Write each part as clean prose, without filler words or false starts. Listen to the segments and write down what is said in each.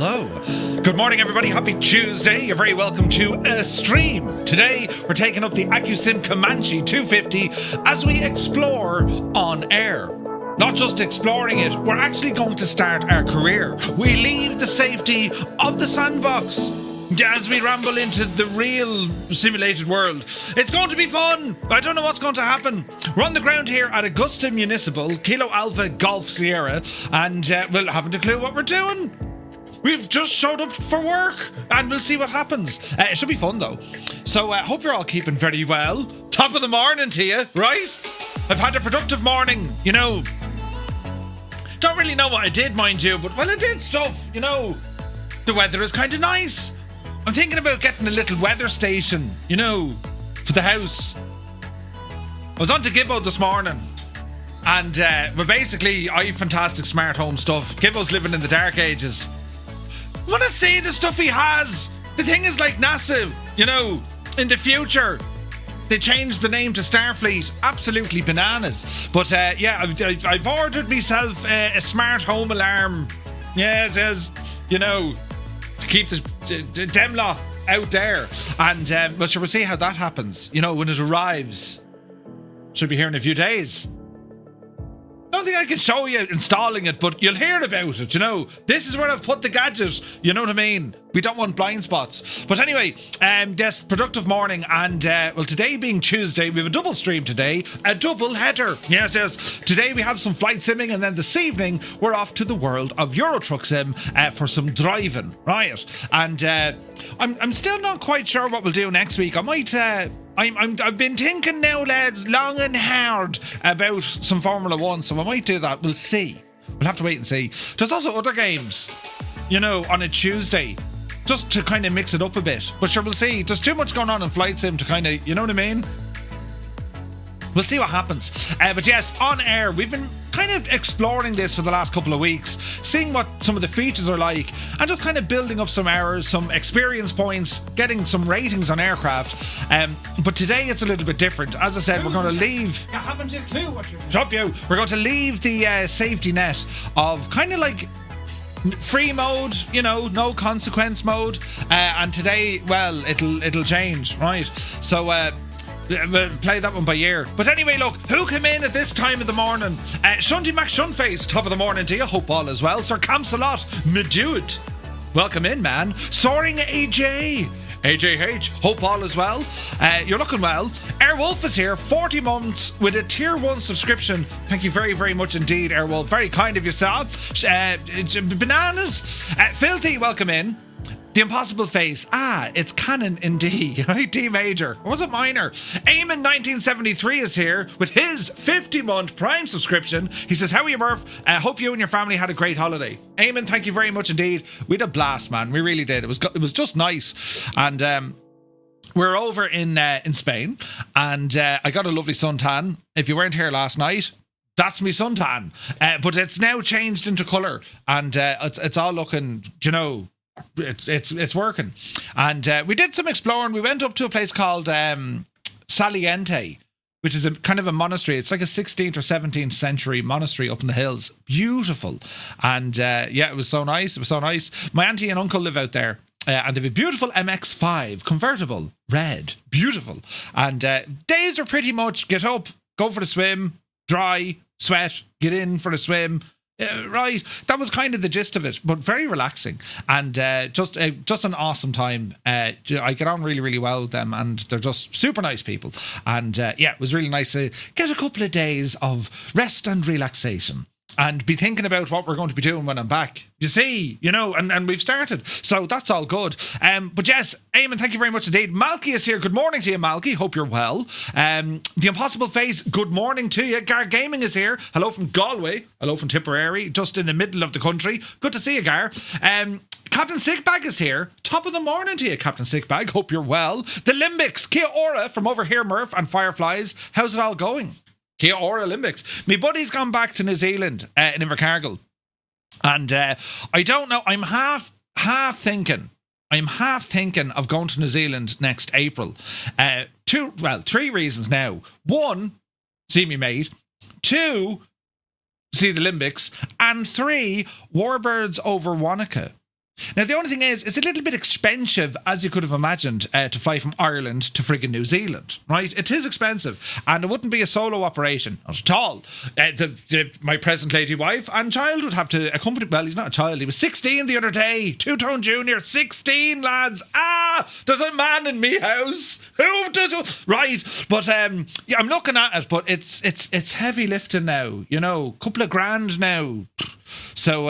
hello. Good morning, everybody. Happy Tuesday. You're very welcome to a stream. Today, we're taking up the Accu-Sim Comanche 250 as we explore on air. Not just exploring it, we're actually going to start our career. We leave the safety of the sandbox as we ramble into the real simulated world. It's going to be fun. I don't know what's going to happen. We're on the ground here at Augusta Municipal, Kilo Alpha Golf Sierra, and we haven't a clue what we're doing. We've just showed up for work, and we'll see what happens. It should be fun, though. So, hope you're all keeping very well. Top of the morning to you, right? I've had a productive morning, you know. Don't really know what I did, mind you, but, well, I did stuff, you know. The weather is kind of nice. I'm thinking about getting a little weather station, you know, for the house. I was on to Gibbo this morning, and well, basically, I have fantastic smart home stuff. Gibbo's living in the dark ages. I want to see the stuff he has. The thing is like NASA, you know, in the future. They changed the name to Starfleet. Absolutely bananas. But yeah, I've ordered myself a smart home alarm. Yes, you know, to keep the Demla out there. And well, sure, we'll see how that happens. You know, when it arrives. Should be here in a few days. I don't think I can show you installing it, but you'll hear about it, you know. This is where I've put the gadget, you know what I mean? We don't want blind spots. But anyway, yes, productive morning, and well, today being Tuesday, we have a double stream today, a double header. Yes. Today we have some flight simming, and then this evening we're off to the world of Euro Truck Sim for some driving, right? And I'm still not quite sure what we'll do next week. I might I've been thinking now, lads, long and hard about some Formula 1, so I might do that. We'll see. We'll have to wait and see. There's also other games, you know, on a Tuesday, just to kind of mix it up a bit. But sure, we'll see. There's too much going on in Flight Sim to kind of, you know what I mean? We'll see what happens. But yes, on air, we've been kind of exploring this for the last couple of weeks, seeing what some of the features are like, and just kind of building up some hours, some experience points, getting some ratings on aircraft. But today it's a little bit different. As I said, we're going to leave... You haven't a clue what you're doing. Stop you. We're going to leave the safety net of kind of like free mode, you know, no consequence mode. And today, well, it'll change, right? So, we'll play that one by ear. But anyway, look, who came in at this time of the morning? Shunty Mac Shunface, top of the morning to you. Hope all is well. Sir Camsalot, Medude, welcome in, man. Soaring AJH, hope all is well. You're looking well. Airwolf is here, 40 months with a tier 1 subscription. Thank you very, very much indeed, Airwolf. Very kind of yourself. Bananas. Filthy, welcome in. The Impossible Face. It's Canon in D. Right? D major. Or was it minor? Eamon 1973 is here with his 50-month Prime subscription. He says, how are you, Murph? Hope you and your family had a great holiday. Eamon, thank you very much indeed. We had a blast, man. We really did. It was just nice. And we're over in Spain. And I got a lovely suntan. If you weren't here last night, that's me suntan. But it's now changed into colour. And it's all looking, you know, it's working. And we did some exploring. We went up to a place called Saliente, which is a kind of a monastery. It's like a 16th or 17th century monastery up in the hills. Beautiful. And yeah, it was so nice. My auntie and uncle live out there. And they have a beautiful MX-5 convertible, red, beautiful. And days are pretty much get up, go for the swim, dry, sweat, get in for the swim. Right, that was kind of the gist of it, but very relaxing and just an awesome time. I get on really, really well with them, and they're just super nice people. And yeah, it was really nice to get a couple of days of rest and relaxation and be thinking about what we're going to be doing when I'm back. You see, you know, and we've started. So that's all good. But yes, Eamon, thank you very much indeed. Malky is here. Good morning to you, Malky. Hope you're well. The Impossible Face, good morning to you. Gar Gaming is here. Hello from Galway. Hello from Tipperary, just in the middle of the country. Good to see you, Gar. Captain Sickbag is here. Top of the morning to you, Captain Sickbag. Hope you're well. The Limbics, Kia ora from over here, Murph, and Fireflies. How's it all going? Kia ora, Limbics. Me buddy's gone back to New Zealand in Invercargill. And I don't know. I'm half thinking of going to New Zealand next April. 3 reasons now. 1, see me mate. 2, see the Limbics. And 3, Warbirds over Wanaka. Now, the only thing is, it's a little bit expensive, as you could have imagined, to fly from Ireland to friggin' New Zealand, right? It is expensive, and it wouldn't be a solo operation, not at all. My present lady wife and child would have to accompany. Well, he's not a child, he was 16 the other day, two-tone junior, 16, lads. There's a man in me house. Who does? Right, but yeah, I'm looking at it, but it's heavy lifting now, you know, couple of grand now. So,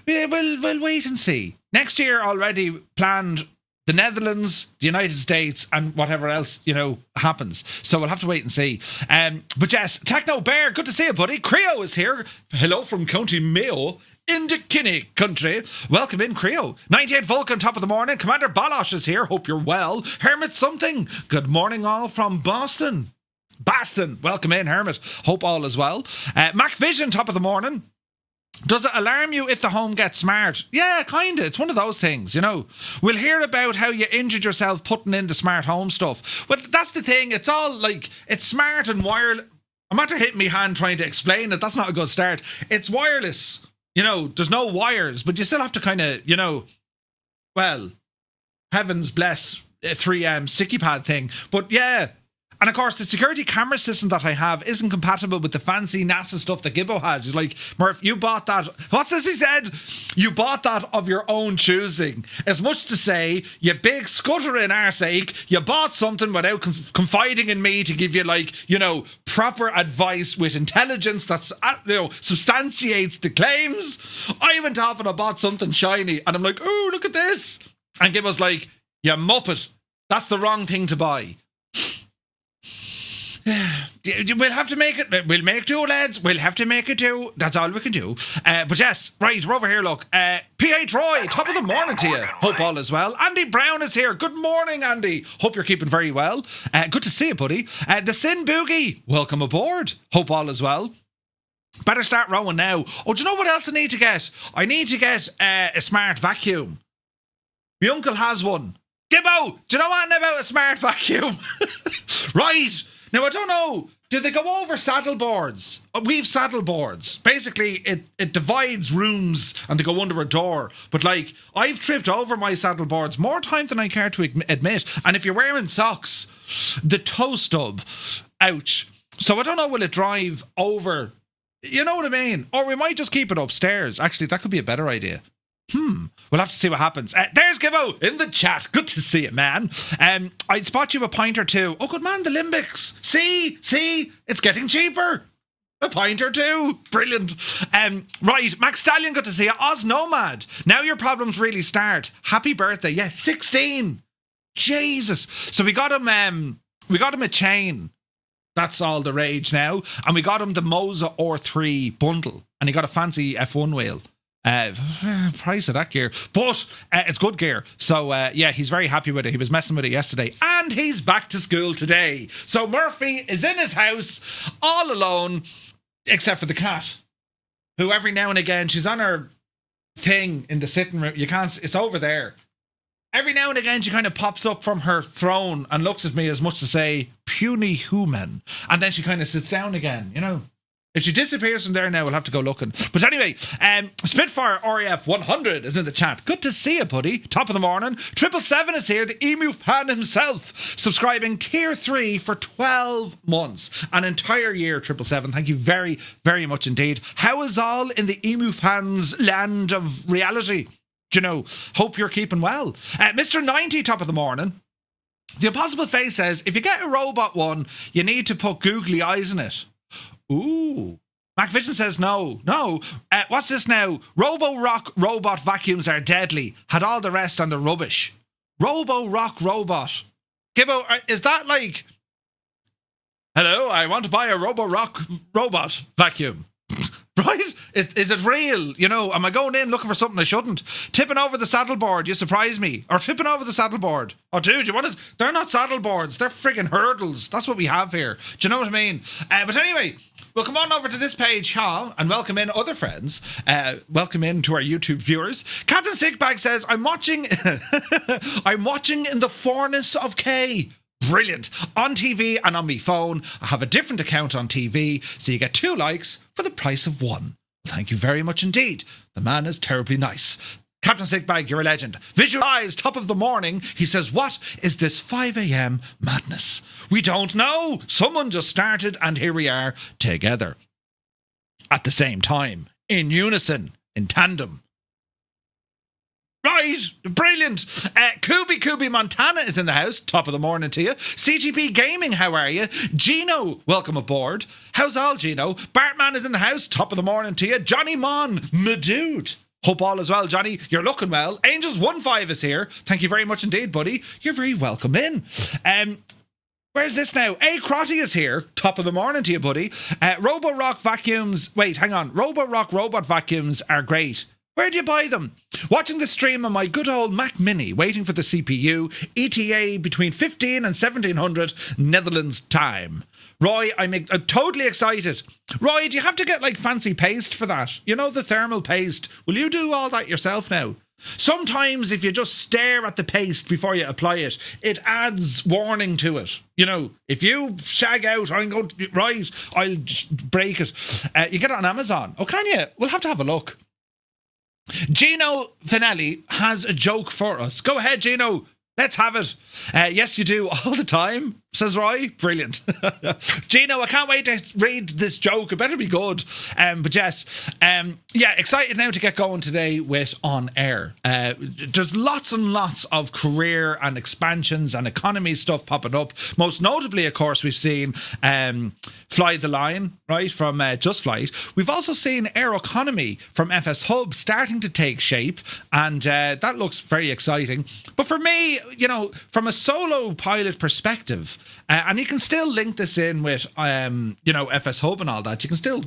yeah, we'll wait and see. Next year already planned the Netherlands, the United States, and whatever else, you know, happens. So we'll have to wait and see. But yes, Techno Bear, good to see you, buddy. Creo is here. Hello from County Mayo in the Kinney country. Welcome in, Creo. 98 Vulcan, top of the morning. Commander Balosh is here. Hope you're well. Hermit something. Good morning all from Boston. Welcome in, Hermit. Hope all is well. Mac Vision, top of the morning. Does it alarm you if the home gets smart? Yeah, kind of. It's one of those things, you know. We'll hear about how you injured yourself putting in the smart home stuff. But that's the thing. It's all like, it's smart and wireless. I'm after hitting my hand trying to explain it. That's not a good start. It's wireless. You know, there's no wires, but you still have to kind of, you know, well, heavens bless a 3M sticky pad thing. But yeah. And of course, the security camera system that I have isn't compatible with the fancy NASA stuff that Gibbo has. He's like, Murph, you bought that. What's this he said? You bought that of your own choosing. As much to say, you big scuttering arsehake, you bought something without confiding in me to give you, like, you know, proper advice with intelligence that's, you know, substantiates the claims. I went off and I bought something shiny and I'm like, oh, look at this. And Gibbo's like, you muppet, that's the wrong thing to buy. We'll have to make it. We'll make do, lads. We'll have to make it do. That's all we can do. But yes, right, we're over here, look. PH Roy, top of the morning to you. Hope all is well. Andy Brown is here. Good morning, Andy. Hope you're keeping very well. Good to see you, buddy. The Sin Boogie, welcome aboard. Hope all is well. Better start rowing now. Oh, do you know what else I need to get? I need to get a smart vacuum. My uncle has one. Gibbo, do you know what about a smart vacuum? Right. Now, I don't know, do they go over saddle boards? We've saddle boards. Basically, it divides rooms and they go under a door. But, like, I've tripped over my saddle boards more times than I care to admit. And if you're wearing socks, the toe stub, ouch. So I don't know, will it drive over? You know what I mean? Or we might just keep it upstairs. Actually, that could be a better idea. We'll have to see what happens. There's Gibbo in the chat. Good to see you, man. I'd spot you a pint or two. Oh, good man, the Limbics. See, it's getting cheaper. A pint or two. Brilliant. Right, Max Stallion, good to see you. Oz Nomad. Now your problems really start. Happy birthday. Yeah, 16. Jesus. So we got him a chain. That's all the rage now. And we got him the Moza R3 bundle. And he got a fancy F1 wheel. Price of that gear, but it's good gear. So yeah, he's very happy with it. He was messing with it yesterday and he's back to school today. So Murphy is in his house all alone, except for the cat, who every now and again, she's on her thing in the sitting room. You can't, it's over there. Every now and again she kind of pops up from her throne and looks at me as much to say, puny human, and then she kind of sits down again, you know. If she disappears from there now, we'll have to go looking. But anyway, Spitfire RAF 100 is in the chat. Good to see you, buddy. Top of the morning. 777 is here, the Emu fan himself, subscribing tier 3 for 12 months. An entire year, 777. Thank you very, very much indeed. How is all in the Emu fans' land of reality? Do you know? Hope you're keeping well. Mr. 90, top of the morning. The Impossible Face says, if you get a robot one, you need to put googly eyes in it. Ooh. Mac Vision says no. What's this now? Robo-Rock robot vacuums are deadly. Had all the rest on the rubbish. Robo-Rock robot. Gibbo, is that like... Hello, I want to buy a Robo-Rock robot vacuum. Right? Is it real? You know, am I going in looking for something I shouldn't? Tipping over the saddleboard, you surprise me. Or tripping over the saddleboard. Oh, dude, they're not saddleboards. They're friggin' hurdles. That's what we have here. Do you know what I mean? But anyway, we'll come on over to this page, Sean, and welcome in other friends. Welcome in to our YouTube viewers. Captain Sickbag says, I'm watching in the forness of K. Brilliant. On TV and on me phone. I have a different account on TV, so you get 2 likes for the price of 1. Thank you very much indeed. The man is terribly nice. Captain Sickbag, you're a legend. Visualize top of the morning. He says, what is this 5 a.m. madness? We don't know. Someone just started and here we are together. At the same time. In unison. In tandem. Right, brilliant. Kubi Montana is in the house. Top of the morning to you. CGP Gaming, how are you? Gino, welcome aboard. How's all, Gino? Bartman is in the house. Top of the morning to you. Johnny Mon, my dude. Hope all is well, Johnny. You're looking well. Angels15 is here. Thank you very much indeed, buddy. You're very welcome in. Where's this now? A Crotty is here. Top of the morning to you, buddy. Robo-Rock vacuums. Wait, hang on. Robo-Rock robot vacuums are great. Where do you buy them? Watching the stream on my good old Mac Mini, waiting for the CPU, ETA between 15 and 1700 Netherlands time. Roy, I'm totally excited. Roy, do you have to get like fancy paste for that? You know, the thermal paste. Will you do all that yourself now? Sometimes if you just stare at the paste before you apply it, it adds warning to it. You know, if you shag out, I'm going to, right, I'll break it. You get it on Amazon. Oh, can you? We'll have to have a look. Gino Finelli has a joke for us. Go ahead, Gino. Let's have it. Yes, you do all the time, says Roy. Brilliant. Gino, I can't wait to read this joke. It better be good. But yes, yeah, excited now to get going today with On Air. There's lots and lots of career and expansions and economy stuff popping up. Most notably, of course, we've seen Fly the Line, right, from Just Flight. We've also seen Air Economy from FS Hub starting to take shape, and that looks very exciting. But for me, you know, from a solo pilot perspective, and you can still link this in with, you know, FS Hub and all that. You can still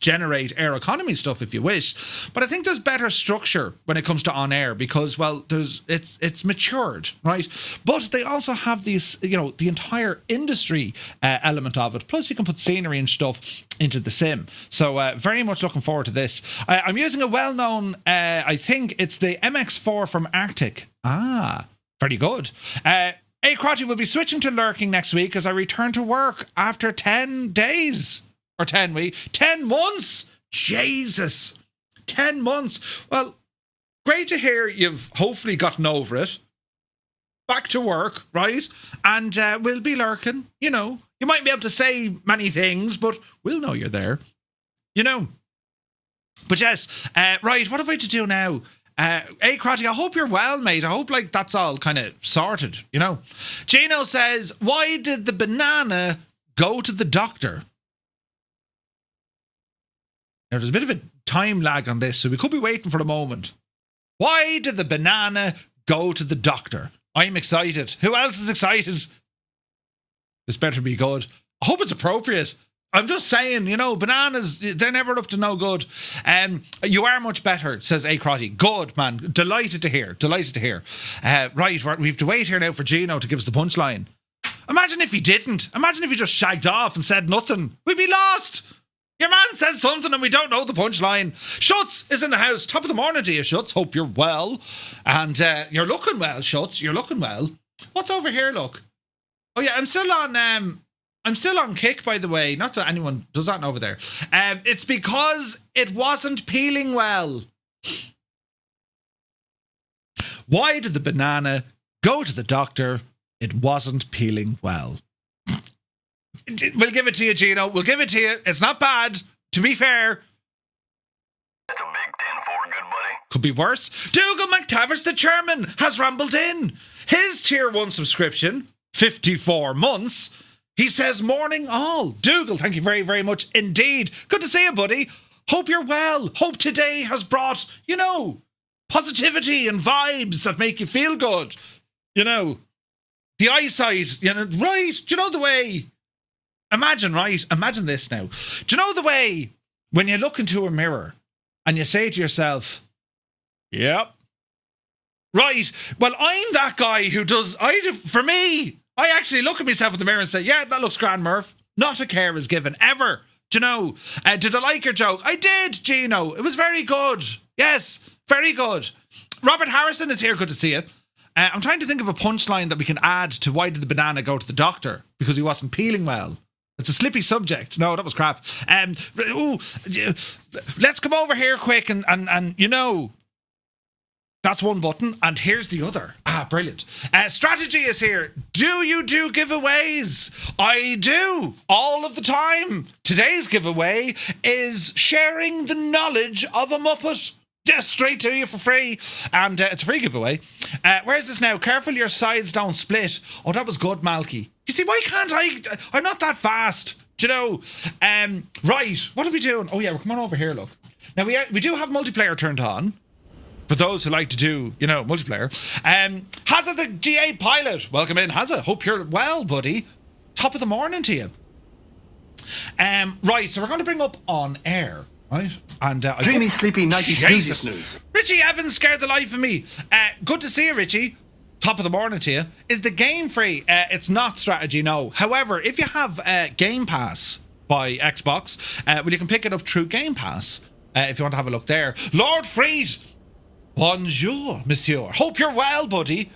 generate air economy stuff if you wish, but I think there's better structure when it comes to On Air because, well, it's matured, right? But they also have these, you know, the entire industry element of it. Plus, you can put scenery and stuff into the sim. So very much looking forward to this. I'm using a well-known, I think it's the MX4 from Arctic. Ah, very good. Hey, Crotty will be switching to lurking next week as I return to work after 10 days. Or 10 weeks. 10 months! Jesus! 10 months. Well, great to hear you've hopefully gotten over it. Back to work, right? And we'll be lurking, you know. You might be able to say many things, but we'll know you're there. You know. But yes, right, what have I to do now? Hey, Crotty, I hope you're well, mate. I hope, like, that's all kind of sorted, you know. Gino says, why did the banana go to the doctor? Now, there's a bit of a time lag on this, so we could be waiting for a moment. Why did the banana go to the doctor? I'm excited. Who else is excited? This better be good. I hope it's appropriate. I'm just saying, you know, bananas, they're never up to no good. You are much better, says A. Crotty. Good, man. Delighted to hear. Delighted to hear. Right, we have to wait here now for Gino to give us the punchline. Imagine if he didn't. Imagine if he just shagged off and said nothing. We'd be lost. Your man says something and we don't know the punchline. Schutz is in the house. Top of the morning to you, Schutz. Hope you're well. And you're looking well, Schutz. You're looking well. What's over here, look? Oh yeah, I'm still on Kick, by the way. Not that anyone does that over there. It's because it wasn't peeling well. Why did the banana go to the doctor? It wasn't peeling well. We'll give it to you, Gino. We'll give it to you. It's not bad, to be fair. That's a big 10-4, good buddy. Could be worse. Dougal McTavish, the chairman, has rambled in. His tier 1 subscription, 54 months. He says, morning all. Dougal, thank you very, very much indeed. Good to see you, buddy. Hope you're well. Hope today has brought, you know, positivity and vibes that make you feel good. You know, the eyesight, you know, right? Do you know the way... Imagine, right? Imagine this now. Do you know the way when you look into a mirror and you say to yourself, yep. Right. Well, I'm that guy who does, for me, I actually look at myself in the mirror and say, yeah, that looks grand, Murph. Not a care is given, ever. Do you know? Did I like your joke? I did, Gino. It was very good. Yes, very good. Robert Harrison is here. Good to see you. I'm trying to think of a punchline that we can add to why did the banana go to the doctor? Because he wasn't peeling well. It's a slippy subject. No, that was crap. Let's come over here quick and you know, That's one button, and here's the other. Brilliant. Strategy is here. Do you do giveaways? I do, all of the time. Today's giveaway is sharing the knowledge of a Muppet. Just straight to you for free. And it's a free giveaway. Where's this now? Careful your sides don't split. Oh, that was good, Malky. You see, why can't I? I'm not that fast. Do you know? Right, what are we doing? Oh, yeah, we're coming over here, look. Now, we do have multiplayer turned on. For those who like to do, multiplayer. Hazza the GA pilot. Welcome in, Hazza. Hope you're well, buddy. Top of the morning to you. Right, so we're going to bring up OnAir, right? And dreamy, sleepy, nighty, snoozy snooze. Richie Evans scared the life of me. Good to see you, Richie. Top of the morning to you. Is the game free? It's not strategy, no. However, if you have Game Pass by Xbox, well, you can pick it up through Game Pass if you want to have a look there. Lord Freed. Bonjour, monsieur. Hope you're well, buddy.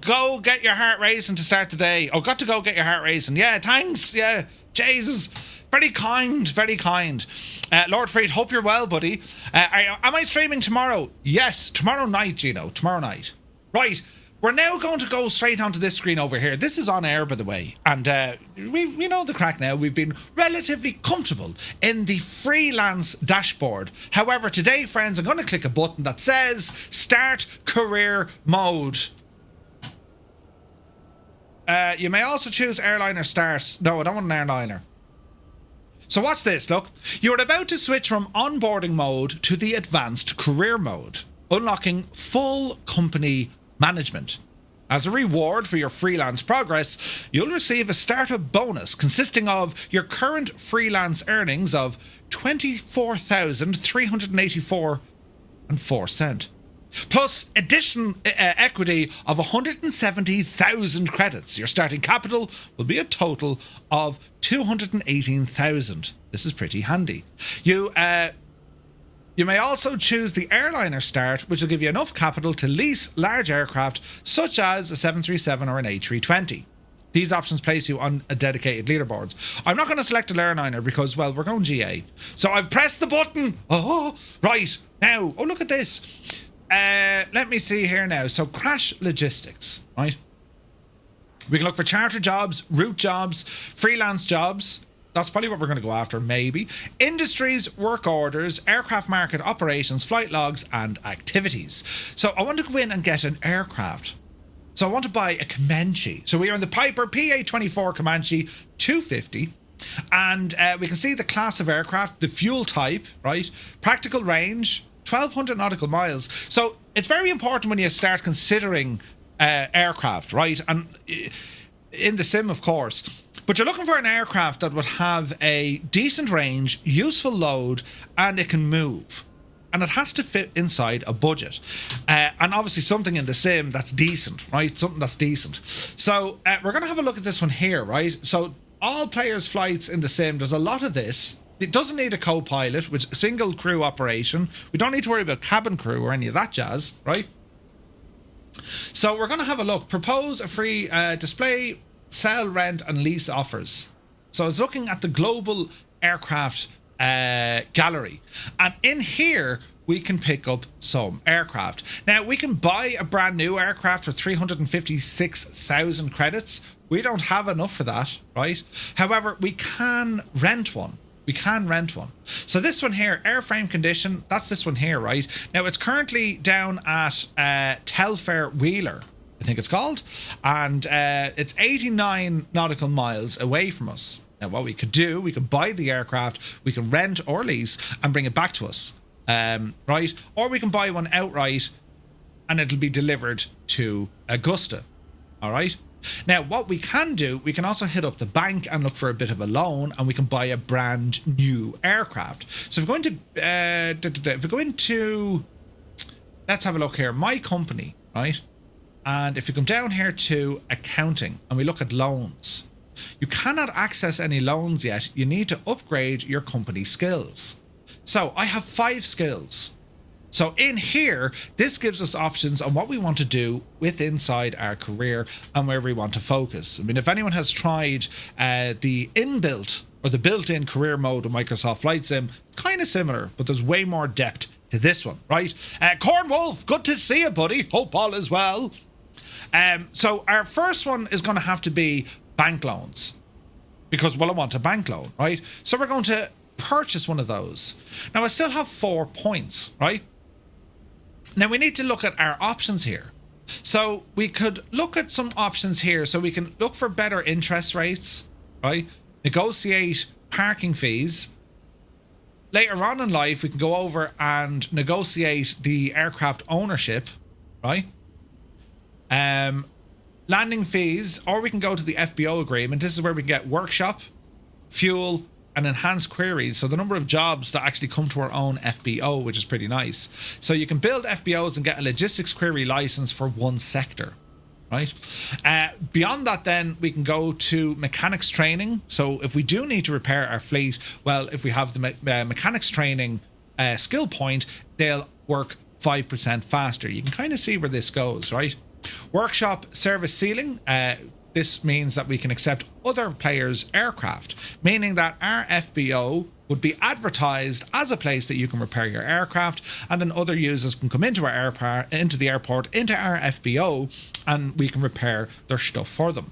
Go get your heart racing to start the day. Oh, got to go get your heart racing. Yeah, thanks. Yeah, Jesus. Very kind, very kind. Lord Freed, hope you're well, buddy. Am I streaming tomorrow? Yes, tomorrow night, Gino. Tomorrow night. Right. We're now going to go straight onto this screen over here. This is OnAir, by the way. And we know the crack now. We've been relatively comfortable in the freelance dashboard. However, today, friends, I'm going to click a button that says Start Career Mode. You may also choose Airliner Start. No, I don't want an airliner. So what's this? Look, you're about to switch from onboarding mode to the advanced career mode, unlocking full company management. As a reward for your freelance progress, you'll receive a startup bonus consisting of your current freelance earnings of 24,384.04 cents, plus additional equity of 170,000 credits. Your starting capital will be a total of 218,000. This is pretty handy. You may also choose the airliner start, which will give you enough capital to lease large aircraft such as a 737 or an A320. These options place you on a dedicated leaderboards. I'm not going to select an airliner because, well, we're going GA. So I've pressed the button. Oh, right. Now, oh, look at this. Let me see here now. So crash logistics, right? We can look for charter jobs, route jobs, freelance jobs. That's probably what we're going to go after, maybe. Industries, work orders, aircraft market operations, flight logs, and activities. So I want to go in and get an aircraft. So I want to buy a Comanche. So we are in the Piper PA-24 Comanche 250. And we can see the class of aircraft, the fuel type, right? Practical range, 1,200 nautical miles. So it's very important when you start considering aircraft, right? And in the sim, of course. But you're looking for an aircraft that would have a decent range, useful load, and it can move. And it has to fit inside a budget. And obviously something in the sim that's decent, right? Something that's decent. So we're going to have a look at this one here, right? So all players' flights in the sim, there's a lot of this. It doesn't need a co-pilot, which single crew operation. We don't need to worry about cabin crew or any of that jazz, right? So we're going to have a look. Propose a free display, sell, rent, and lease offers. So it's looking at the global aircraft gallery. And in here, we can pick up some aircraft. Now, we can buy a brand new aircraft for 356,000 credits. We don't have enough for that, right? However, we can rent one. We can rent one. So this one here, airframe condition, that's this one here, right? Now, it's currently down at Telfair Wheeler, I think it's called. And it's 89 nautical miles away from us. Now, what we could do, we could buy the aircraft, we can rent or lease and bring it back to us, right? Or we can buy one outright and it'll be delivered to Augusta, all right? Now, what we can do, we can also hit up the bank and look for a bit of a loan, and we can buy a brand new aircraft. So if we go into, let's have a look here, my company, right? And if you come down here to accounting and we look at loans, you cannot access any loans yet. You need to upgrade your company skills. So I have 5 skills. So in here, this gives us options on what we want to do with inside our career and where we want to focus. I mean, if anyone has tried the inbuilt or the built-in career mode of Microsoft Flight Sim, it's kind of similar, but there's way more depth to this one, right? Corn Wolf, good to see you, buddy. Hope all is well. So our first one is going to have to be bank loans, because, well, I want a bank loan, right? So we're going to purchase one of those. Now, I still have 4 points, right? Now, we need to look at our options here. So we could look at some options here. So we can look for better interest rates, right? Negotiate parking fees. Later on in life, we can go over and negotiate the aircraft ownership, right? Landing fees, or we can go to the FBO agreement. This is where we can get workshop, fuel, and enhanced queries. So the number of jobs that actually come to our own FBO, which is pretty nice. So you can build FBOs and get a logistics query license for one sector, right? Beyond that, then we can go to mechanics training. So if we do need to repair our fleet, well, if we have the mechanics training skill point, they'll work 5% faster. You can kind of see where this goes, right? Workshop service ceiling. This means that we can accept other players' aircraft, meaning that our FBO would be advertised as a place that you can repair your aircraft, and then other users can come into our into the airport, into our FBO, and we can repair their stuff for them.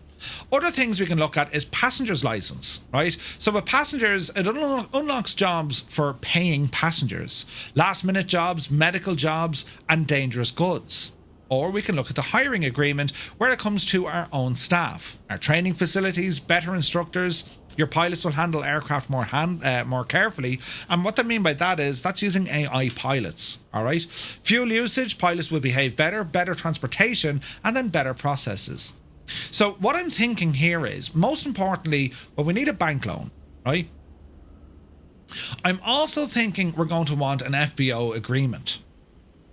Other things we can look at is passengers license, right? So with passengers, it unlocks jobs for paying passengers, last minute jobs, medical jobs, and dangerous goods. Or we can look at the hiring agreement where it comes to our own staff, our training facilities, better instructors. Your pilots will handle aircraft more carefully. And what I mean by that is that's using AI pilots. All right. Fuel usage, pilots will behave better transportation, and then better processes. So what I'm thinking here is, most importantly, well, we need a bank loan, right? I'm also thinking we're going to want an FBO agreement.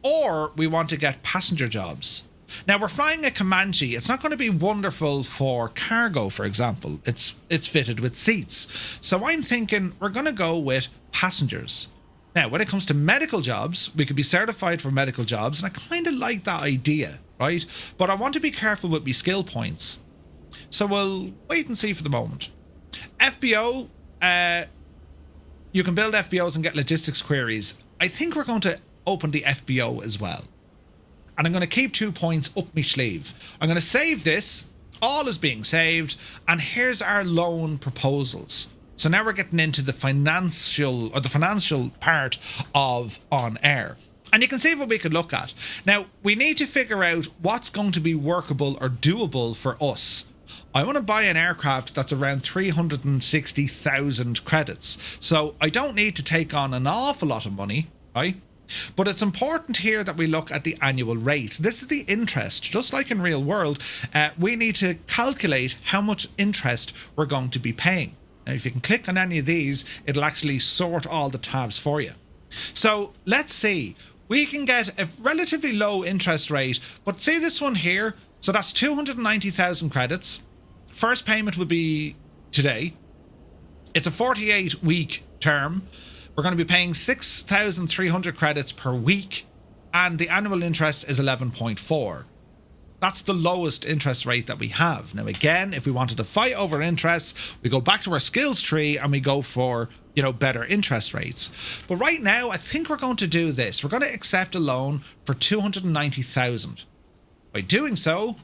Or we want to get passenger jobs. Now, we're flying a Comanche. It's not going to be wonderful for cargo, for example. It's fitted with seats. So I'm thinking we're going to go with passengers. Now, when it comes to medical jobs, we could be certified for medical jobs, and I kind of like that idea, right? But I want to be careful with my skill points. So we'll wait and see for the moment. FBO, you can build FBOs and get logistics queries. I think we're going to open the FBO as well. And I'm going to keep 2 points up my sleeve. I'm going to save this. All is being saved. And here's our loan proposals. So now we're getting into the financial part of OnAir. And you can see what we could look at. Now, we need to figure out what's going to be workable or doable for us. I want to buy an aircraft that's around 360,000 credits. So I don't need to take on an awful lot of money, right? But it's important here that we look at the annual rate. This is the interest. Just like in real world, we need to calculate how much interest we're going to be paying. Now, if you can click on any of these, it'll actually sort all the tabs for you. So let's see. We can get a relatively low interest rate, but see this one here. So that's 290,000 credits. First payment would be today. It's a 48-week term. We're going to be paying 6,300 credits per week, and the annual interest is 11.4. That's the lowest interest rate that we have. Now, again, if we wanted to fight over interests, we go back to our skills tree and we go for, better interest rates. But right now, I think we're going to do this. We're going to accept a loan for 290,000. By doing so,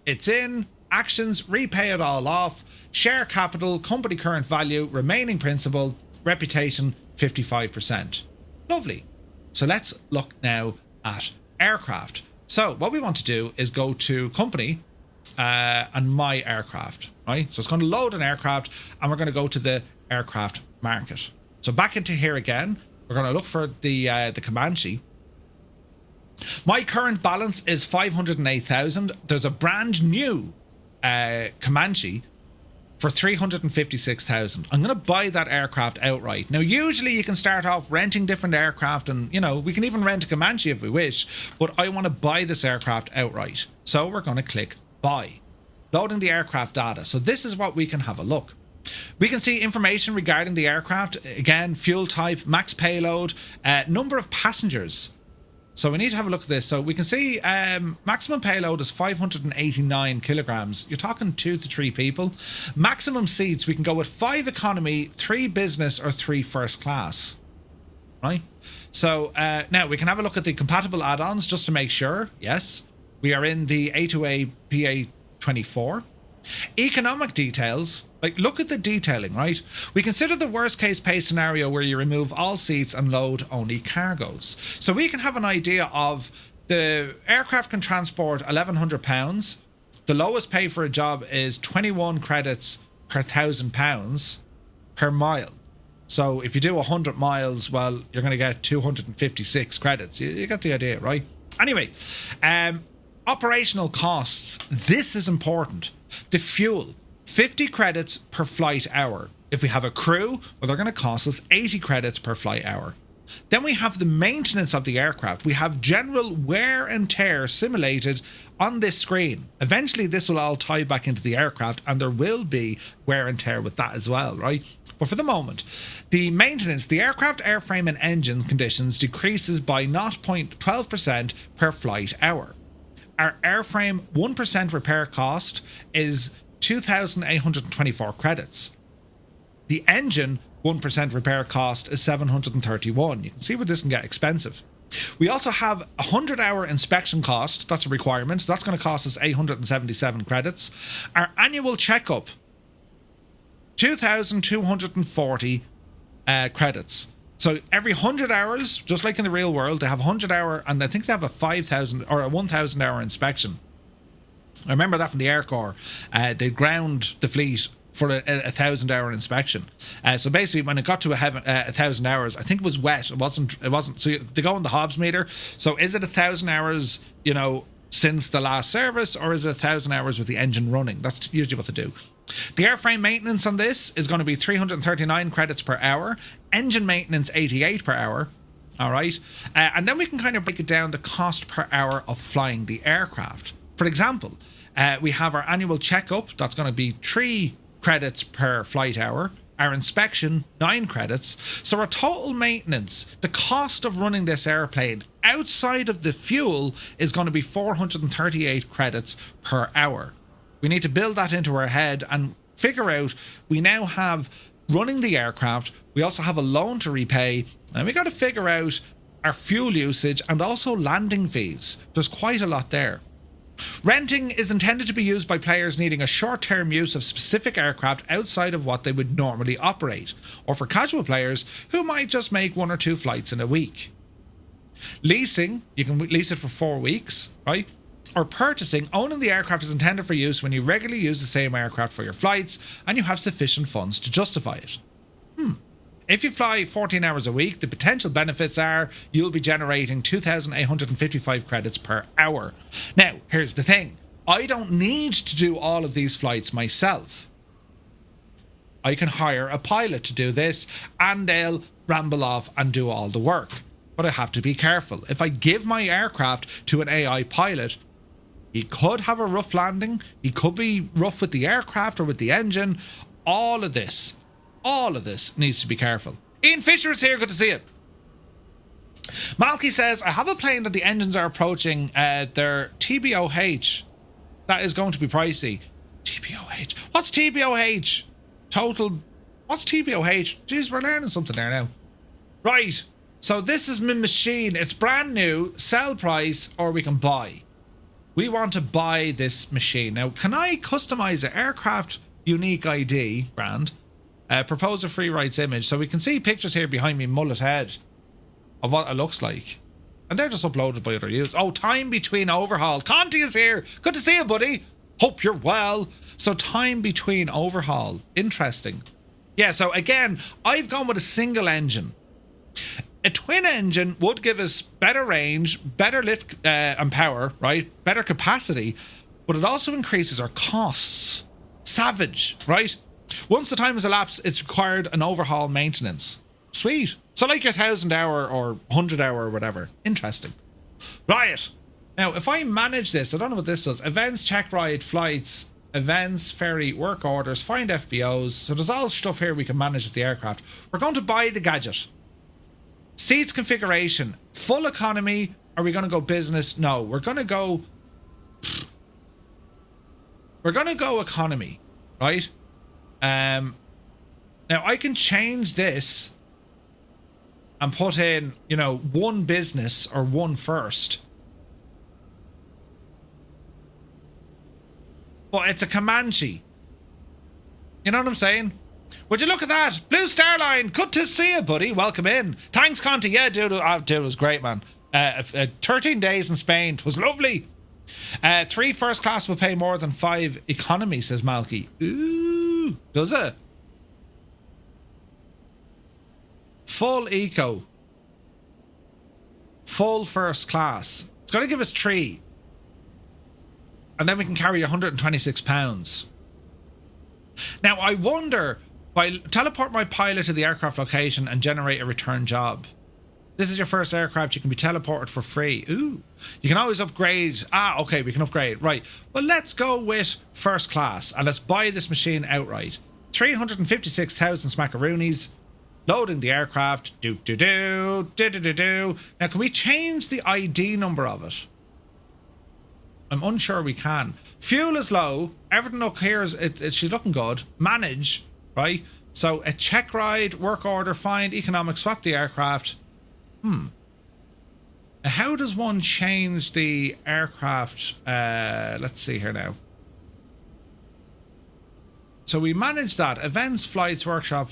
it's in actions, repay it all off, share capital, company current value, remaining principal, reputation, 55%. Lovely. So let's look now at aircraft. So what we want to do is go to company and my aircraft, right? So it's going to load an aircraft and we're going to go to the aircraft market. So back into here again, we're going to look for the Comanche. My current balance is 508,000. There's a brand new Comanche for 356,000. I'm going to buy that aircraft outright. Now, usually you can start off renting different aircraft and, we can even rent a Comanche if we wish, but I want to buy this aircraft outright. So we're going to click buy. Loading the aircraft data. So this is what we can have a look. We can see information regarding the aircraft. Again, fuel type, max payload, number of passengers. So we need to have a look at this. So we can see maximum payload is 589 kilograms. You're talking 2 to 3 people. Maximum seats, we can go with 5 economy, 3 business, or 3 first class. right? So now we can have a look at the compatible add-ons just to make sure. Yes, we are in the A2A PA24. Economic details, like look at the detailing, right? We consider the worst case pay scenario where you remove all seats and load only cargoes. So we can have an idea of the aircraft can transport £1,100. The lowest pay for a job is 21 credits per £1,000 per mile. So if you do 100 miles, well, you're going to get 256 credits. You get the idea, right? Anyway, operational costs. This is important. The fuel, 50 credits per flight hour. If we have a crew, well, they're going to cost us 80 credits per flight hour. Then we have the maintenance of the aircraft. We have general wear and tear simulated on this screen. Eventually, this will all tie back into the aircraft, and there will be wear and tear with that as well, right? But for the moment, the maintenance, the aircraft airframe and engine conditions decreases by 0.12% per flight hour. Our airframe 1% repair cost is 2,824 credits. The engine 1% repair cost is 731. You can see where this can get expensive. We also have a 100-hour inspection cost. That's a requirement. So that's going to cost us 877 credits. Our annual checkup, 2,240 credits. So every 100 hours, just like in the real world, they have a 100-hour, and I think they have a 5,000 or a 1,000-hour inspection. I remember that from the Air Corps. They ground the fleet for a 1,000-hour inspection. So basically, when it got to 1,000 hours, I think it was wet. It wasn't. So they go on the Hobbs meter. So is it 1,000 hours? Since the last service, or is it 1,000 hours with the engine running? That's usually what they do. The airframe maintenance on this is going to be 339 credits per hour. Engine maintenance 88 per hour. All right, and then we can kind of break it down the cost per hour of flying the aircraft. For example, we have our annual checkup. That's going to be 3 credits per flight hour. Our inspection, 9 credits. So our total maintenance, the cost of running this airplane outside of the fuel, is going to be 438 credits per hour. We need to build that into our head and figure out, we now have running the aircraft, we also have a loan to repay, and we got to figure out our fuel usage and also landing fees. There's quite a lot there. Renting is intended to be used by players needing a short-term use of specific aircraft outside of what they would normally operate, or for casual players who might just make 1 or 2 flights in a week. Leasing, you can lease it for 4 weeks, right? Or purchasing, owning the aircraft is intended for use when you regularly use the same aircraft for your flights and you have sufficient funds to justify it. If you fly 14 hours a week, the potential benefits are you'll be generating 2,855 credits per hour. Now, here's the thing. I don't need to do all of these flights myself. I can hire a pilot to do this, and they'll ramble off and do all the work. But I have to be careful. If I give my aircraft to an AI pilot, he could have a rough landing. He could be rough with the aircraft or with the engine. All of this needs to be careful. Ian Fisher is here. Good to see you. Malky says, I have a plane that the engines are approaching their TBOH. That is going to be pricey. TBOH. What's TBOH? Total. What's TBOH? Jeez, we're learning something there now. Right. So this is my machine. It's brand new. Sell price, or we can buy. We want to buy this machine. Now, can I customize an aircraft unique ID? Grand. Propose a free rights image. So we can see pictures here behind me, mullet head, of what it looks like. And they're just uploaded by other users. Oh, time between overhaul. Conti is here. Good to see you, buddy. Hope you're well. So time between overhaul. Interesting. Yeah, so again, I've gone with a single engine. A twin engine would give us better range, better lift and power, right? Better capacity, but it also increases our costs. Savage, right? Once the time has elapsed, it's required an overhaul maintenance. Sweet. So like your 1,000-hour or 100-hour or whatever. Interesting. Right. Now, if I manage this, I don't know what this does. Events, check ride, flights, events, ferry, work orders, find FBOs. So there's all stuff here we can manage with the aircraft. We're going to buy the gadget. Seats configuration. Full economy. Are we going to go business? No. We're going to go economy. Right? Now, I can change this and put in, you know, one business or one first. But it's a Comanche. You know what I'm saying? Would you look at that? Blue Star Line, good to see you, buddy. Welcome in. Thanks, Conti. Yeah, dude, dude, it was great, man. 13 days in Spain. It was lovely. 3 first class will pay more than 5 economy, says Malky. Ooh, does it? Full eco. Full first class. It's going to give us 3. And then we can carry 126 pounds. Now, I wonder, if I teleport my pilot to the aircraft location and generate a return job. This is your first aircraft. You can be teleported for free. Ooh. You can always upgrade. Ah, okay, we can upgrade. Right. Well, let's go with first class and let's buy this machine outright. 356,000 smackaroonies. Loading the aircraft. Now, can we change the ID number of it? I'm unsure we can. Fuel is low. Everything up here is she's looking good. Manage, right? So a check ride, work order, find, economic, swap the aircraft. Now, how does one change the aircraft? Let's see here now. So we manage that. Events, flights, workshop,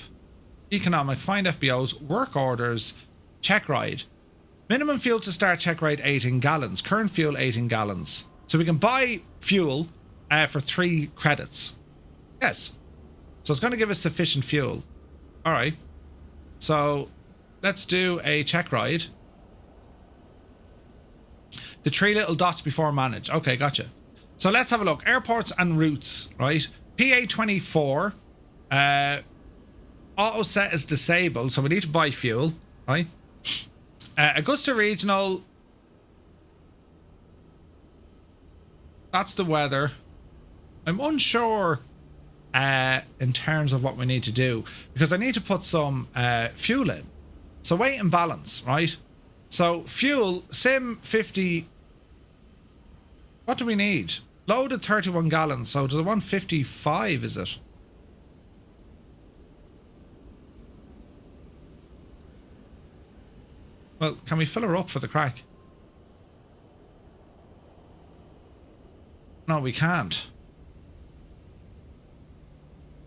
economic, find FBOs, work orders, check ride. Minimum fuel to start check ride 18 gallons. Current fuel 18 gallons. So we can buy fuel for 3 credits. Yes. So it's going to give us sufficient fuel. All right. So let's do a check ride. The 3 little dots before manage. Okay, gotcha. So let's have a look. Airports and routes, right? PA24. Auto set is disabled, so we need to buy fuel, right? Augusta Regional. That's the weather. I'm unsure in terms of what we need to do because I need to put some fuel in. So weight and balance, right? So fuel, sim 50. What do we need? Loaded 31 gallons. So does it want 55, is it? Well, can we fill her up for the crack? No, we can't.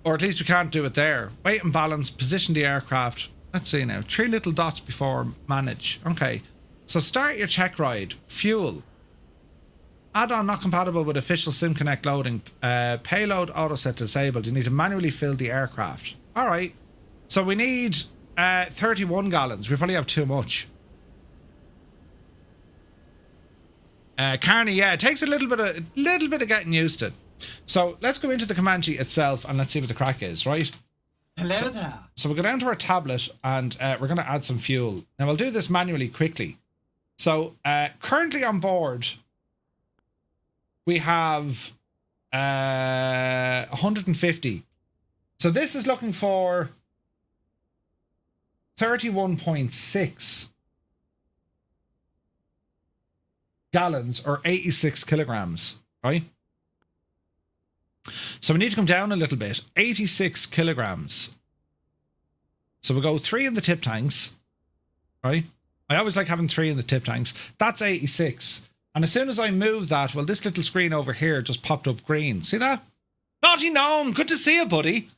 Or at least we can't do it there. Weight and balance, position the aircraft. Let's see now. 3 little dots before manage. Okay. So start your check ride. Fuel. Add-on not compatible with official SimConnect loading. Payload auto set disabled. You need to manually fill the aircraft. All right. So we need 31 gallons. We probably have too much. Carney, yeah, it takes a little bit of getting used to. So let's go into the Comanche itself and let's see what the crack is, right? Hello there. So we'll go down to our tablet and we're going to add some fuel. Now I'll do this manually quickly. So currently on board, we have 150. So this is looking for 31.6 gallons or 86 kilograms, right? So we need to come down a little bit. 86 kilograms. So we'll go 3 in the tip tanks, right? I always like having 3 in the tip tanks. That's 86. And as soon as I move that, well, this little screen over here just popped up green. See that? Naughty Gnome, good to see you, buddy.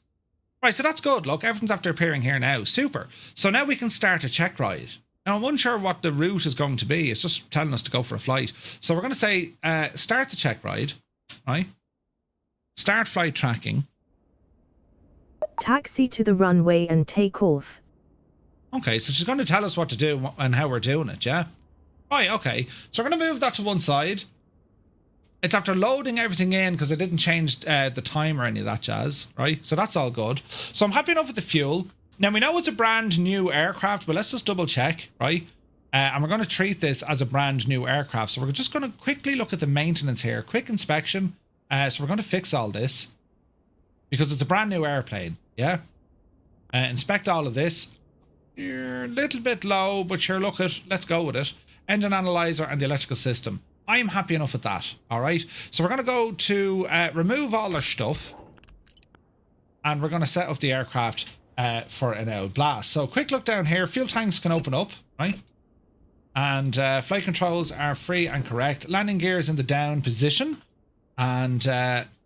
Right, so that's good. Look, everything's after appearing here now. Super. So now we can start a check ride. Now, I'm unsure what the route is going to be. It's just telling us to go for a flight. So we're going to say, start the check ride, right? Start flight tracking. Taxi to the runway and take off. Okay, so she's going to tell us what to do and how we're doing it, yeah? Right, okay. So we're going to move that to one side. It's after loading everything in because I didn't change the time or any of that jazz, right? So that's all good. So I'm happy enough with the fuel. Now, we know it's a brand new aircraft, but let's just double check, right? And we're going to treat this as a brand new aircraft. So we're just going to quickly look at the maintenance here. Quick inspection. So we're going to fix all this because it's a brand new airplane, yeah? Inspect all of this. You're a little bit low, but sure, look at, let's go with it. Engine analyzer and the electrical system. I'm happy enough with that, all right? So we're going to go to remove all our stuff. And we're going to set up the aircraft. for an old blast. So quick look down here. Fuel tanks can open up, right? And flight controls are free and correct. Landing gear is in the down position. And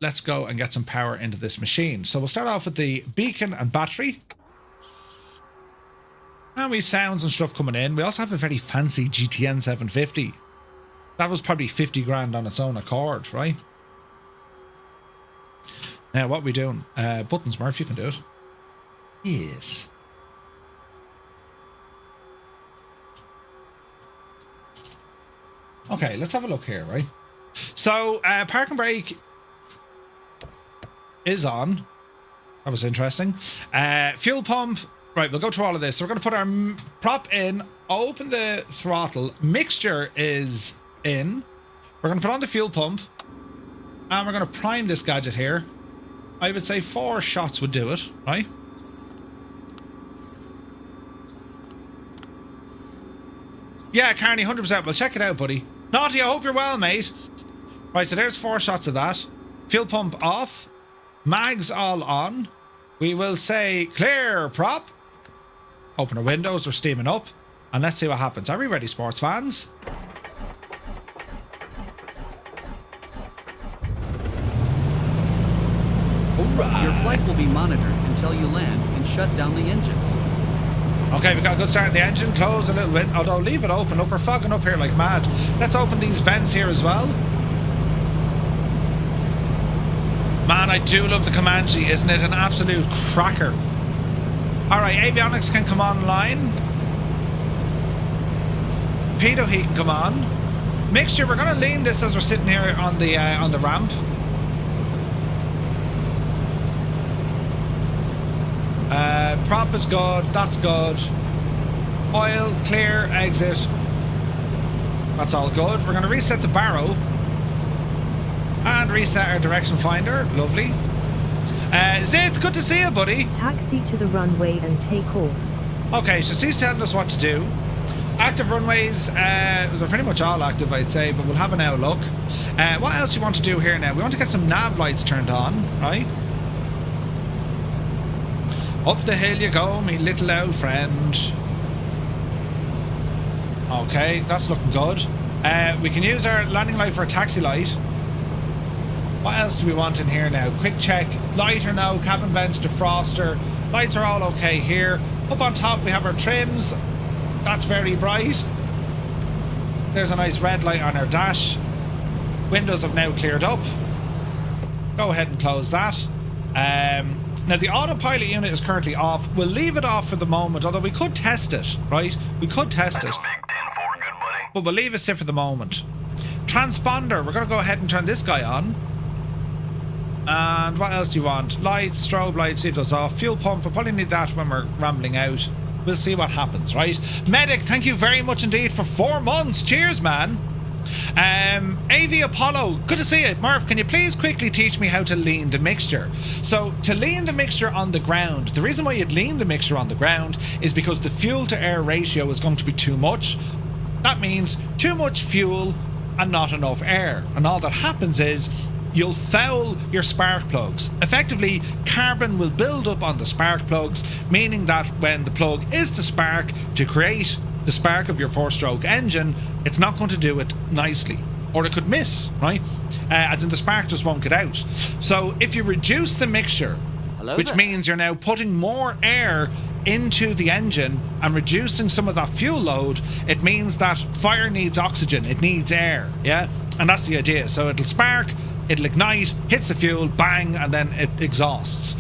let's go and get some power into this machine. So we'll start off with the beacon and battery. And we've sounds and stuff coming in. We also have a very fancy GTN 750. That was probably 50 grand on its own accord, right? Now, what are we doing? Buttons, Murph, you can do it. Yes. Okay, let's have a look here, right? So, park and brake is on. That was interesting. Fuel pump. Right, we'll go through all of this. So we're going to put our prop in, open the throttle. Mixture is in. We're going to put on the fuel pump. And we're going to prime this gadget here. I would say 4 shots would do it, right? Yeah, Carney, 100%. We'll check it out, buddy. Naughty, I hope you're well, mate. Right, so there's 4 shots of that. Fuel pump off. Mags all on. We will say clear prop. Open our windows, we're steaming up. And let's see what happens. Are we ready, sports fans? Your flight will be monitored until you land and shut down the engines. Okay, we got a good start in the engine. Close a little bit. Although, leave it open. Look, we're fogging up here like mad. Let's open these vents here as well. Man, I do love the Comanche. Isn't it an absolute cracker? Alright, avionics can come online. Pedo heat can come on. Mixture, we're going to lean this as we're sitting here on the ramp. Prop is good. That's good. Oil, clear, exit. That's all good. We're going to reset the barrow. And reset our direction finder. Lovely. Zid, good to see you, buddy. Taxi to the runway and take off. Okay, so she's telling us what to do. Active runways, they're pretty much all active, I'd say, but we'll have an now look. What else do you want to do here now? We want to get some nav lights turned on, right? Up the hill you go, me little old friend. Okay, that's looking good. We can use our landing light for a taxi light. What else do we want in here now? Quick check. Lighter now, cabin vent, defroster. Lights are all okay here. Up on top we have our trims. That's very bright. There's a nice red light on our dash. Windows have now cleared up. Go ahead and close that. Now the autopilot unit is currently off. We'll leave it off for the moment, although we could test it, right? We could test it. Big 10-4, good buddy. But we'll leave it sit for the moment. Transponder, we're going to go ahead and turn this guy on. And what else do you want? Lights, strobe lights, leave those off. Fuel pump, we'll probably need that when we're rambling out. We'll see what happens, right? Medic, thank you very much indeed for 4 months. Cheers, man. AV Apollo, good to see you. Murph, can you please quickly teach me how to lean the mixture? So, to lean the mixture on the ground, the reason why you'd lean the mixture on the ground is because the fuel to air ratio is going to be too much. That means too much fuel and not enough air. And all that happens is you'll foul your spark plugs. Effectively, carbon will build up on the spark plugs, meaning that when the plug is to spark to create the spark of your 4-stroke engine, it's not going to do it nicely, or it could miss, right? As in the spark just won't get out. So if you reduce the mixture, which means you're now putting more air into the engine and reducing some of that fuel load, it means that fire needs oxygen, it needs air, yeah? And that's the idea. So it'll spark, it'll ignite, hits the fuel, bang, and then it exhausts.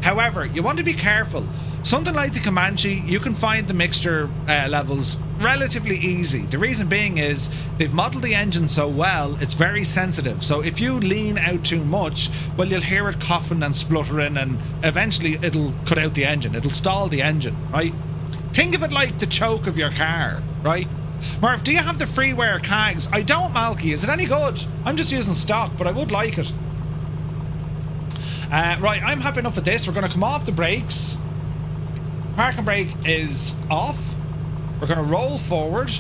However, you want to be careful. Something like the Comanche, you can find the mixture levels relatively easy. The reason being is they've modelled the engine so well, it's very sensitive. So if you lean out too much, well, you'll hear it coughing and spluttering, and eventually it'll cut out the engine. It'll stall the engine, right? Think of it like the choke of your car, right? Murph, do you have the freeware KAGS? I don't, Malky. Is it any good? I'm just using stock, but I would like it. Right, I'm happy enough with this. We're going to come off the brakes. Park and brake is off. We're going to roll forward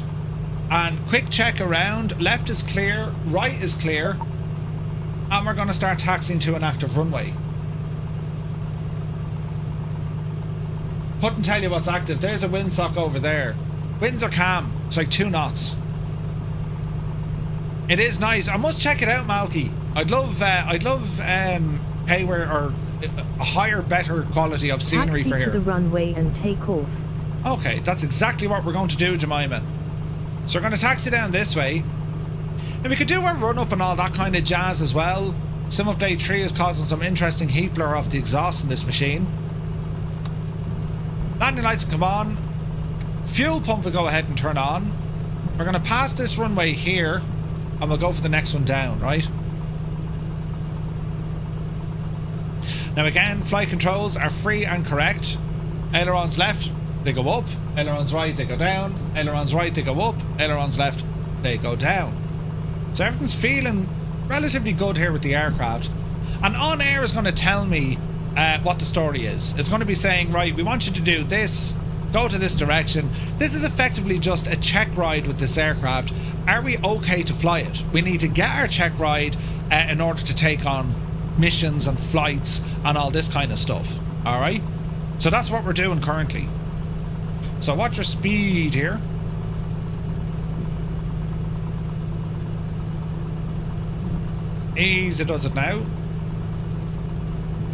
and quick check around. Left is clear, right is clear, and we're going to start taxiing to an active runway. Couldn't tell you what's active. There's a windsock over there. Winds are calm. It's like 2 knots. It is nice. I must check it out, Malky. I'd love payware or a higher, better quality of scenery Taxi for to here. the runway and take off. Okay, that's exactly what we're going to do, Jemima. So we're going to taxi down this way. And we could do our run up and all that kind of jazz as well. Sim Update 3 is causing some interesting heat blur off the exhaust in this machine. Landing lights will come on. Fuel pump will go ahead and turn on. We're going to pass this runway here and we'll go for the next one down, right? Now again, flight controls are free and correct. Ailerons left, they go up. Ailerons right, they go down. Ailerons right, they go up. Ailerons left, they go down. So everything's feeling relatively good here with the aircraft. And OnAir is going to tell me what the story is. It's going to be saying, right, we want you to do this, go to this direction. This is effectively just a check ride with this aircraft. Are we okay to fly it? We need to get our check ride in order to take on missions and flights and all this kind of stuff. Alright? So that's what we're doing currently. So watch your speed here. Easy does it now.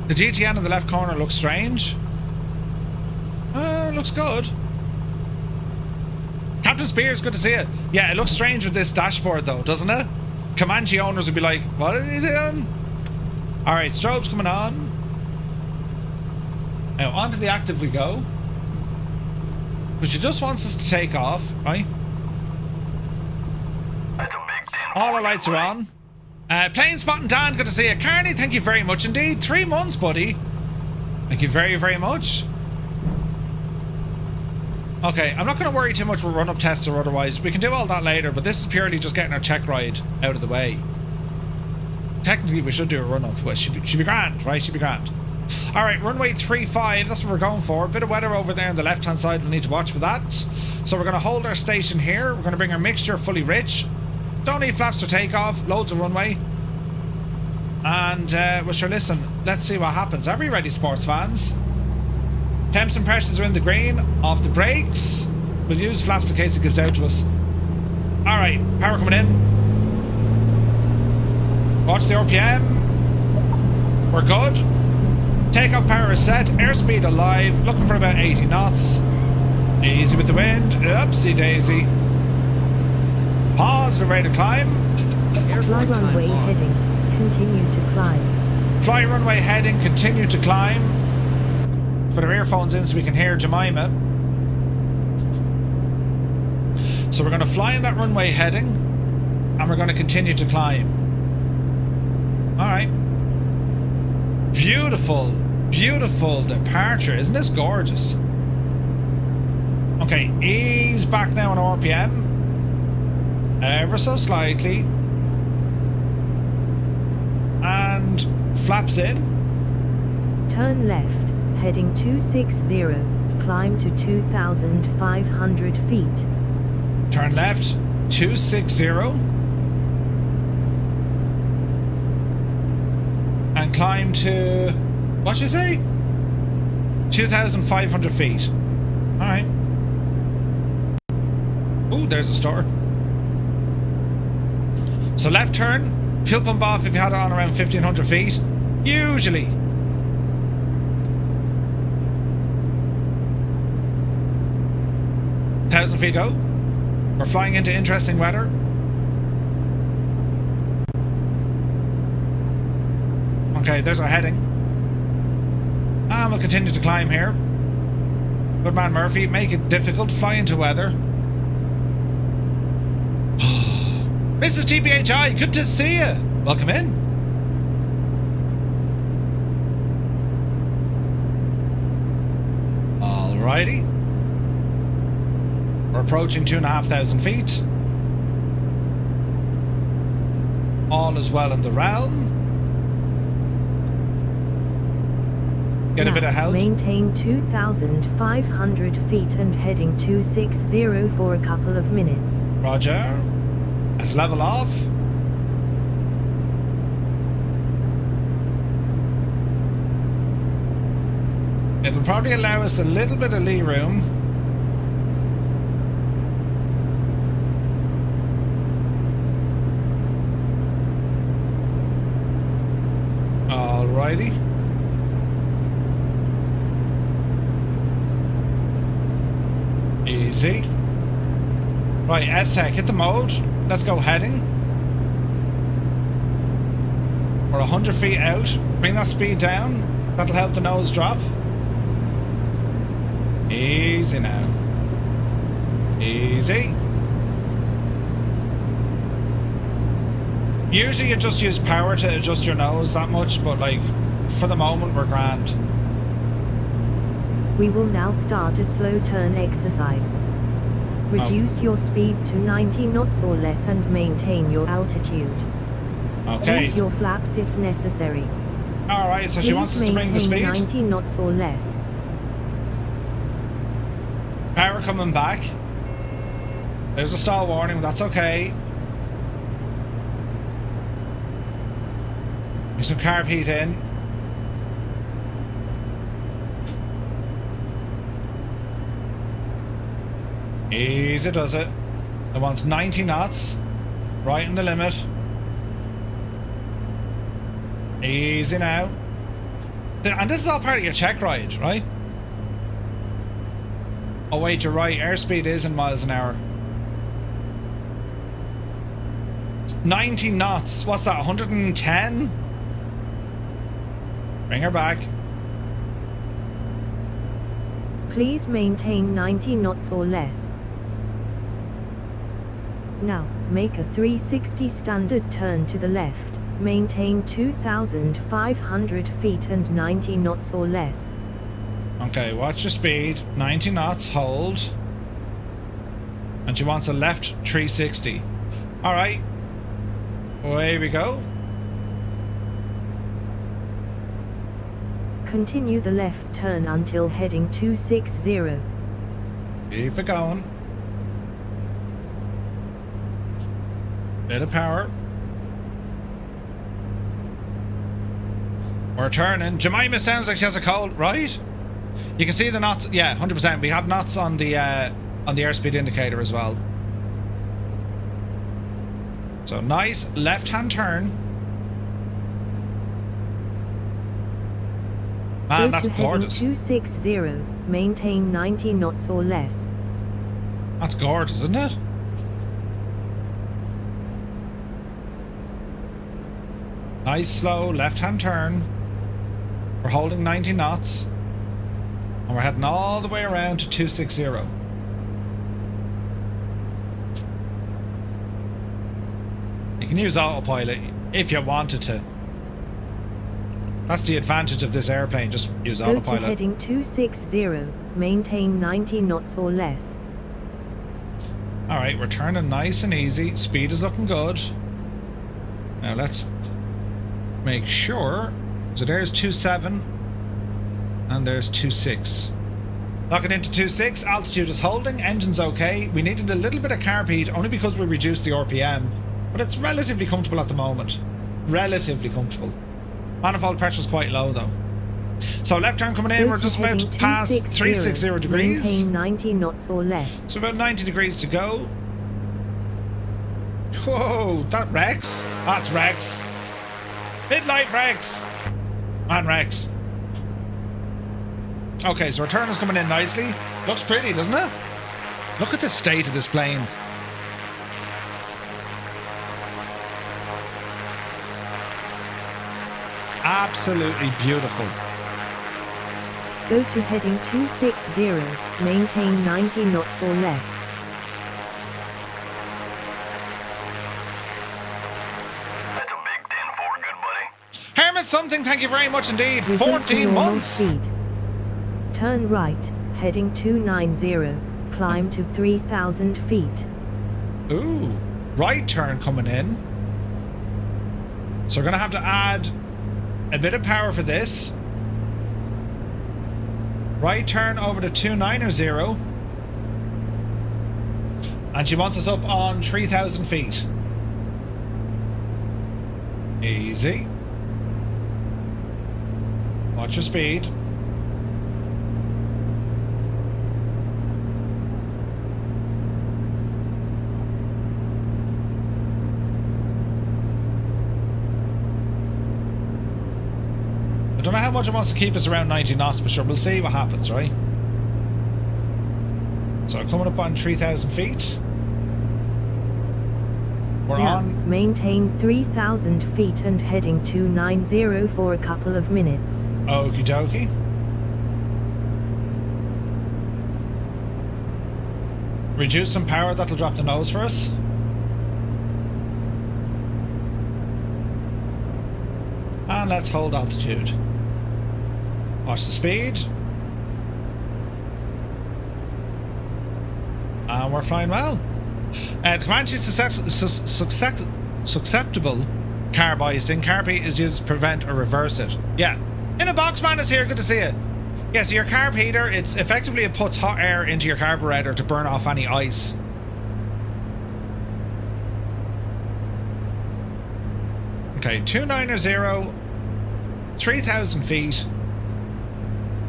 The GTN in the left corner looks strange. Looks good. Captain Spears, good to see you. Yeah, it looks strange with this dashboard though, doesn't it? Comanche owners would be like, what are you doing? Alright, strobes coming on. Now onto the active we go. But she just wants us to take off, right? That's a big 10. All our lights are on. Plane spotting Dan, good to see you. Carney, thank you very much indeed. 3 months, buddy. Thank you very, very much. Okay, I'm not going to worry too much with run-up tests or otherwise. We can do all that later, but this is purely just getting our check ride out of the way. Technically, we should do a run-up, but should be grand, right? Should be grand. Alright, runway 35, that's what we're going for. A bit of weather over there on the left-hand side, we'll need to watch for that. So we're going to hold our station here. We're going to bring our mixture fully rich. Don't need flaps for takeoff, loads of runway. And, well sure, listen, let's see what happens. Are we ready, sports fans? Temps and pressures are in the green. Off the brakes. We'll use flaps in case it gives out to us. Alright, power coming in. Watch the RPM. We're good. Takeoff power is set. Airspeed alive. Looking for about 80 knots. Easy with the wind. Oopsie daisy. Positive rate of climb. Fly runway heading. Continue to climb. Fly runway heading. Continue to climb. Put our earphones in so we can hear Jemima. So we're going to fly in that runway heading. And we're going to continue to climb. Alright. Beautiful, beautiful departure. Isn't this gorgeous? Okay, ease back now on RPM. Ever so slightly. And flaps in. Turn left, heading 260. Climb to 2,500 feet. Turn left, 260. And climb to, what'd you say? 2,500 feet. Alright. Ooh, there's a star. So left turn, fuel pump off if you had it on around 1,500 feet. Usually. Thousand feet go. We're flying into interesting weather. Okay, there's our heading. And we'll continue to climb here. Good man Murphy, make it difficult, fly into weather. Mrs. TPHI, good to see you. Welcome in. Alrighty. We're approaching 2,500 feet. All is well in the realm. Get a bit of help. Maintain 2,500 feet and heading 260 for a couple of minutes. Roger. Let's level off. It'll probably allow us a little bit of lee room. Alrighty. Easy. Right, S-Tech, hit the mode. Let's go heading. We're 100 feet out. Bring that speed down. That'll help the nose drop. Easy now. Easy. Usually you just use power to adjust your nose that much, but like, for the moment we're grand. We will now start a slow turn exercise. Reduce your speed to 90 knots or less and maintain your altitude. Okay. Use your flaps if necessary. Alright, so she wants us to bring the speed. 90 knots or less. Power coming back. There's a stall warning, that's okay. Get some carb heat in. Easy does it. It wants 90 knots. Right in the limit. Easy now. And this is all part of your check ride, right? Oh wait, you're right. Airspeed is in miles an hour. 90 knots. What's that? 110? Bring her back. Please maintain 90 knots or less. Now, make a 360 standard turn to the left. Maintain 2,500 feet and 90 knots or less. Okay, watch your speed. 90 knots, hold. And she wants a left 360. Alright. Away we go. Continue the left turn until heading 260. Keep it going. Bit of power. We're turning. Jemima sounds like she has a cold, right? You can see the knots. Yeah, 100%. We have knots on the airspeed indicator as well. So nice left-hand turn. Man, that's gorgeous. Heading 260. Maintain 90 knots or less. That's gorgeous, isn't it? Nice slow left-hand turn. We're holding 90 knots. And we're heading all the way around to 260. You can use autopilot if you wanted to. That's the advantage of this airplane, just use autopilot. Go to heading 260, maintain 90 knots or less. Alright, we're turning nice and easy. Speed is looking good. Now let's make sure. So there's 2.7 and there's 2.6. Locking into 2.6, altitude is holding, engine's okay. We needed a little bit of carb heat only because we reduced the RPM, but it's relatively comfortable at the moment. Relatively comfortable. Manifold pressure is quite low though. So left turn coming in, we're just about past 360 degrees. Maintain 90 knots or less. So about 90 degrees to go. Whoa, that Rex? That's Rex. Midlife Rex. Man Rex. Okay, so our turn is coming in nicely. Looks pretty, doesn't it? Look at the state of this plane. Absolutely beautiful. Go to heading 260, maintain 90 knots or less. That's a big 10-4, good buddy. Hermit something, thank you very much indeed. Resume to 14 normal months. Speed. Turn right, heading 290, climb to 3,000 feet. Ooh, right turn coming in. So we're going to have to add a bit of power for this. Right turn over to 290. And she wants us up on 3,000 feet. Easy. Watch your speed. much it wants to keep us around 90 knots, but sure, we'll see what happens, right? So coming up on 3,000 feet. We're Now, on. maintain 3,000 feet and heading 290 for a couple of minutes. Okie dokie. Reduce some power, that'll drop the nose for us. And let's hold altitude. Watch the speed. And we're flying well. The Comanche is susceptible carb icing. Carb heat is used to prevent or reverse it. Yeah. In a box, man, is here. Good to see you. Yeah, so your carb heater, it's effectively, it puts hot air into your carburetor to burn off any ice. Okay, 290, 3,000 feet.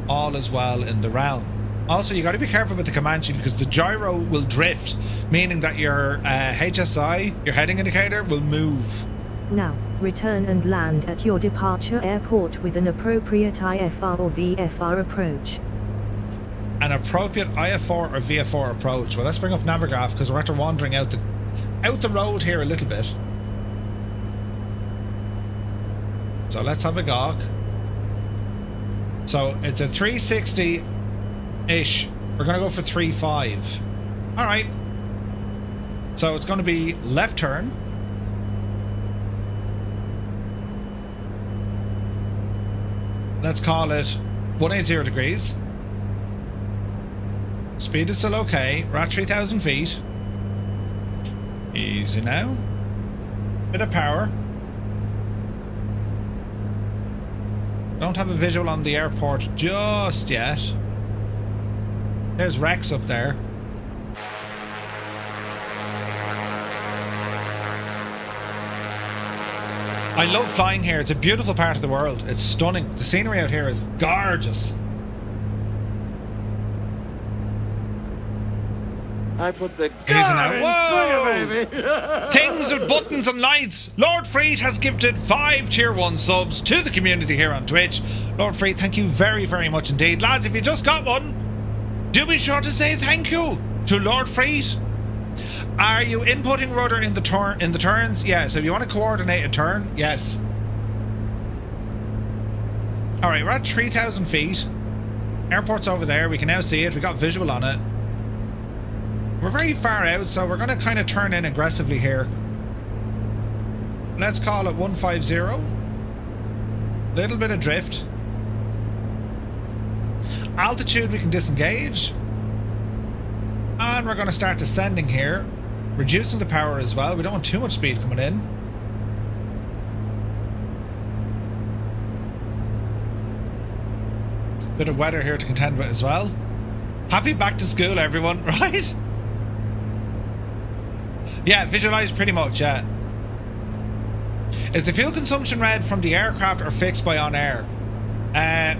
All is well in the realm. Also, you got to be careful with the Comanche because the gyro will drift, meaning that your HSI, your heading indicator, will move. Now, return and land at your departure airport with an appropriate IFR or VFR approach. An appropriate IFR or VFR approach. Well, let's bring up Navigraph because we're after wandering out the road here a little bit. So let's have a gawk. So it's a 360-ish. We're going to go for 3.5. All right. So it's going to be left turn. Let's call it 180 degrees. Speed is still okay. We're at 3,000 feet. Easy now. Bit of power. Don't have a visual on the airport just yet. There's Rex up there. I love flying here. It's a beautiful part of the world. It's stunning. The scenery out here is gorgeous. I put the Easy now. car in Whoa! baby. Things with buttons and lights. Lord Freed has gifted 5 tier 1 subs to the community here on Twitch. Lord Freed, thank you very, very much indeed. Lads, if you just got one, do be sure to say thank you to Lord Freed. Are you inputting rudder in the turns? Yeah, so if you want to coordinate a turn, yes. Alright, we're at 3,000 feet. Airport's over there. We can now see it. We got visual on it. We're very far out, so we're going to kind of turn in aggressively here. Let's call it 150. Little bit of drift. Altitude we can disengage. And we're going to start descending here. Reducing the power as well. We don't want too much speed coming in. Bit of weather here to contend with as well. Happy back to school, everyone, right? Yeah, visualize pretty much, yeah. Is the fuel consumption read from the aircraft or fixed by OnAir?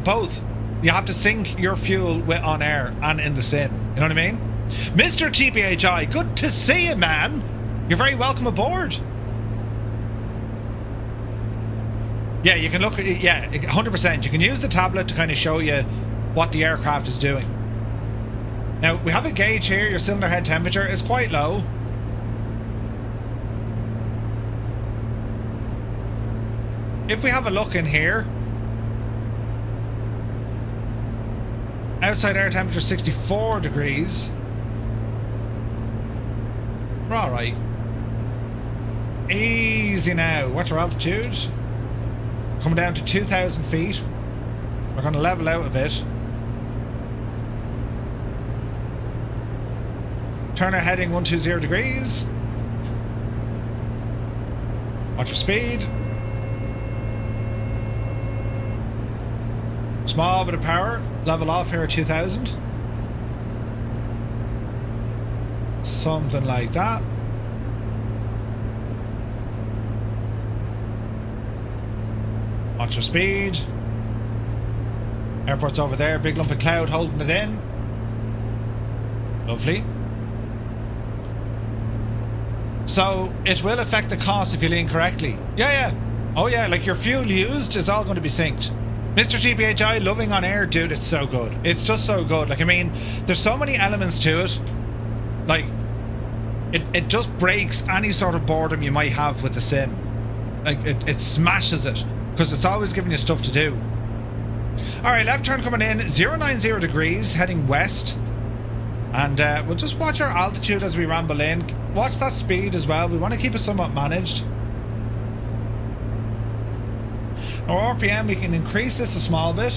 Both. You have to sync your fuel with OnAir and in the sim. You know what I mean? Mr. TPHI, good to see you, man. You're very welcome aboard. Yeah, you can look at it. Yeah, 100%. You can use the tablet to kind of show you what the aircraft is doing. Now, we have a gauge here. Your cylinder head temperature is quite low. If we have a look in here, outside air temperature 64 degrees. We're alright. Easy now. What's our altitude? Coming down to 2,000 feet. We're going to level out a bit. Turn our heading 120 degrees. Watch your speed. Small bit of power. Level off here at 2,000. Something like that. Watch your speed. Airport's over there. Big lump of cloud holding it in. Lovely. So it will affect the cost if you lean correctly. Yeah, yeah. Oh yeah, like your fuel used is all going to be synced. Mr. GPHI, loving on air, dude. It's so good. It's just so good. Like, I mean, there's so many elements to it. Like, it just breaks any sort of boredom you might have with the sim. Like, it smashes it because it's always giving you stuff to do. All right, left turn coming in, 090 degrees, heading west. And we'll just watch our altitude as we ramble in. Watch that speed as well. We want to keep it somewhat managed. Our RPM, we can increase this a small bit.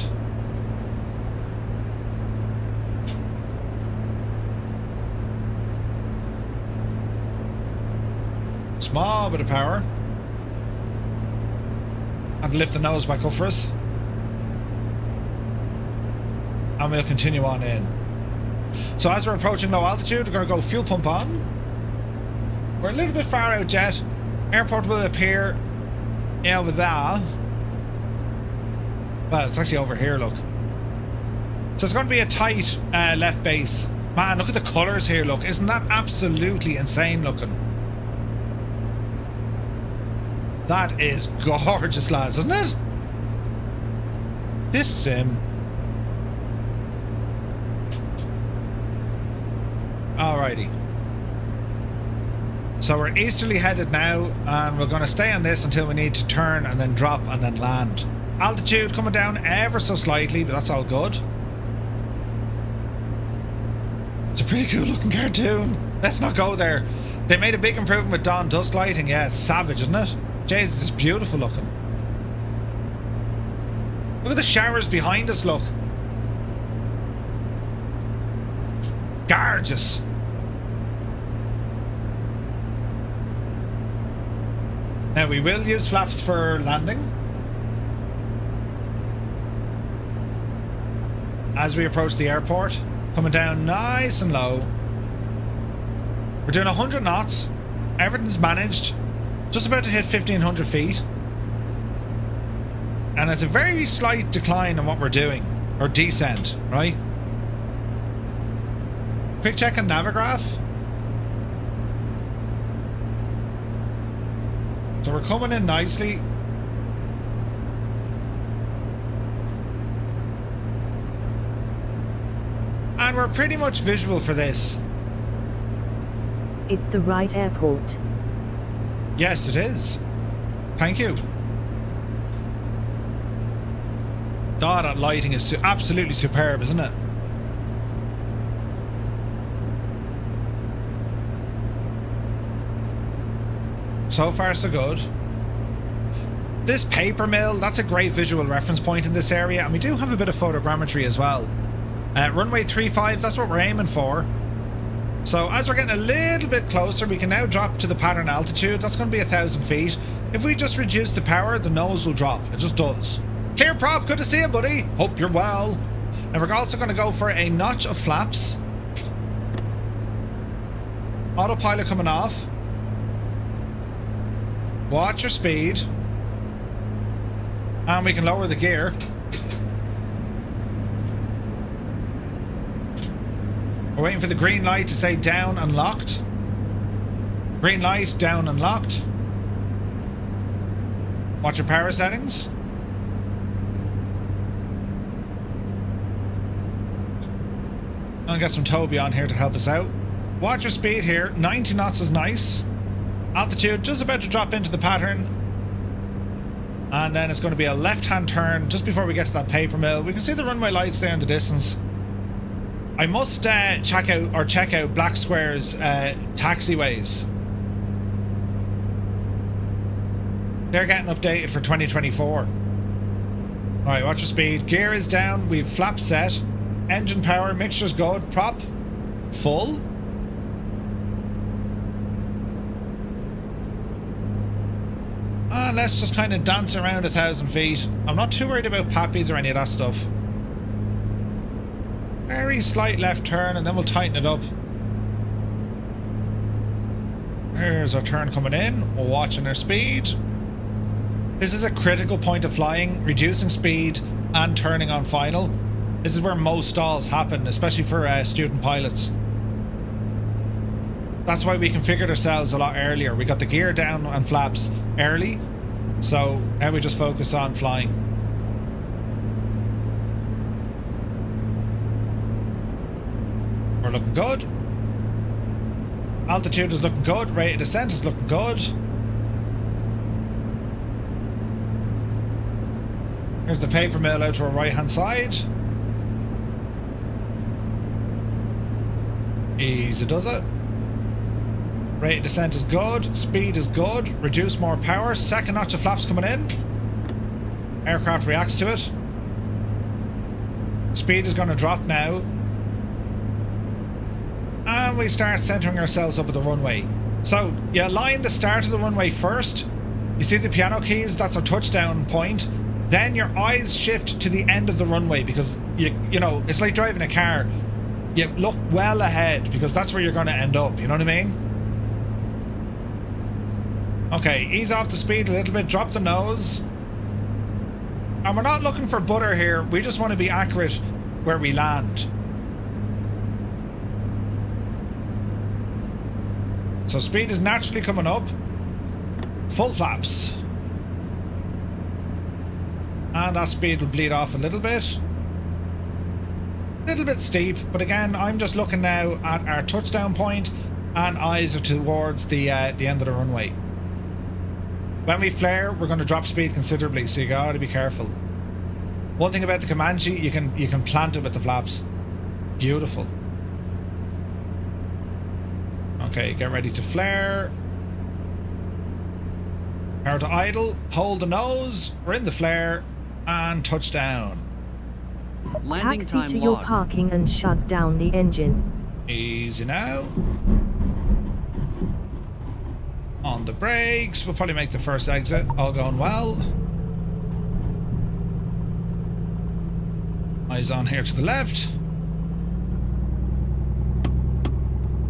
Small bit of power. And lift the nose back up for us. And we'll continue on in. So as we're approaching low altitude, we're going to go fuel pump on. We're a little bit far out yet. Airport will appear over there. Well, it's actually over here, look. So it's going to be a tight left base. Man, look at the colours here, look. Isn't that absolutely insane looking? That is gorgeous, lads, isn't it? This sim. Alrighty. So we're easterly headed now, and we're going to stay on this until we need to turn and then drop and then land. Altitude coming down ever so slightly, but that's all good. It's a pretty cool looking cartoon. Let's not go there. They made a big improvement with dawn dusk lighting. Yeah, it's savage, isn't it? Jesus, it's beautiful looking. Look at the showers behind us, look. Gorgeous. Now we will use flaps for landing. As we approach the airport, coming down nice and low. We're doing 100 knots. Everything's managed. Just about to hit 1500 feet. And it's a very slight decline in what we're doing. Or descent, right? Quick check on Navigraph. So we're coming in nicely. And we're pretty much visual for this. It's the right airport. Yes, it is. Thank you. Oh, that lighting is absolutely superb, isn't it? So far, so good. This paper mill, that's a great visual reference point in this area, and we do have a bit of photogrammetry as well. Runway 35, that's what we're aiming for. So as we're getting a little bit closer, we can now drop to the pattern altitude. That's going to be 1,000 feet. If we just reduce the power, the nose will drop. It just does. Clear prop, good to see you, buddy. Hope you're well. And we're also going to go for a notch of flaps. Autopilot coming off. Watch your speed. And we can lower the gear. We're waiting for the green light to say down and locked. Green light, down and locked. Watch your power settings. I'll get some Toby on here to help us out. Watch your speed here. 90 knots is nice. Altitude just about to drop into the pattern. And then it's going to be a left-hand turn just before we get to that paper mill. We can see the runway lights there in the distance. I must check out Black Square's taxiways. They're getting updated for 2024. Alright, watch your speed. Gear is down. We've flaps set. Engine power, mixture's good. Prop full. And let's just kind of dance around 1,000 feet. I'm not too worried about pappies or any of that stuff. Very slight left turn, and then we'll tighten it up. Here's our turn coming in. We're watching our speed. This is a critical point of flying, reducing speed and turning on final. This is where most stalls happen, especially for student pilots. That's why we configured ourselves a lot earlier. We got the gear down and flaps early, so now we just focus on flying. We're looking good. Altitude is looking good. Rate of descent is looking good. Here's the paper mill out to our right hand side. Easy does it. Rate of descent is good. Speed is good. Reduce more power. Second notch of flaps coming in. Aircraft reacts to it. Speed is going to drop now. And we start centering ourselves up at the runway. So you align the start of the runway first. You see the piano keys? That's our touchdown point. Then your eyes shift to the end of the runway because you know it's like driving a car. You look well ahead because that's where you're going to end up. You know what I mean? Okay, ease off the speed a little bit. Drop the nose. And we're not looking for butter here. We just want to be accurate where we land. So speed is naturally coming up. Full flaps. And that speed will bleed off a little bit. Little bit steep, but again, I'm just looking now at our touchdown point and eyes are towards the end of the runway. When we flare, we're going to drop speed considerably, so you gotta be careful. One thing about the Comanche, you can plant it with the flaps. Beautiful. Okay, get ready to flare. Power to idle, hold the nose, we're in the flare, and touchdown. Landing Taxi time to your logged. parking and shut down the engine. Easy now. On the brakes, we'll probably make the first exit, all going well. Eyes on here to the left.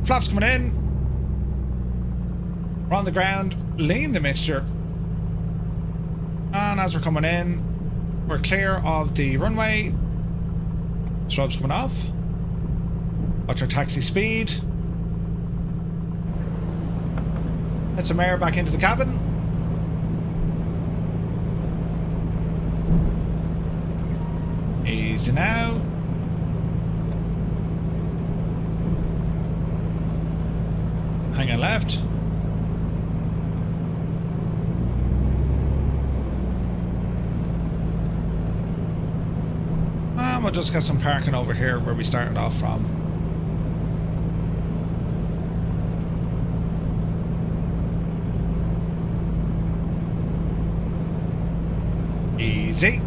Flaps coming in. We're on the ground, lean the mixture. And as we're coming in, we're clear of the runway. Strobes coming off. Watch our taxi speed. Get some air back into the cabin. Easy now. Hang on left. And we'll just get some parking over here where we started off from. Easy.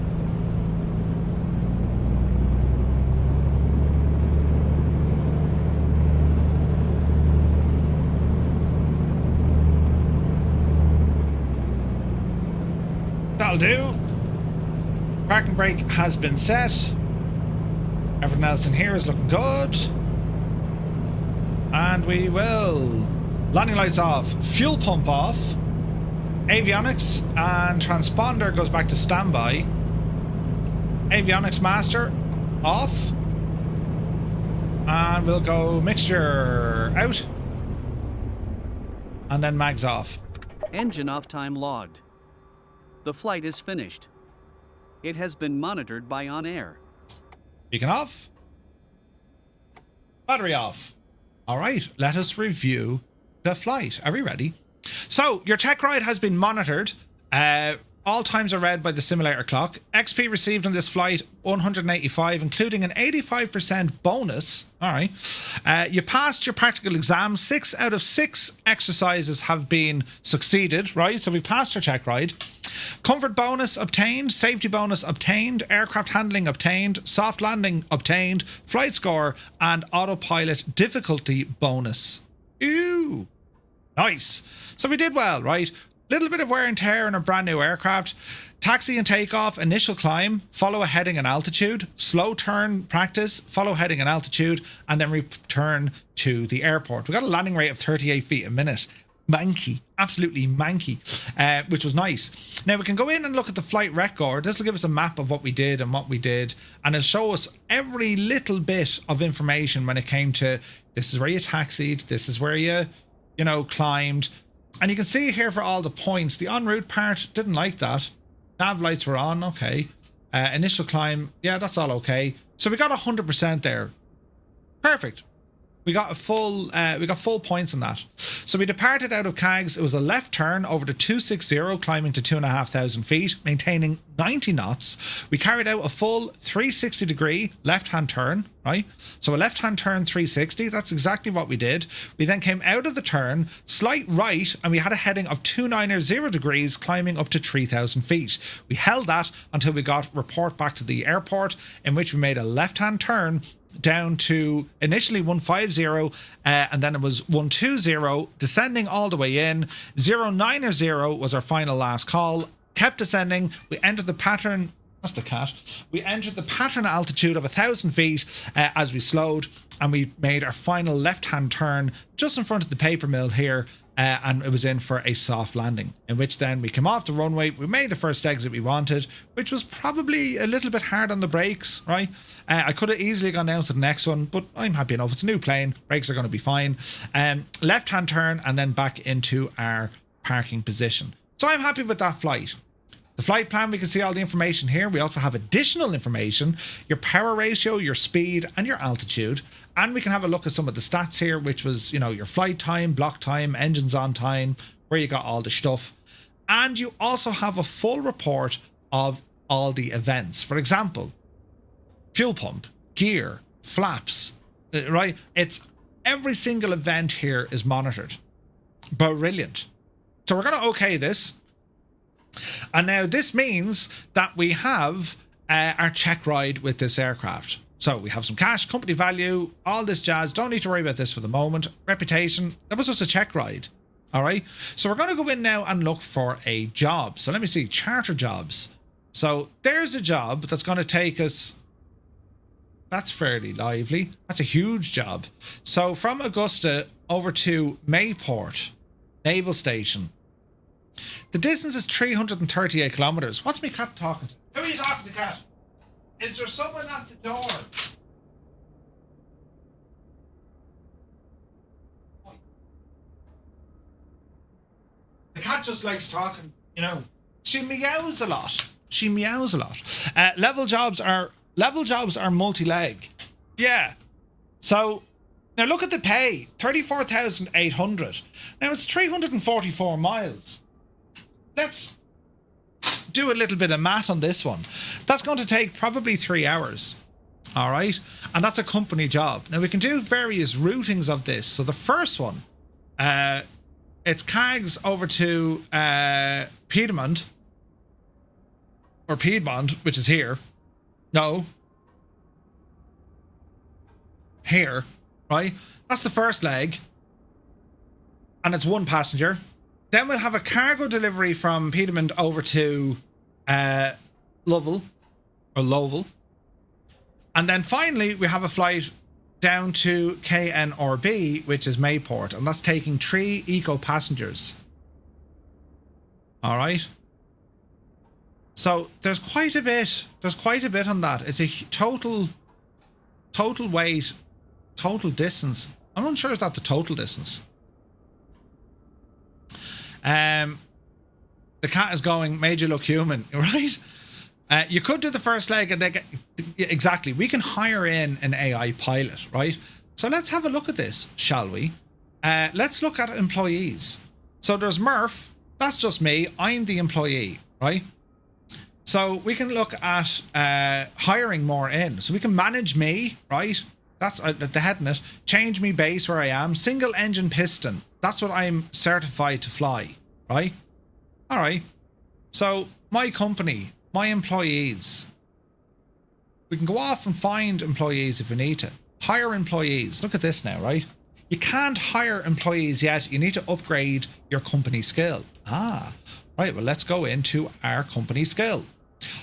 That'll do. Parking brake has been set. Everything else in here is looking good. And we will. Landing lights off. Fuel pump off. Avionics and transponder goes back to standby. Avionics master off. And we'll go mixture out. And then mags off. Engine off time logged. The flight is finished. It has been monitored by OnAir. Beacon off. Battery off. All right, let us review the flight. Are we ready? So, your tech ride has been monitored. All times are read by the simulator clock. XP received on this flight, 185, including an 85% bonus. All right. You passed your practical exam. 6 out of 6 exercises have been succeeded, right? So we passed our tech ride. Comfort bonus obtained. Safety bonus obtained. Aircraft handling obtained. Soft landing obtained. Flight score and autopilot difficulty bonus. Ew. Nice. So we did well, right? Little bit of wear and tear on a brand new aircraft. Taxi and takeoff, initial climb, follow a heading and altitude, slow turn practice, follow heading and altitude, and then return to the airport. We got a landing rate of 38 feet a minute. Manky, absolutely manky, which was nice. Now we can go in and look at the flight record. This will give us a map of what we did, and it'll show us every little bit of information when it came to this is where you taxied, this is where you climbed. And you can see here for all the points, the en route part, didn't like that. Nav lights were on, okay. Initial climb, yeah, that's all okay. So we got 100% there. Perfect. We got full points on that. So we departed out of KAGS. It was a left turn over to 260, climbing to 2,500 feet, maintaining 90 knots. We carried out a full 360-degree left-hand turn, right? So a left-hand turn 360, that's exactly what we did. We then came out of the turn, slight right, and we had a heading of 290 degrees, climbing up to 3,000 feet. We held that until we got report back to the airport, in which we made a left-hand turn down to initially 150 and then it was 120, descending all the way in. 090 was our final last call, kept descending. We entered the pattern, that's the cat, we entered the pattern altitude of 1,000 feet as we slowed, and we made our final left hand turn just in front of the paper mill here. And it was in for a soft landing, in which then we came off the runway. We made the first exit we wanted, which was probably a little bit hard on the brakes, right? I could have easily gone down to the next one, but I'm happy enough. It's a new plane. Brakes are going to be fine. Left-hand turn and then back into our parking position. So I'm happy with that flight. The flight plan, we can see all the information here. We also have additional information, your power ratio, your speed, and your altitude. And we can have a look at some of the stats here, which was, you know, your flight time, block time, engines on time, where you got all the stuff. And you also have a full report of all the events. For example, fuel pump, gear, flaps, right? It's every single event here is monitored. Brilliant. So we're going to okay this. And now this means that we have our check ride with this aircraft. So we have some cash, company value, all this jazz. Don't need to worry about this for the moment. Reputation, that was just a check ride. All right. So we're going to go in now and look for a job. So let me see, charter jobs. So there's a job that's going to take us. That's fairly lively. That's a huge job. So from Augusta over to Mayport Naval Station. The distance is 338 kilometers. What's my cat talking to? Who are you talking to, cat? Is there someone at the door? The cat just likes talking, you know. She meows a lot. She meows a lot. Level jobs are multi-leg. Yeah. So now look at the pay. 34,800. Now it's 344 miles. Let's do a little bit of math on this one. That's going to take probably 3 hours. All right. And that's a company job. Now we can do various routings of this. So the first one, it's KAGS over to Piedmont. Or Piedmont, which is here. No. Here. Right. That's the first leg. And it's one passenger. Then we'll have a cargo delivery from Piedmont over to Lovell. And then finally, we have a flight down to KNRB, which is Mayport. And that's taking 3 eco passengers. All right. So there's quite a bit. There's quite a bit on that. It's a total weight, total distance. I'm unsure is that the total distance. The cat is going, made you look human, right? You could do the first leg and then exactly. We can hire in an AI pilot, right? So let's have a look at this, shall we? Let's look at employees. So there's Murph. That's just me. I'm the employee, right? So we can look at hiring more in. So we can manage me, right? That's the head in it. Change me base where I am. Single engine piston. That's what I'm certified to fly, right? All right. So my company, my employees. We can go off and find employees if we need to. Hire employees. Look at this now, right? You can't hire employees yet. You need to upgrade your company skill. Ah, right. Well, let's go into our company skill.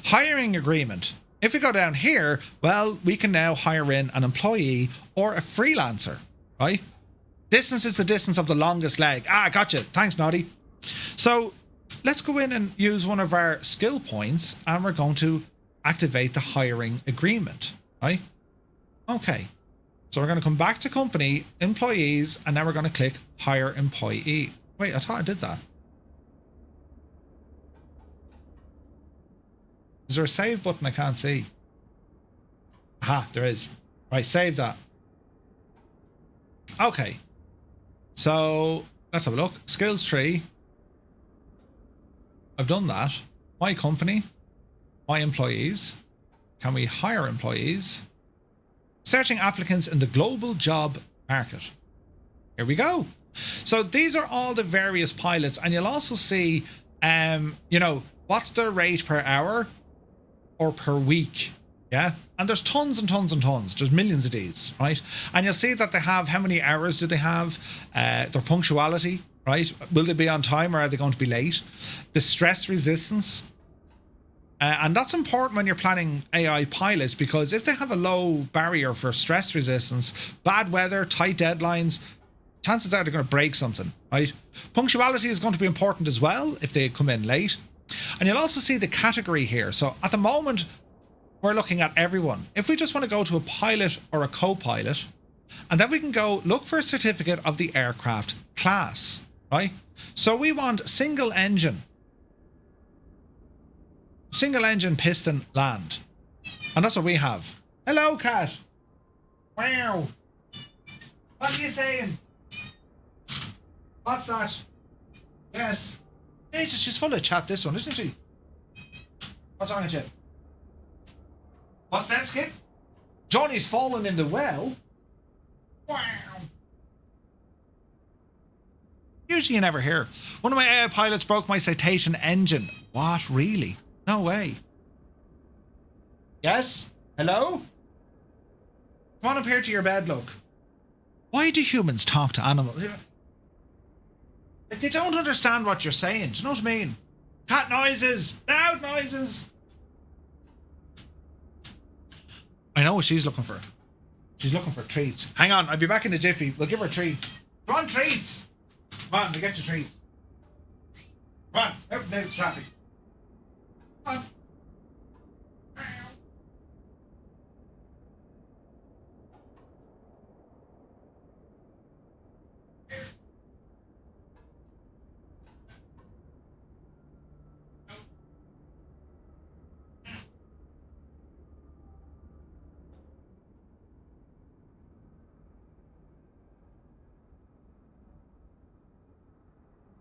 Hiring agreement. If we go down here, well, we can now hire in an employee or a freelancer, right? Distance is the distance of the longest leg. Ah, gotcha. Thanks, Noddy. So let's go in and use one of our skill points and we're going to activate the hiring agreement, right? Okay. So we're going to come back to company, employees, and then we're going to click hire employee. Wait, I thought I did that. Is there a save button I can't see? Aha, there is. Right, save that. Okay. So let's have a look. Skills tree. I've done that. My company. My employees. Can we hire employees? Searching applicants in the global job market. Here we go. So these are all the various pilots, and you'll also see, you know, what's their rate per hour or per week. Yeah. And there's tons and tons and tons. There's millions of these, right? And you'll see that they have how many hours do they have, their punctuality, right? Will they be on time or are they going to be late? The stress resistance. And that's important when you're planning AI pilots, because if they have a low barrier for stress resistance, bad weather, tight deadlines, chances are they're going to break something, right? Punctuality is going to be important as well if they come in late. And you'll also see the category here. So at the moment, we're looking at everyone. If we just want to go to a pilot or a co-pilot, and then we can go look for a certificate of the aircraft class, right? So we want single engine piston land. And that's what we have. Hello, cat. Wow. What are you saying? What's that? Yes. Jesus, she's full of chat, this one, isn't she? What's wrong with you? What's that, Skip? Johnny's fallen in the well. Wow. Usually you never hear. One of my AI pilots broke my citation engine. What, really? No way. Yes? Hello? Come on up here to your bed, look. Why do humans talk to animals? They don't understand what you're saying. Do you know what I mean? Cat noises! Loud noises! I know what she's looking for. She's looking for treats. Hang on, I'll be back in a jiffy. We'll give her treats. Come on, treats! Come on, we get your treats. Come on, out and out of traffic. Come on.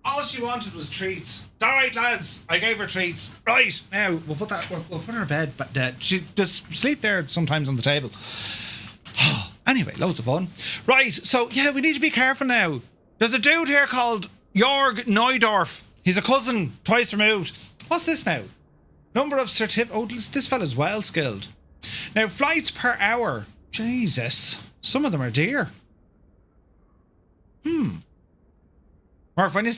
All she wanted was treats. It's all right, lads. I gave her treats. Right now, we'll put her in bed. But she does sleep there sometimes on the table. Anyway, loads of fun. Right, so yeah, we need to be careful now. There's a dude here called Jorg Neudorf. He's a cousin, twice removed. What's this now? Number of Oh, this fella's well skilled. Now, flights per hour. Jesus, some of them are dear. Mark, when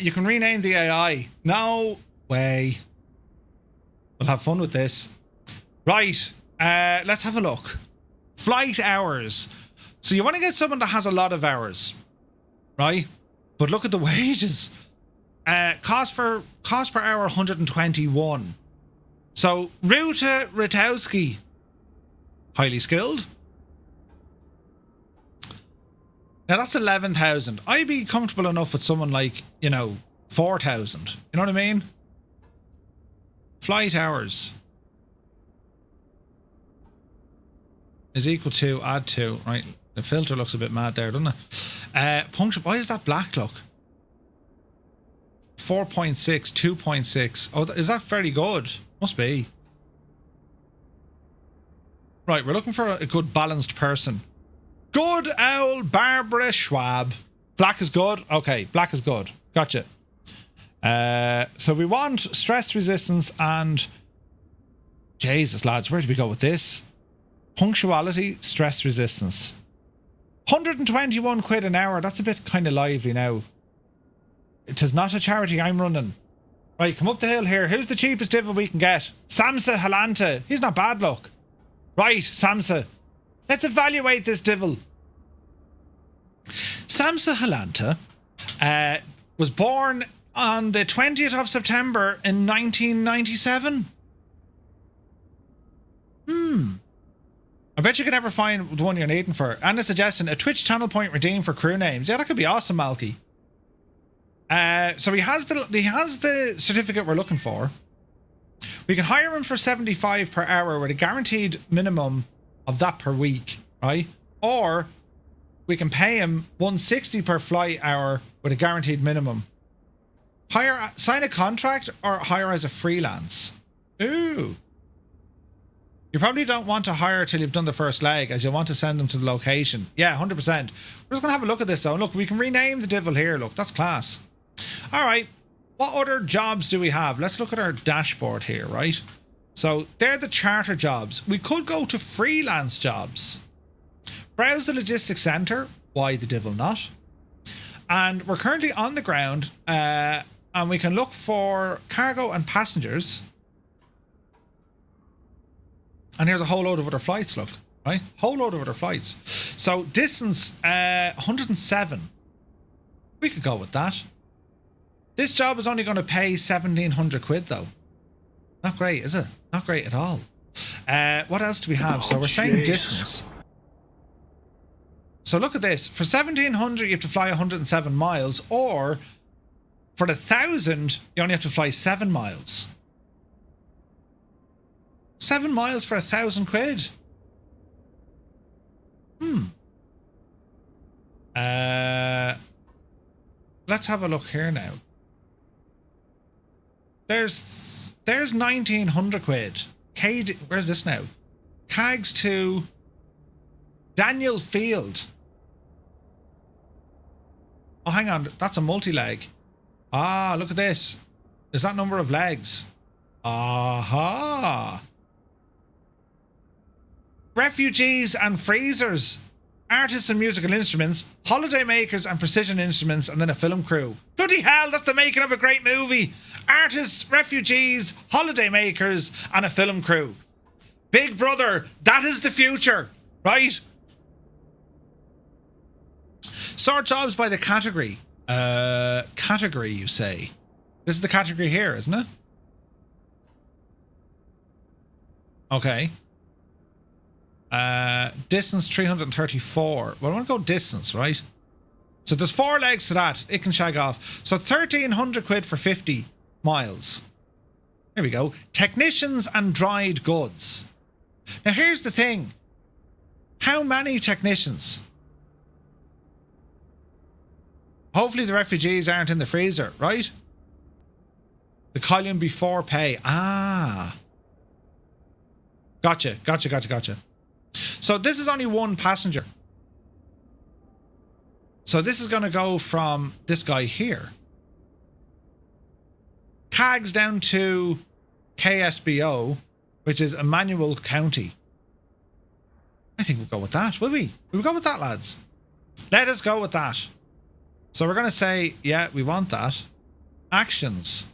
you can rename the AI. No way. We'll have fun with this. Right, let's have a look. Flight hours. So you want to get someone that has a lot of hours, right? But look at the wages. Cost per hour 121. So Ruta Ritowski, highly skilled. Now that's 11,000. I'd be comfortable enough with someone like, 4,000. You know what I mean? Flight hours is equal to add to, right? The filter looks a bit mad there, doesn't it? Puncture. Why is that black look? 4.6, 2.6. Oh, is that very good? Must be. Right, we're looking for a good balanced person. Good old Barbara Schwab. Black is good? Okay, black is good. Gotcha. So we want stress resistance and... Jesus, lads, where do we go with this? Punctuality, stress resistance. 121 quid an hour. That's a bit kind of lively now. It is not a charity I'm running. Right, come up the hill here. Who's the cheapest divil we can get? Samsa Halanta. He's not bad luck. Right, Samsa. Let's evaluate this divil. Samsa Halanta was born on the 20th of September in 1997. I bet you can never find the one you're needing for. And a suggestion, a Twitch channel point redeemed for crew names. Yeah, that could be awesome, Malky. So he has the certificate we're looking for. We can hire him for 75 per hour with a guaranteed minimum of that per week, right? Or we can pay him 160 per flight hour with a guaranteed minimum. Hire, sign a contract or hire as a freelance. Ooh. You probably don't want to hire till you've done the first leg, as you'll want to send them to the location. Yeah, 100%. We're just going to have a look at this though. Look, we can rename the devil here. Look, that's class. All right. What other jobs do we have? Let's look at our dashboard here, right? So they're the charter jobs. We could go to freelance jobs. Browse the logistics center. Why the devil not? And we're currently on the ground, and we can look for cargo and passengers. And here's a whole load of other flights, look, right? Whole load of other flights. So distance, 107. We could go with that. This job is only going to pay 1,700 quid though. Not great, is it? Not great at all. What else do we have? So we're saying distance. So look at this. For 1,700, you have to fly 107 miles, or for 1,000, you only have to fly 7 miles. 7 miles for 1,000 quid. Let's have a look here now. There's 1,900 quid. Where's this now? KAGS to Daniel Field. Oh, hang on. That's a multi-leg. Ah, look at this. Is that number of legs? Aha. Refugees and freezers. Artists and musical instruments. Holiday makers and precision instruments. And then a film crew. Bloody hell, that's the making of a great movie. Artists, refugees, holiday makers, and a film crew. Big Brother, that is the future, right? Sort jobs by the category. Category, you say? This is the category here, isn't it? Okay. Distance 334. Well, I want to go distance, right? So there's 4 legs to that. It can shag off. So 1,300 quid for 50 miles. Here we go. Technicians and dried goods. Now here's the thing. How many technicians? Hopefully the refugees aren't in the freezer, right? The column before pay. Ah. Gotcha. So this is only 1 passenger. So this is going to go from this guy here. KAGS down to KSBO, which is Emmanuel County. I think we'll go with that, will we? We'll go with that, lads. Let us go with that. So we're going to say, yeah, we want that. Actions.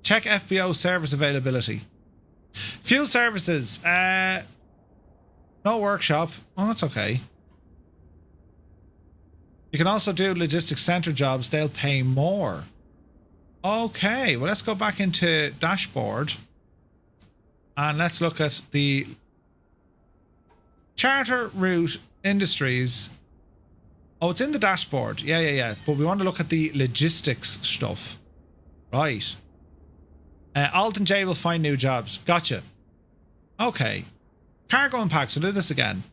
Check FBO service availability. Fuel services. No workshop. Oh, that's okay. You can also do logistics center jobs. They'll pay more. Okay, well, let's go back into dashboard. And let's look at the charter route industries. Oh, it's in the dashboard. Yeah. But we want to look at the logistics stuff. Right. Alton J will find new jobs. Gotcha. Okay. Cargo and packs. We'll do this again.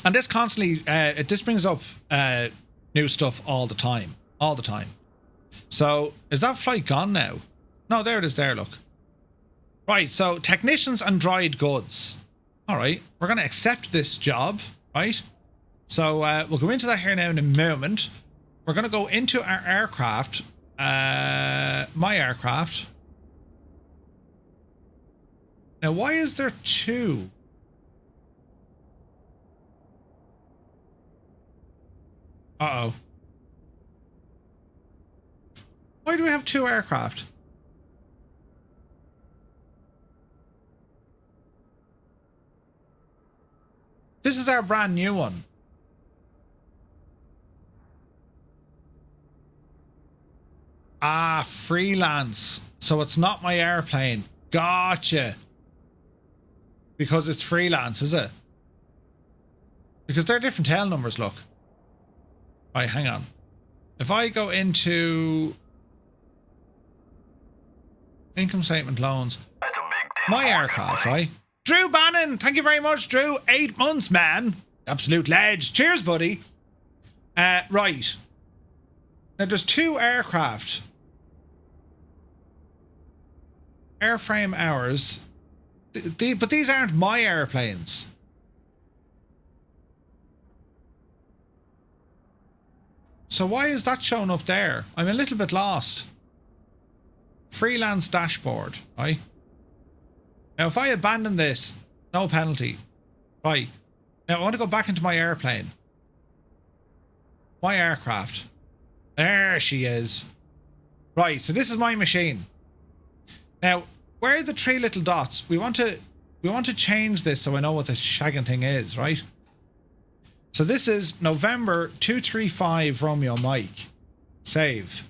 And this constantly, this brings up new stuff all the time. All the time. So, is that flight gone now? No, there it is there, look. Right, so technicians and dried goods. All right, we're going to accept this job, right? So, we'll go into that here now in a moment. We're going to go into our aircraft. My aircraft. Now, why is there 2? Uh-oh. Why do we have 2 aircraft? This is our brand new one. Ah, freelance. So it's not my airplane. Gotcha. Because it's freelance, is it? Because they're different tail numbers, look. Right, hang on. If I go into income statement loans, That's a big 10 my aircraft, right? Drew Bannon, thank you very much, Drew. 8 months, man. Absolute ledge. Cheers, buddy. Right. Now, there's 2 aircraft. Airframe hours. But these aren't my airplanes. So why is that showing up there? I'm a little bit lost. Freelance dashboard, right? Now, if I abandon this, no penalty. Right. Now, I want to go back into my airplane. My aircraft. There she is. Right, so this is my machine. Now, where are the 3 little dots? We want to change this so I know what this shagging thing is, right? So this is November 235 Romeo Mike. Save.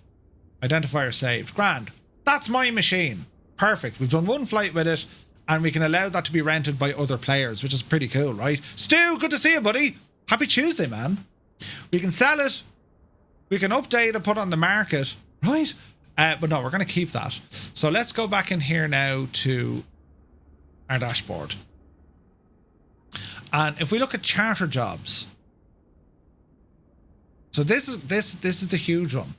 Identifier saved. Grand. That's my machine. Perfect. We've done 1 flight with it, and we can allow that to be rented by other players, which is pretty cool, right? Stu, good to see you, buddy. Happy Tuesday, man. We can sell it. We can update it, put on the market, right? But no, we're going to keep that. So let's go back in here now to our dashboard. And if we look at charter jobs, so this is the huge one.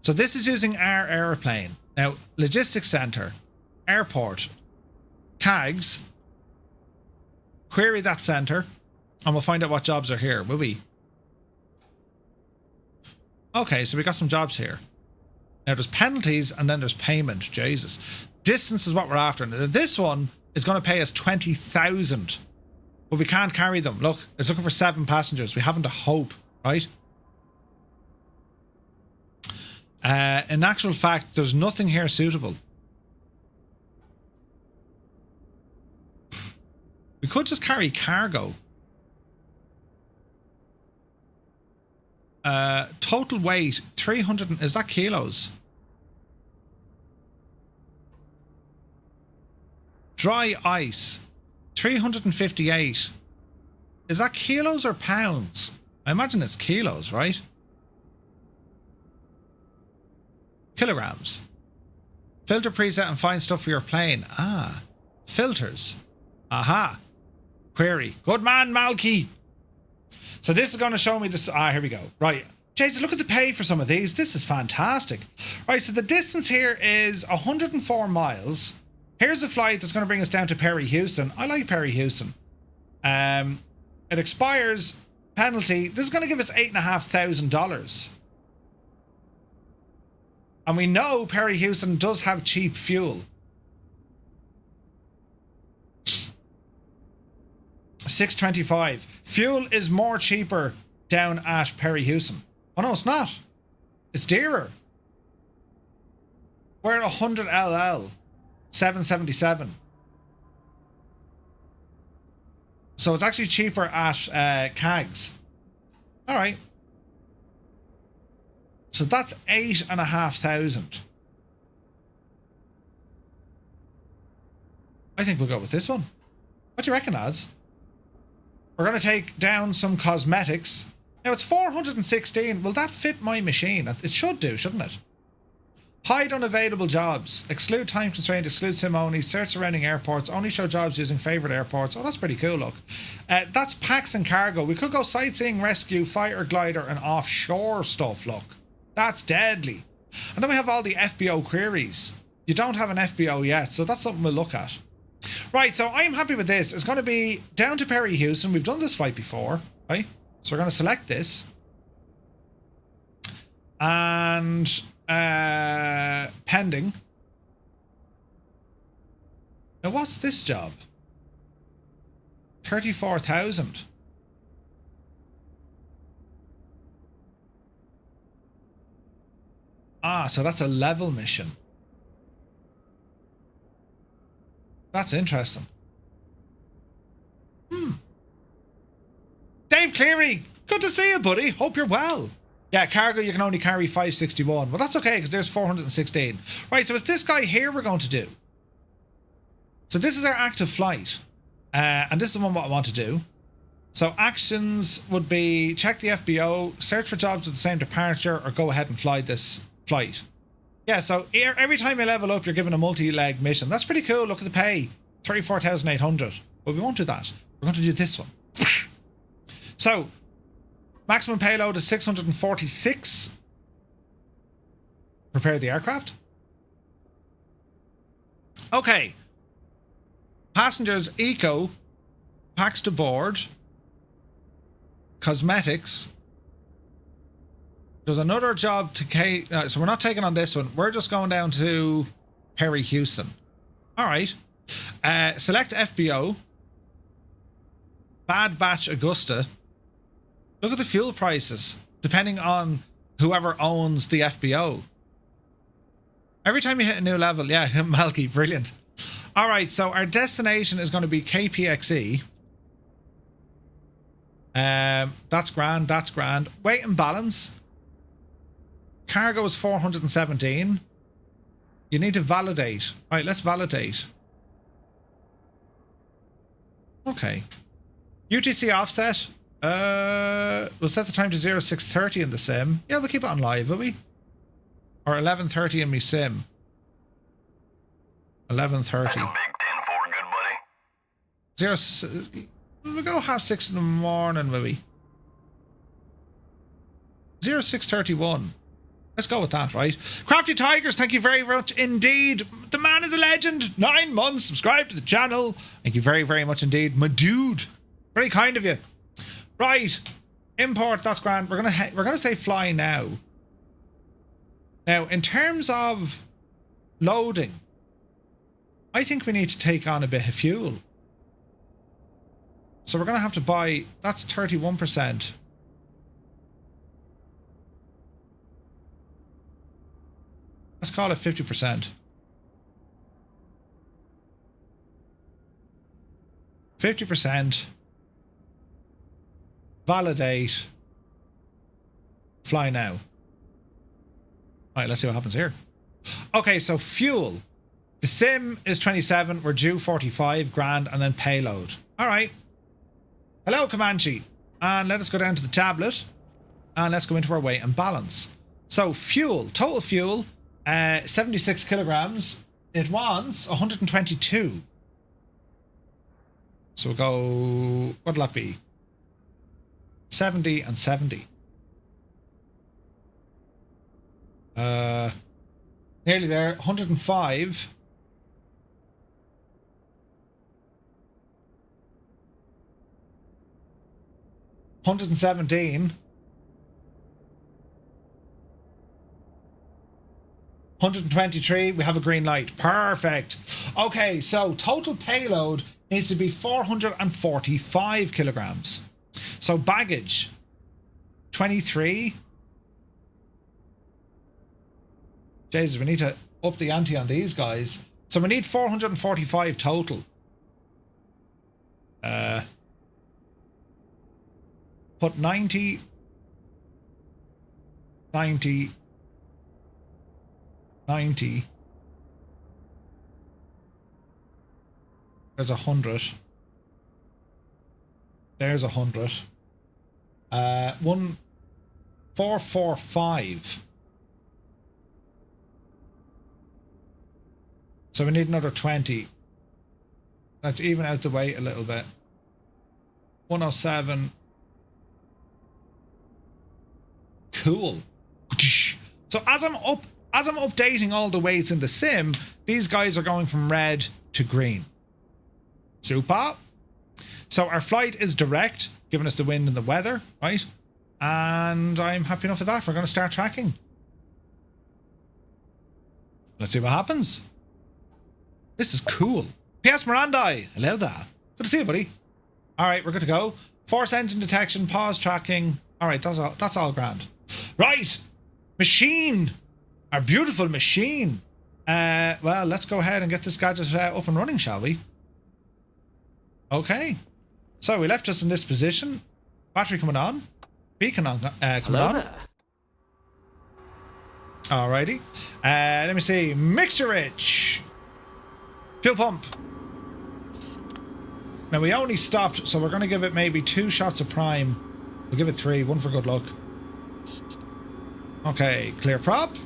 So this is using our airplane. Now, logistics center, airport, KAGS, query that center, and we'll find out what jobs are here, will we? Okay, so we got some jobs here. Now there's penalties and then there's payment. Jesus. Distance is what we're after. Now, this one is going to pay us 20,000. But we can't carry them. Look, it's looking for 7 passengers. We haven't a hope, right? In actual fact, there's nothing here suitable. We could just carry cargo. Total weight 300. Is that kilos? Dry ice 358. Is that kilos or pounds? I imagine it's kilos, right? Kilograms. Filter preset and find stuff for your plane. Ah, filters. Aha. Query. Good man, Malky. So this is going to show me this. Ah, here we go. Right. Jason, look at the pay for some of these. This is fantastic. Right, so the distance here is 104 miles. Here's a flight that's going to bring us down to Perry, Houston. I like Perry, Houston. It expires. Penalty. This is going to give us $8,500. And we know Perry, Houston does have cheap fuel. 625. Fuel is more cheaper down at Perry, Houston. Oh no, it's not. It's dearer. We're at 100 LL. 777. So it's actually cheaper at KAGS. All right. So that's 8,500. I think we'll go with this one. What do you reckon, lads? We're going to take down some cosmetics. Now it's 416. Will that fit my machine? It should do, shouldn't it? Hide unavailable jobs. Exclude time constraint. Exclude sim only. Search surrounding airports. Only show jobs using favorite airports. Oh, that's pretty cool, look. That's packs and cargo. We could go sightseeing, rescue, fighter glider, and offshore stuff, look. That's deadly. And then we have all the FBO queries. You don't have an FBO yet, so that's something we'll look at. Right, so I'm happy with this. It's going to be down to Perry, Houston. We've done this flight before, right? So we're going to select this. And pending. Now, what's this job? 34,000. Ah, so that's a level mission. That's interesting. Dave Cleary, good to see you, buddy. Hope you're well. Yeah, cargo, you can only carry 561. Well, that's okay, because there's 416. Right, so it's this guy here we're going to do. So this is our active flight. And this is the one what I want to do. So actions would be check the FBO, search for jobs with the same departure, or go ahead and fly this flight. Yeah, so every time you level up, you're given a multi-leg mission. That's pretty cool. Look at the pay. 34,800. But we won't do that. We're going to do this one. So, maximum payload is 646. Prepare the aircraft. Okay. Passengers eco, packs to board, cosmetics. There's another job to so we're not taking on this one. We're just going down to Perry Houston. All right. Select FBO. Bad Batch Augusta. Look at the fuel prices, depending on whoever owns the FBO. Every time you hit a new level, yeah, Malky, brilliant. All right, so our destination is going to be KPXE. That's grand, that's grand. Weight and balance. Cargo is 417. You need to validate. All right, let's validate. Okay. UTC offset. We'll set the time to 0630 in the sim. Yeah, we'll keep it on live, will we? Or 11:30 in me sim. 11:30. Big 10-4, good buddy. We'll go 6:30 in the morning, will we? 0631. Let's go with that, right? Crafty Tigers, thank you very much indeed. The man is a legend. 9 months. Subscribe to the channel. Thank you very, very much indeed. My dude. Very kind of you. Right. Import, that's grand. We're gonna say fly now. Now, in terms of loading, I think we need to take on a bit of fuel. So we're going to have to buy, that's 31%. Let's call it 50%. 50%. Validate. Fly now. All right, let's see what happens here. Okay, so fuel. The sim is 27. We're due 45 grand, and then payload. All right. Hello, Comanche. And let us go down to the tablet. And let's go into our weight and balance. So fuel, total fuel, 76 kilograms. It wants 122. So we'll go, what'll that be? 70 and 70. Nearly there. 105. $117. 123. We have a green light. Perfect. Okay, so total payload needs to be 445 kilograms. So baggage 23. Jesus, we need to up the ante on these guys. So we need 445 total. Put 90, 90, 90. There's 100. There's 100. 1445. So we need another 20. Let's even out the weight a little bit. 107. Cool. So as I'm updating all the weights in the sim, these guys are going from red to green. Super. So our flight is direct, giving us the wind and the weather, right? And I'm happy enough with that. We're going to start tracking. Let's see what happens. This is cool. P.S. Mirandai. Hello there. Good to see you, buddy. All right, we're good to go. Force engine detection, pause tracking. All right, that's all grand. Right. Machine. Our beautiful machine. Well, let's go ahead and get this gadget up and running, shall we? Okay. So we left us in this position. Battery coming on. Beacon on, coming on. Alrighty. Let me see. Mixture rich. Fuel pump. Now we only stopped, so we're going to give it maybe 2 shots of prime. We'll give it 3. 1 for good luck. Okay. Clear prop.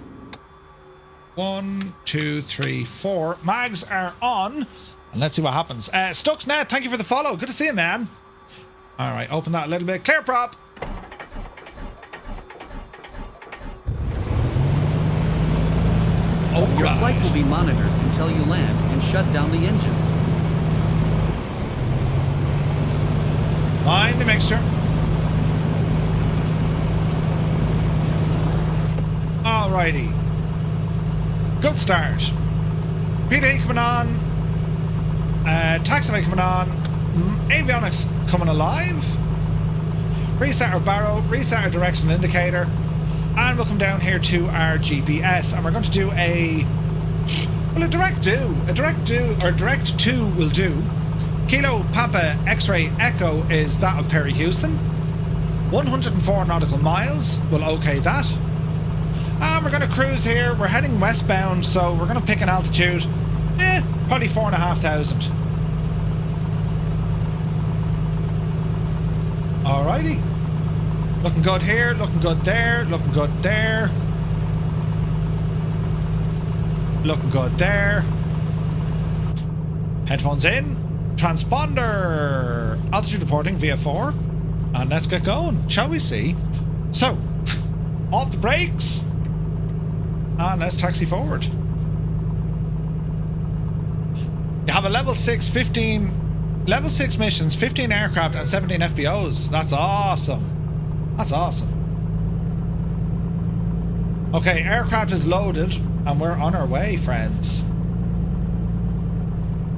1, 2, 3, 4. Mags are on. And let's see what happens. Stuxnet, thank you for the follow. Good to see you, man. All right, open that a little bit. Clear prop. All Your right. flight will be monitored until you land and shut down the engines. Mind the mixture. Alrighty. Good start. PD coming on. Taxi coming on. Avionics coming alive. Reset our barrow. Reset our direction indicator. And we'll come down here to our GPS. And we're going to do a direct do. A direct do, or direct to will do. Kilo Papa X-Ray Echo is that of Perry Houston. 104 nautical miles. We'll okay that. And we're going to cruise here. We're heading westbound, so we're going to pick an altitude. Probably 4,500. Alrighty. Looking good here, looking good there, looking good there. Looking good there. Headphones in. Transponder. Altitude reporting via 4. And let's get going, shall we see? So, off the brakes. And let's taxi forward. You have a level 6 missions, 15 aircraft and 17 FBOs. That's awesome. That's awesome. Okay, aircraft is loaded and we're on our way, friends.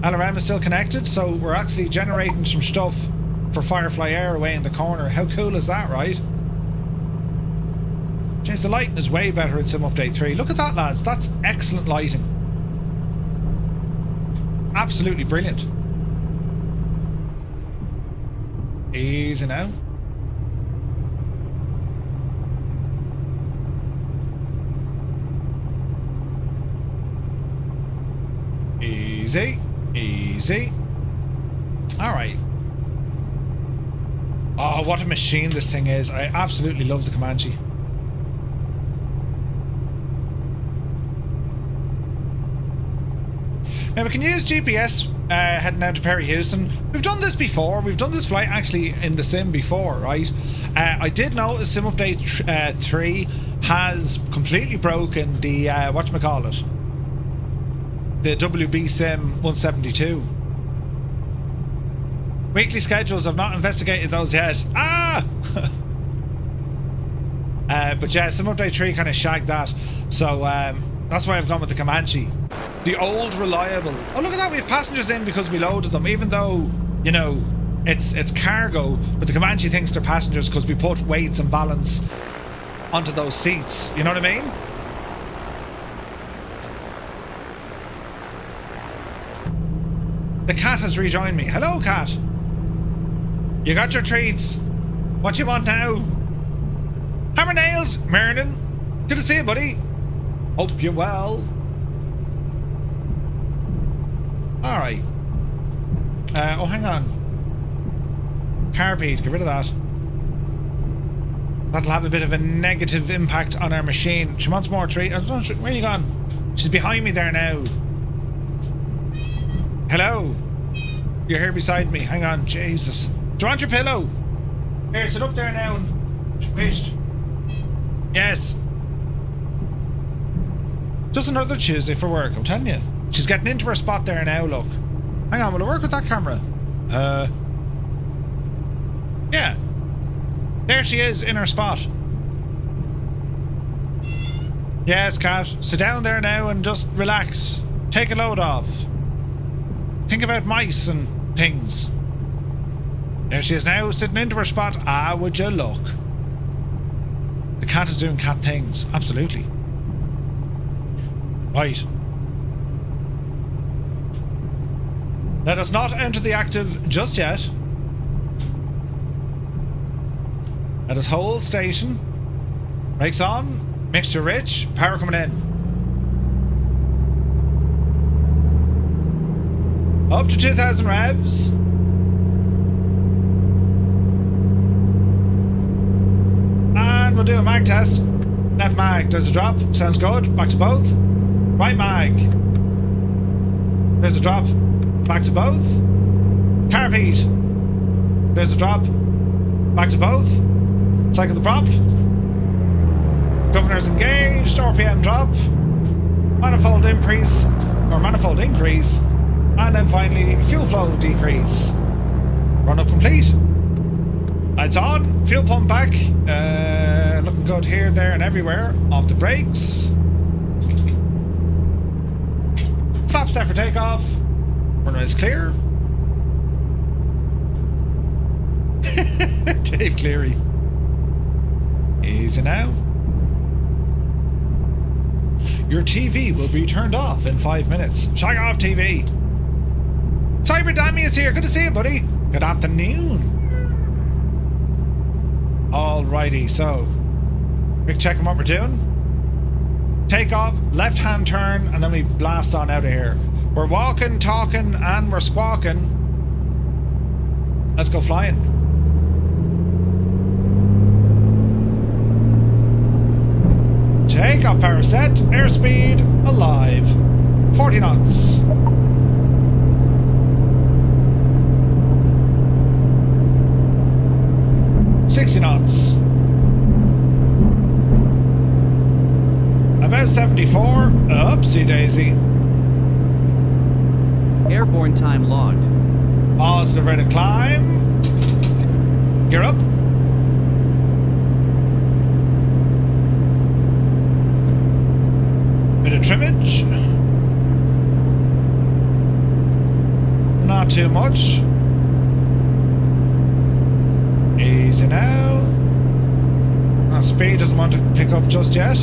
LRM is still connected, so we're actually generating some stuff for Firefly Air away in the corner. How cool is that, right? Jeez, the lighting is way better in Sim Update 3. Look at that, lads. That's excellent lighting. Absolutely brilliant. Easy now. Easy. Easy. Alright. Oh, what a machine this thing is. I absolutely love the Comanche. Now we can use GPS heading down to Perry Houston. We've done this before. We've done this flight actually in the sim before, right? I did notice Sim Update 3 has completely broken the, whatchamacallit? The WB Sim 172. Weekly schedules, I've not investigated those yet. Ah! But yeah, Sim Update 3 kind of shagged that. So that's why I've gone with the Comanche. The old reliable. Oh, look at that. We have passengers in because we loaded them, even though, you know, it's cargo. But the Comanche thinks they're passengers because we put weights and balance onto those seats. You know what I mean? The cat has rejoined me. Hello, cat. You got your treats. What you want now? Hammer nails, Merlin. Good to see you, buddy. Hope you're well. Alright. Oh, hang on. Carpete, get rid of that. That'll have a bit of a negative impact on our machine. She wants more treat. Where are you gone? She's behind me there now. Hello. You're here beside me. Hang on. Jesus. Do you want your pillow? Here, sit up there now and pished. Yes. Just another Tuesday for work, I'm telling you. She's getting into her spot there now, look. Hang on, will it work with that camera? Yeah. There she is, in her spot. Yes, cat. Sit down there now and just relax. Take a load off. Think about mice and things. There she is now, sitting into her spot. Ah, would you look. The cat is doing cat things. Absolutely. Right. Let us not enter the active just yet. Let us hold station. Brakes on. Mixture rich. Power coming in. Up to 2,000 revs. And we'll do a mag test. Left mag. There's a drop. Sounds good. Back to both. Right mag. There's a drop. Back to both. Carpete. There's a drop. Back to both. Cycle the prop. Governors engaged. RPM drop. Manifold increase. And then finally, fuel flow decrease. Run up complete. Lights on. Fuel pump back. Looking good here, there, and everywhere. Off the brakes. Flaps set for takeoff. Runway is clear. Dave Cleary. Easy now. Your TV will be turned off in 5 minutes. Shag off TV. Cyber Dammy is here. Good to see you, buddy. Good afternoon. Alrighty, so quick check on what we're doing. Take off, left hand turn, and then we blast on out of here. We're walking, talking, and we're squawking. Let's go flying. Takeoff power set, airspeed alive. 40 knots. knots. About 74. Oopsie daisy. Airborne time logged. Positive rate of climb. Gear up. Bit of trimmage. Not too much. Easy now. Our speed doesn't want to pick up just yet.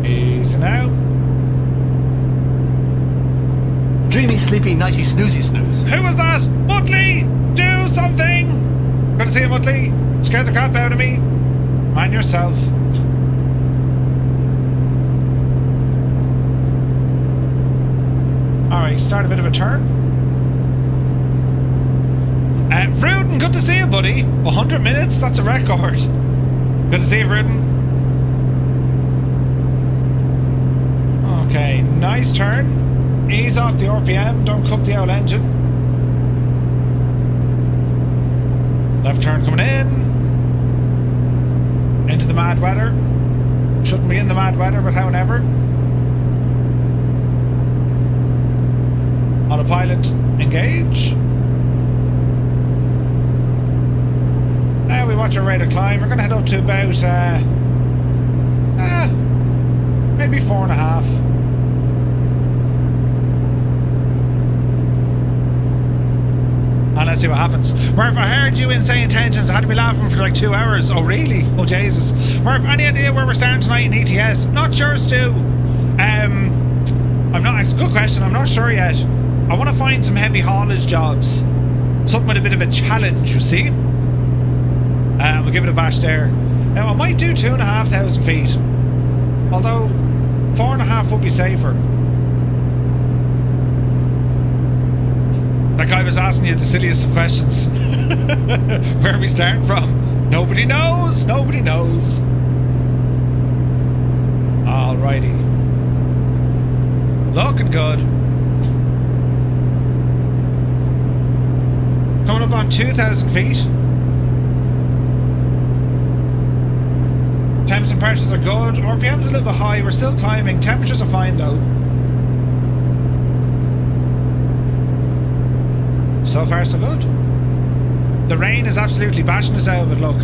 Easy now. Dreamy, sleepy, nighty, snoozy, snooze. Who was that? Muttley! Do something! Good to see you, Muttley. Scared the crap out of me. Mind yourself. Alright, start a bit of a turn. Vruden, good to see you, buddy. 100 minutes? That's a record. Good to see you, Vruden. Okay, nice turn. Ease off the RPM, don't cook the old engine. Left turn coming in. Into the mad weather. Shouldn't be in the mad weather, but however. Autopilot, engage. Now we watch our rate of climb. We're going to head up to about, maybe 4.5. And let's see what happens. Murph, I heard you in Say Intentions. I had to be laughing for like 2 hours. Oh, really? Oh, Jesus. Murph, any idea where we're starting tonight in ETS? Not sure, Stu. I'm not. It's a good question. I'm not sure yet. I want to find some heavy haulage jobs. Something with a bit of a challenge, you see? We'll give it a bash there. Now, I might do 2,500 feet. Although, 4.5 would be safer. That guy was asking you the silliest of questions. Where are we starting from? Nobody knows. Nobody knows. Alrighty. Looking good. Coming up on 2,000 feet. Temps and pressures are good. RPM's a little bit high. We're still climbing. Temperatures are fine though. So far, so good. The rain is absolutely bashing us out of it, look.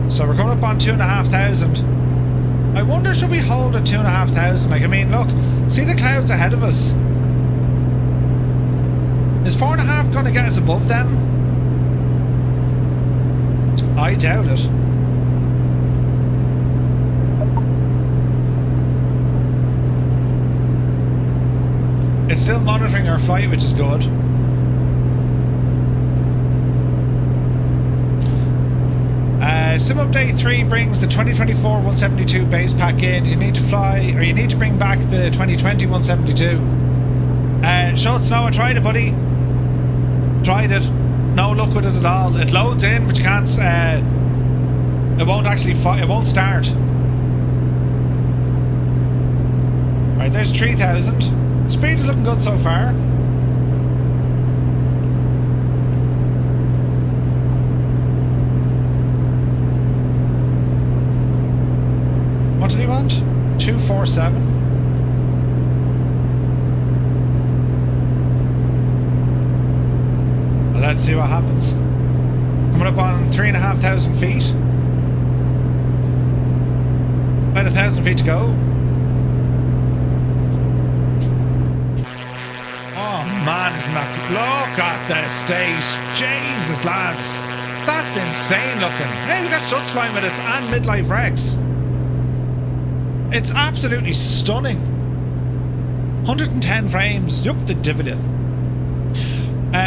So we're coming up on 2,500. I wonder, should we hold at 2,500? Like, I mean, look, see the clouds ahead of us. Is 4.5 going to get us above them? I doubt it. It's still monitoring our flight, which is good. Sim Update 3 brings the 2024 172 base pack in. You need to fly, or you need to bring back the 2020 172. Schultz, no, I tried it, buddy. Tried it. No luck with it at all. It loads in, but you can't. It won't actually. It won't start. Right, there's 3,000. Speed is looking good so far. What did he want? 247. Well, let's see what happens. Coming up on 3,500 feet. About 1,000 feet to go. Oh man, isn't that... Look at the state. Jesus, lads. That's insane looking. Hey, we got shots flying with us and midlife wrecks. It's absolutely stunning. 110 frames. Yup, the dividend.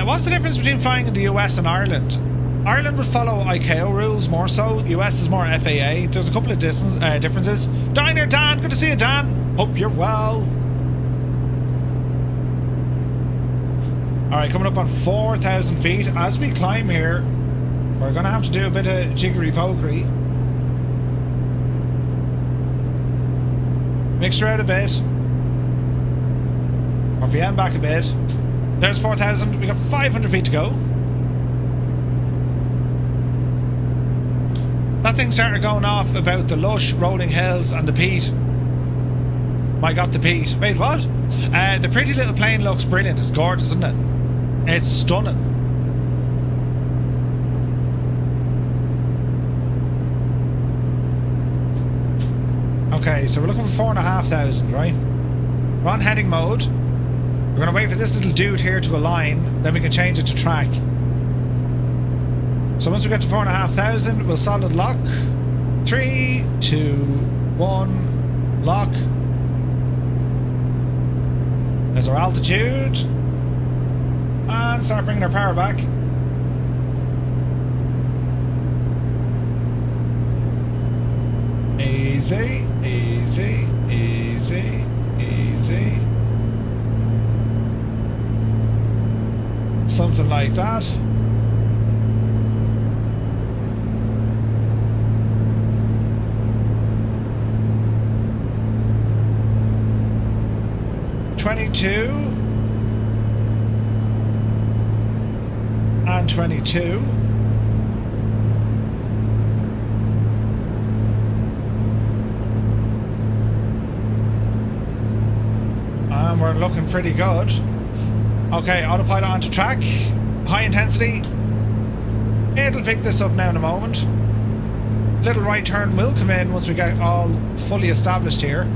What's the difference between flying in the US and Ireland? Ireland would follow ICAO rules more so. US is more FAA. There's a couple of differences. Diner Dan, good to see you, Dan. Hope you're well. Alright, coming up on 4,000 feet. As we climb here, we're going to have to do a bit of jiggery-pokery. Mixture out a bit. RPM back a bit. There's 4,000. We got 500 feet to go. That thing started going off about the lush rolling hills and the peat. My God, the peat. Wait, what? The pretty little plane looks brilliant. It's gorgeous, isn't it? It's stunning. Okay, so we're looking for 4,500, right? We're on heading mode. We're going to wait for this little dude here to align, then we can change it to track. So once we get to 4,500, we'll solid lock. 3, 2, 1, lock. There's our altitude. And start bringing our power back. Easy, easy, easy, easy. Something like that. And 22. And we're looking pretty good. Okay, autopilot onto track. High intensity. It'll pick this up now in a moment. Little right turn will come in once we get all fully established here.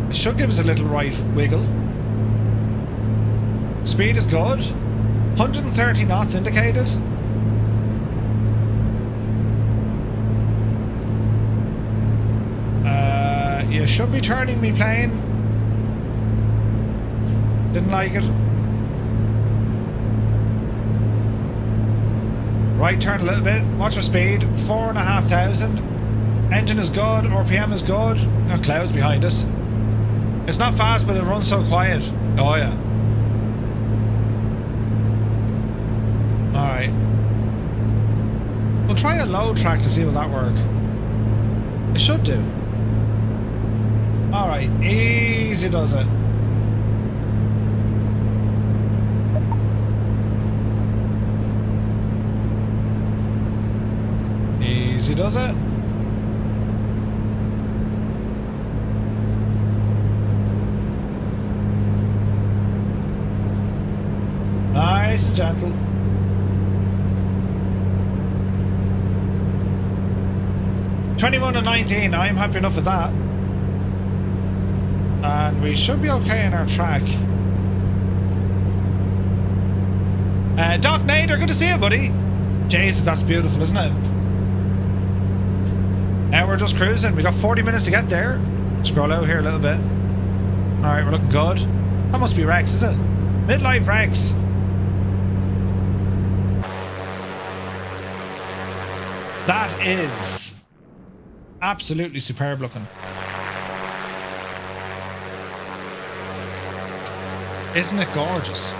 It should give us a little right wiggle. Speed is good. 130 knots indicated. You should be turning me plane. Didn't like it. Right turn a little bit. Watch our speed. 4,500. Engine is good. RPM is good. Got clouds behind us. It's not fast, but it runs so quiet. Oh yeah. Alright. We'll try a low track to see will that work. It should do. Alright, easy does it. Easy does it. Nice and gentle. $21 and 19, I'm happy enough with that. And we should be okay in our track. Doc Nader, good to see you, buddy. Jesus, that's beautiful, isn't it? Now we're just cruising. We got 40 minutes to get there. Scroll out here a little bit. Alright, we're looking good. That must be Rex, is it? Midlife Rex. That is absolutely superb looking. Isn't it gorgeous?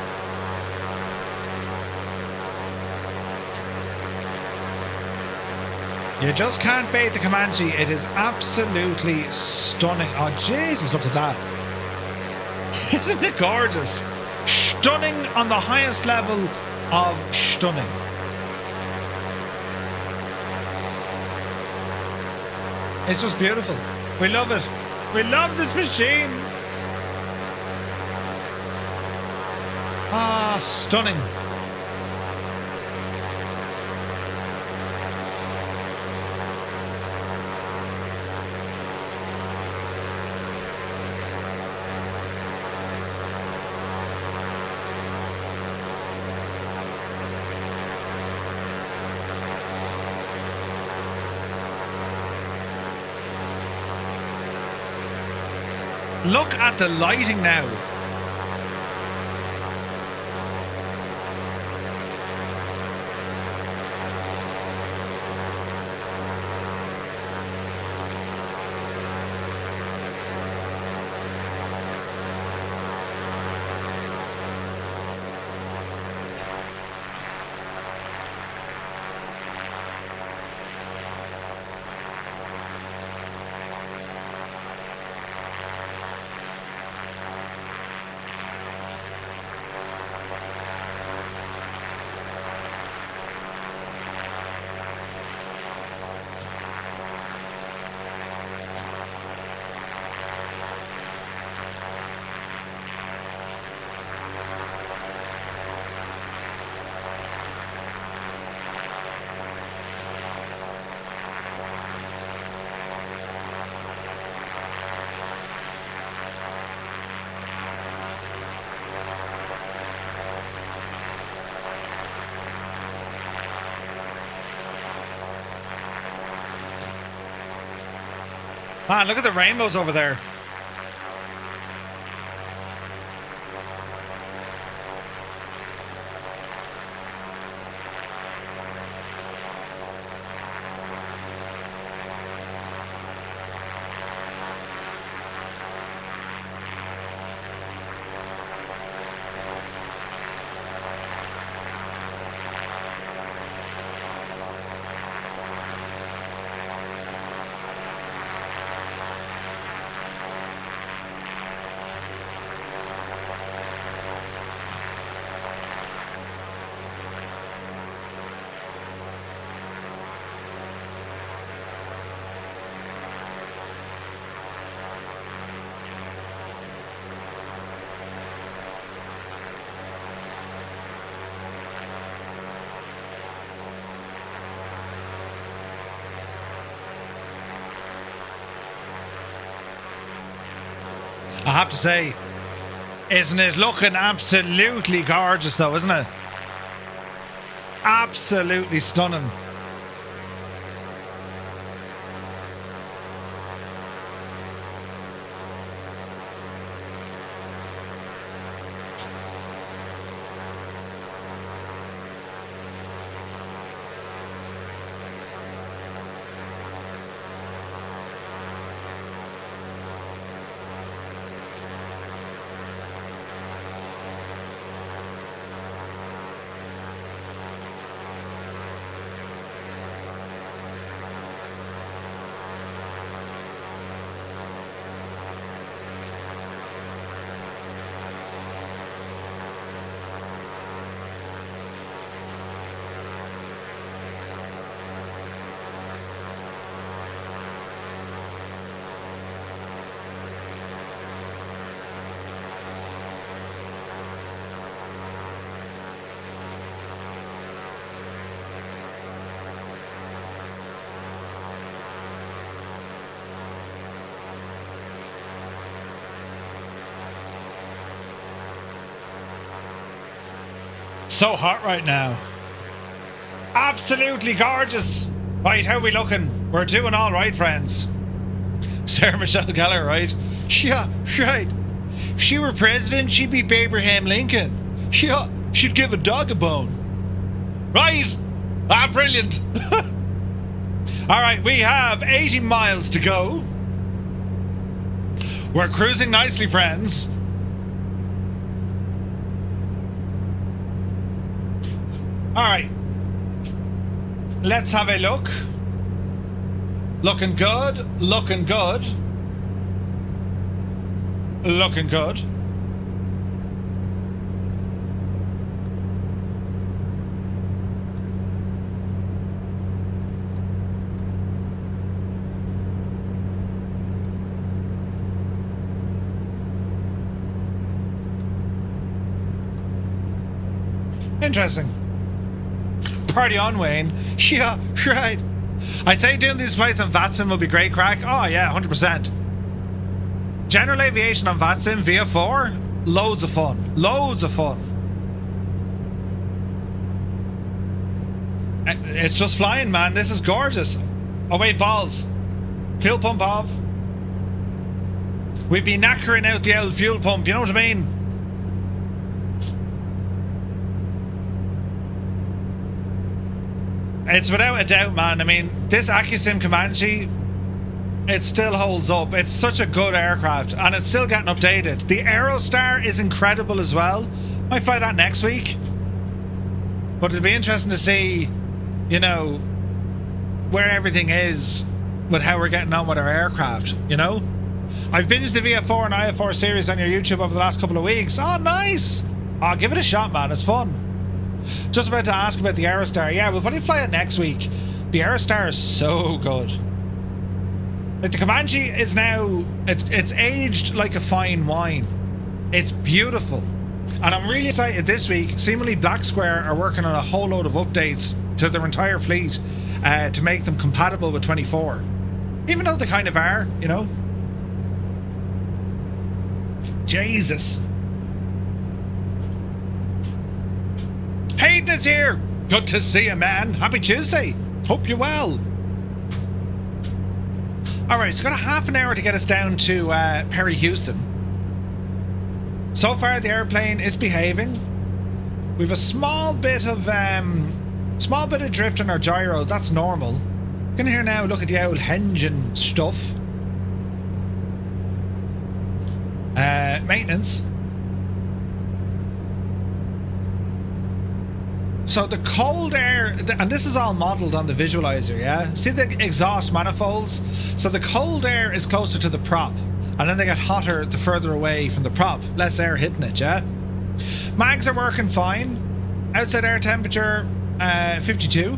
You just can't fade the Comanche. It is absolutely stunning. Oh, Jesus, look at that. Isn't it gorgeous? Stunning on the highest level of stunning. It's just beautiful. We love it. We love this machine. Ah, stunning. Look at the lighting now. Man, look at the rainbows over there. I have to say, isn't it looking absolutely gorgeous though, isn't it? Absolutely stunning. So hot right now. Absolutely gorgeous. Right, how are we looking? We're doing all right, friends. Sarah Michelle Gellar, right? Yeah, right. If she were president, she'd be Abraham Lincoln. Yeah, she'd give a dog a bone. Right? Ah, brilliant. All right, we have 80 miles to go. We're cruising nicely, friends. All right, let's have a look. Looking good, looking good. Looking good. Interesting. Party on, Wayne. Yeah, right. I'd say doing these flights on VATSIM would be great crack. Oh yeah, 100%. General aviation on VATSIM via 4, loads of fun. Loads of fun. It's just flying, man. This is gorgeous. Oh wait, balls. Fuel pump off. We'd be knackering out the old fuel pump, you know what I mean? It's without a doubt, man. I mean, this Accu-Sim Comanche, it still holds up. It's such a good aircraft, and it's still getting updated. The Aerostar is incredible as well. Might fly that next week. But it'll be interesting to see, you know, where everything is with how we're getting on with our aircraft, you know? I've binged the VF4 and IF4 series on your YouTube over the last couple of weeks. Oh, nice! Oh, give it a shot, man. It's fun. Just about to ask about the Aerostar. Yeah, we'll probably fly it next week. The Aerostar is so good. Like, the Comanche is now... It's aged like a fine wine. It's beautiful. And I'm really excited this week. Seemingly Black Square are working on a whole load of updates to their entire fleet to make them compatible with 24. Even though they kind of are, you know? Jesus. Hayden is here. Good to see you, man. Happy Tuesday. Hope you're well. Alright, so got a half an hour to get us down to Perry, Houston. So far the airplane is behaving. We've a small bit of drift on our gyro. That's normal. Gonna here now look at the old engine stuff. Maintenance. So the cold air, and this is all modelled on the visualizer, yeah? See the exhaust manifolds? So the cold air is closer to the prop, and then they get hotter the further away from the prop. Less air hitting it, yeah? Mags are working fine. Outside air temperature, 52.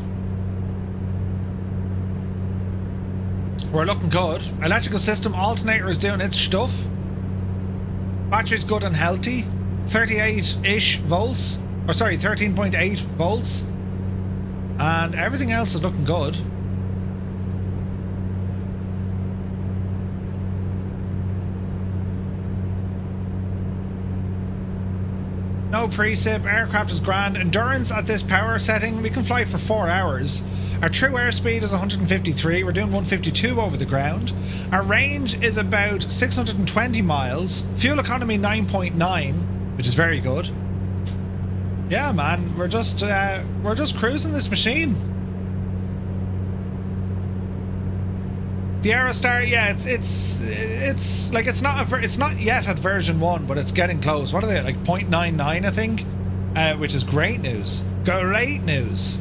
We're looking good. Electrical system alternator is doing its stuff. Battery's good and healthy. 38-ish volts. Or sorry, 13.8 volts. And everything else is looking good. No precip, aircraft is grand. Endurance at this power setting, we can fly for 4 hours. Our true airspeed is 153, we're doing 152 over the ground. Our range is about 620 miles. Fuel economy 9.9, which is very good. Yeah, man, we're just cruising this machine. The Aerostar, yeah, it's like it's not yet at version 1, but it's getting close. What are they, like 0.99, I think, which is great news. Great news.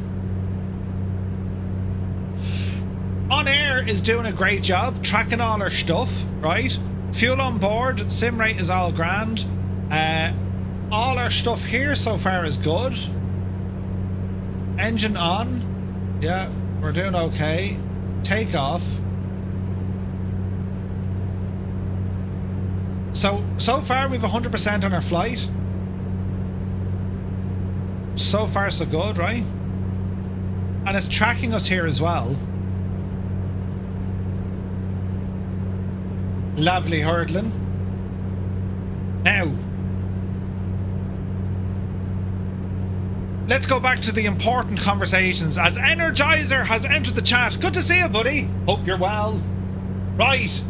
OnAir is doing a great job tracking all our stuff, right? Fuel on board, sim rate is all grand. All our stuff here so far is good. Engine on. Yeah, we're doing okay. Takeoff. So far we've 100% on our flight. So far so good, right? And it's tracking us here as well. Lovely hurdling. Now, let's go back to the important conversations as Energizer has entered the chat. Good to see you, buddy. Hope you're well. Right.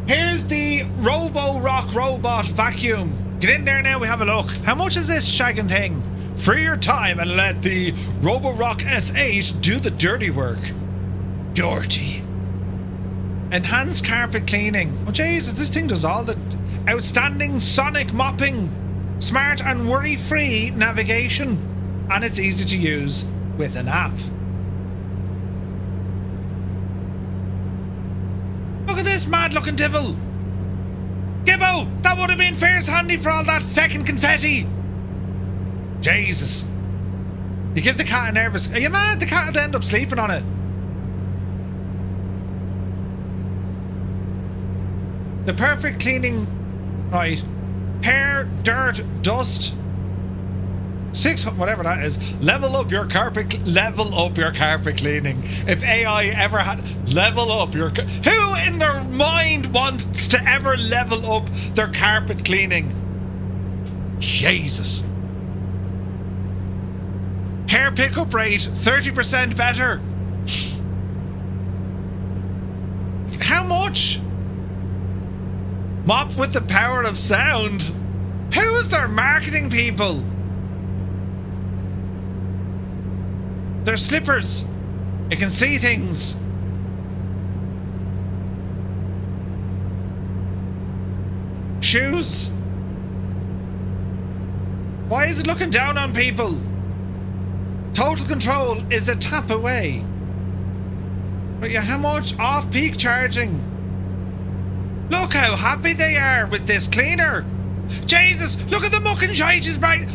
Here's the Robo-Rock Robot Vacuum. Get in there now, we have a look. How much is this shagging thing? Free your time and let the Robo-Rock S8 do the dirty work. Dirty. Enhanced carpet cleaning. Oh Jesus, this thing does all the outstanding sonic mopping. Smart and worry-free navigation. And it's easy to use with an app. this mad looking devil? Gibbo, that would have been fierce handy for all that feckin' confetti. Jesus. You give the cat a nervous... Are you mad? The cat would end up sleeping on it. The perfect cleaning... Right. Hair, dirt, dust... whatever that is. Level up your carpet cleaning. If AI ever had... Level up your... Who in their mind wants to ever level up their carpet cleaning? Jesus. Hair pickup rate 30% better. How much? Mop with the power of sound. Who's their marketing people? They're slippers. You can see things. Shoes. Why is it looking down on people? Total control is a tap away. But yeah, how much? Off-peak charging. Look how happy they are with this cleaner. Jesus, look at the muck and shite she's bright.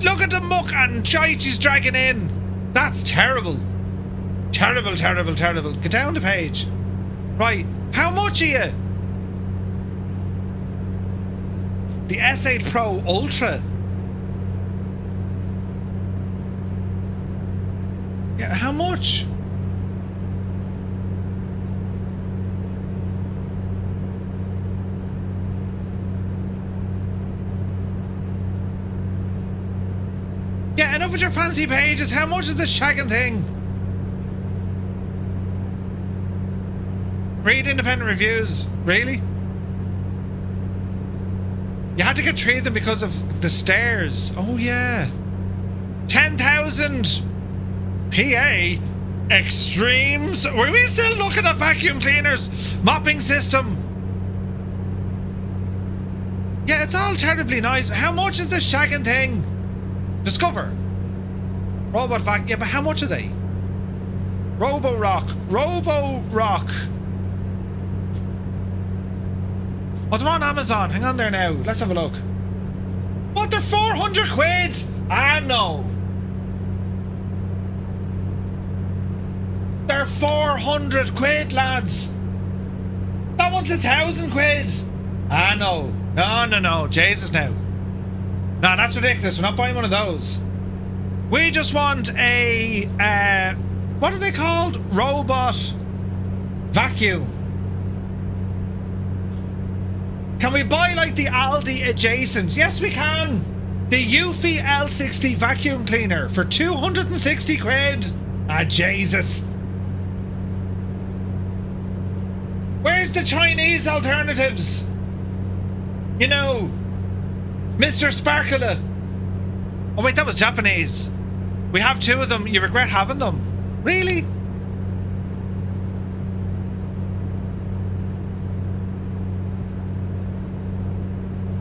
Look at the muck and shite she's dragging in. That's terrible. Terrible, terrible, terrible. Get down the page. Right, how much are you? The S8 Pro Ultra. Yeah, how much? Yeah, enough with your fancy pages. How much is this shagging thing? Read independent reviews. Really? You had to get 3 of them because of the stairs. Oh, yeah. 10,000 PA extremes. Were we still looking at vacuum cleaners? Mopping system. Yeah, it's all terribly nice. How much is this shagging thing? Discover. Robot vac. Yeah, but how much are they? Robo Rock. Oh, they're on Amazon. Hang on there now. Let's have a look. What? They're 400 quid? Ah, no. They're 400 quid, lads. That one's 1,000 quid. Ah, no. No. Jesus, now. No, that's ridiculous. We're not buying one of those. We just want a... what are they called? Robot vacuum. Can we buy like the Aldi adjacent? Yes, we can. The Eufy L60 vacuum cleaner for 260 quid. Ah, Jesus. Where's the Chinese alternatives? You know... Mr. Sparkler. Oh wait, that was Japanese. We have 2 of them. You regret having them. Really?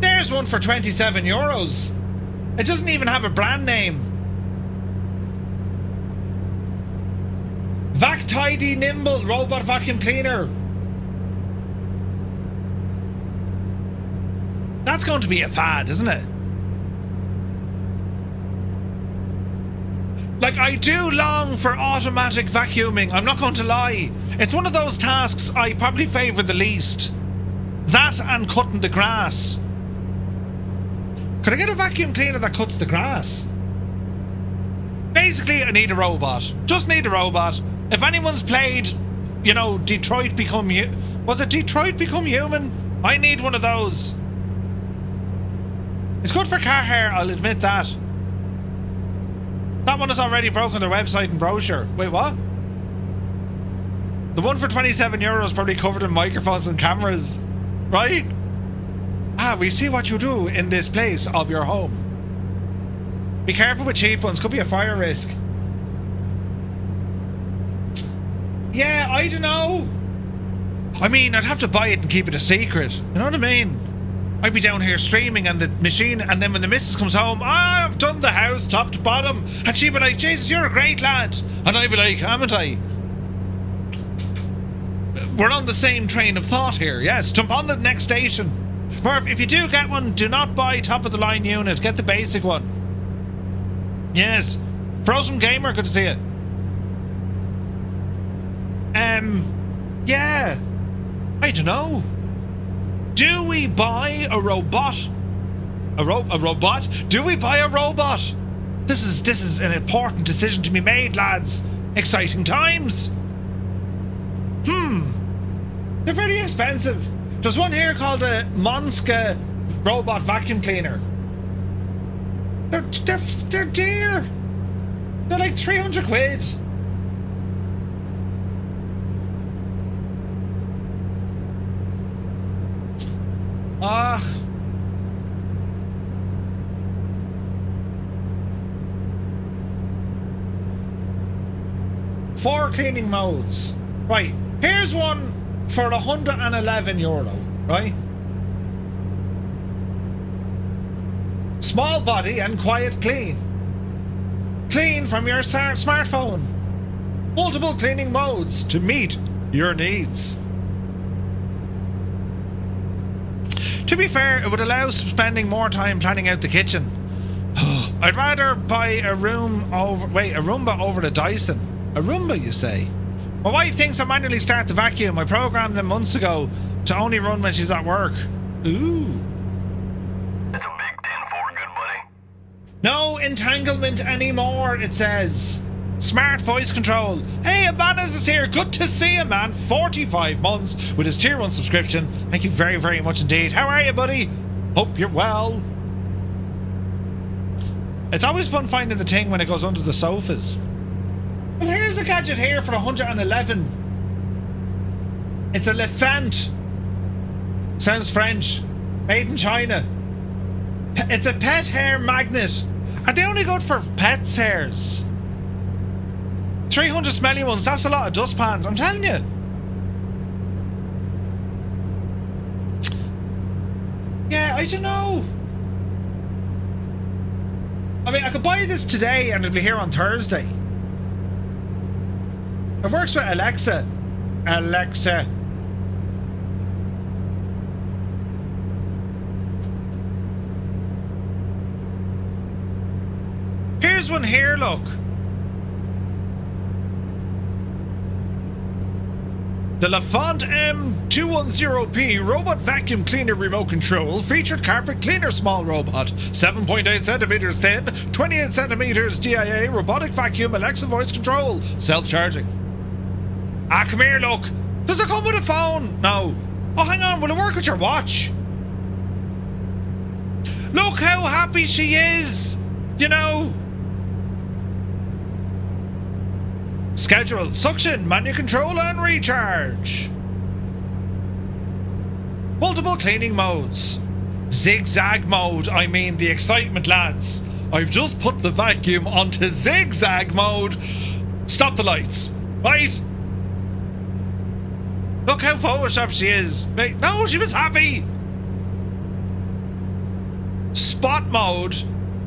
There's one for 27 euros. It doesn't even have a brand name. Vac Tidy Nimble Robot Vacuum Cleaner. That's going to be a fad, isn't it? Like, I do long for automatic vacuuming, I'm not going to lie. It's one of those tasks I probably favour the least. That and cutting the grass. Could I get a vacuum cleaner that cuts the grass? Basically, I need a robot. Just need a robot. If anyone's played, you know, Detroit Become... Was it Detroit Become Human? I need one of those. It's good for car hair, I'll admit that. That one has already broken their website and brochure. Wait, what? The one for 27 euros probably covered in microphones and cameras. Right? Ah, we see what you do in this place of your home. Be careful with cheap ones, could be a fire risk. Yeah, I don't know. I mean, I'd have to buy it and keep it a secret. You know what I mean? I'd be down here streaming and the machine, and then when the missus comes home, I've done the house top to bottom, and she'd be like, Jesus, you're a great lad, and I'd be like, haven't I? we're on the same train of thought here. Yes, jump on to the next station. Murph, if you do get one, do not buy top of the line unit. Get the basic one. Yes. Frozen Gamer, good to see you. Yeah. I don't know. Do we buy a robot? A robot? Do we buy a robot? This is an important decision to be made, lads. Exciting times. They're very expensive. There's one here called a Monska robot vacuum cleaner. They're dear. They're like 300 quid. Four cleaning modes. Right, here's one for €111, right? Small body and quiet clean. Clean from your smartphone. Multiple cleaning modes to meet your needs. To be fair, it would allow spending more time planning out the kitchen. I'd rather buy a Roomba over the Dyson. A Roomba, you say? My wife thinks I manually start the vacuum. I programmed them months ago to only run when she's at work. Ooh. It's a big 10-4, good buddy. No entanglement anymore, it says. Smart voice control. Hey, Abanas is here. Good to see you, man. 45 months with his tier 1 subscription. Thank you very, very much indeed. How are you, buddy? Hope you're well. It's always fun finding the thing when it goes under the sofas. Well, here's a gadget here for 111. It's a Lefant. Sounds French. Made in China. It's a pet hair magnet. Are they only good for pets' hairs? 300 smelly ones. That's a lot of dustpans. I'm telling you. Yeah, I don't know. I mean, I could buy this today and it'll be here on Thursday. It works with Alexa. Alexa. Here's one here, look. The Lafont M210P Robot Vacuum Cleaner Remote Control Featured Carpet Cleaner Small Robot. 7.8 centimeters thin, 28 centimeters DIA, Robotic Vacuum, Alexa Voice Control, Self-charging. Ah, come here, look. Does it come with a phone? No. Oh, hang on, will it work with your watch? Look how happy she is. You know. Schedule, suction, manual control and recharge. Multiple cleaning modes. Zigzag mode, I mean the excitement, lads. I've just put the vacuum onto zigzag mode. Stop the lights, right? Look how photoshopped she is. Wait, no, she was happy. Spot mode,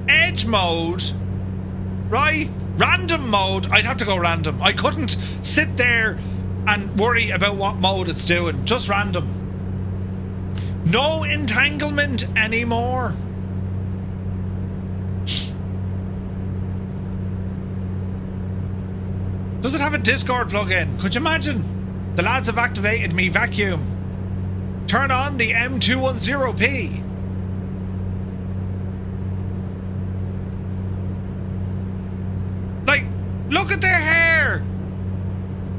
edge mode, right? Random mode. I'd have to go random. I couldn't sit there and worry about what mode it's doing. Just random. No entanglement anymore. Does it have a Discord plug-in? Could you imagine? The lads have activated me vacuum. Turn on the M210P. Like, look at their hair.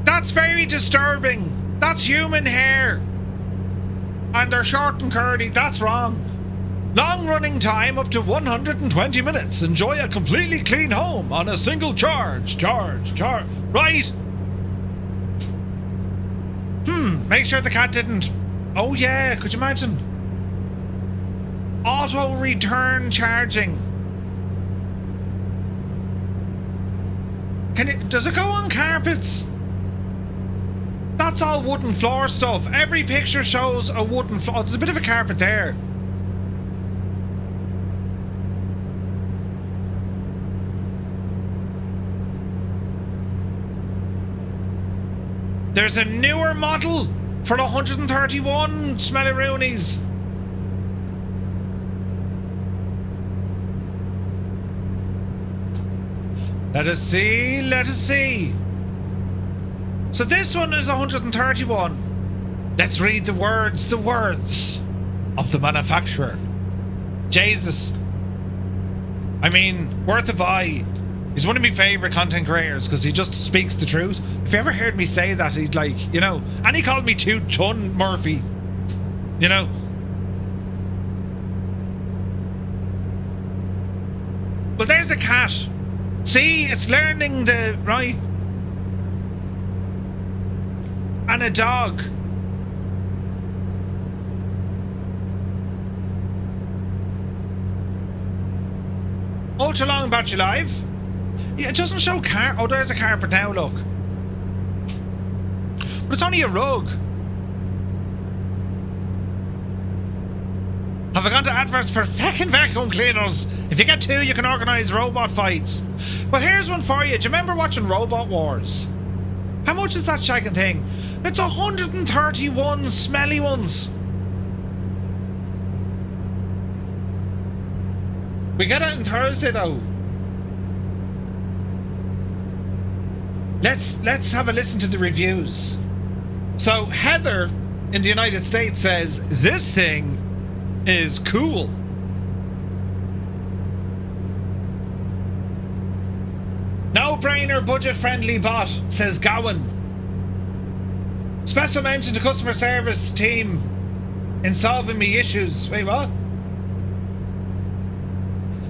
That's very disturbing. That's human hair. And they're short and curly. That's wrong. Long running time up to 120 minutes. Enjoy a completely clean home on a single charge. Right. Make sure the cat didn't. Oh yeah, could you imagine? Auto return charging. Does it go on carpets? That's all wooden floor stuff. Every picture shows a wooden floor. There's a bit of a carpet there. There's a newer model for 131 smelly roonies. Let us see, let us see. So this one is 131. Let's read the words of the manufacturer. Jesus. I mean, worth a buy. He's one of my favourite content creators because he just speaks the truth. If you ever heard me say that, he'd like, you know, and he called me 2-ton Murphy, you know. Well, there's a cat. See, it's learning the right. And a dog. Ultra long battery life. Yeah, it doesn't show car. Oh, there's a carpet now, look. But it's only a rug. Have I gone to adverts for feckin' vacuum cleaners? If you get 2, you can organise robot fights. Well, here's one for you. Do you remember watching Robot Wars? How much is that shagging thing? It's 131 smelly ones. We get it on Thursday though. Let's have a listen to the reviews. So Heather in the United States says this thing is cool. No-brainer, budget-friendly bot, says Gowan. Special mention to customer service team in solving me issues. Wait, what?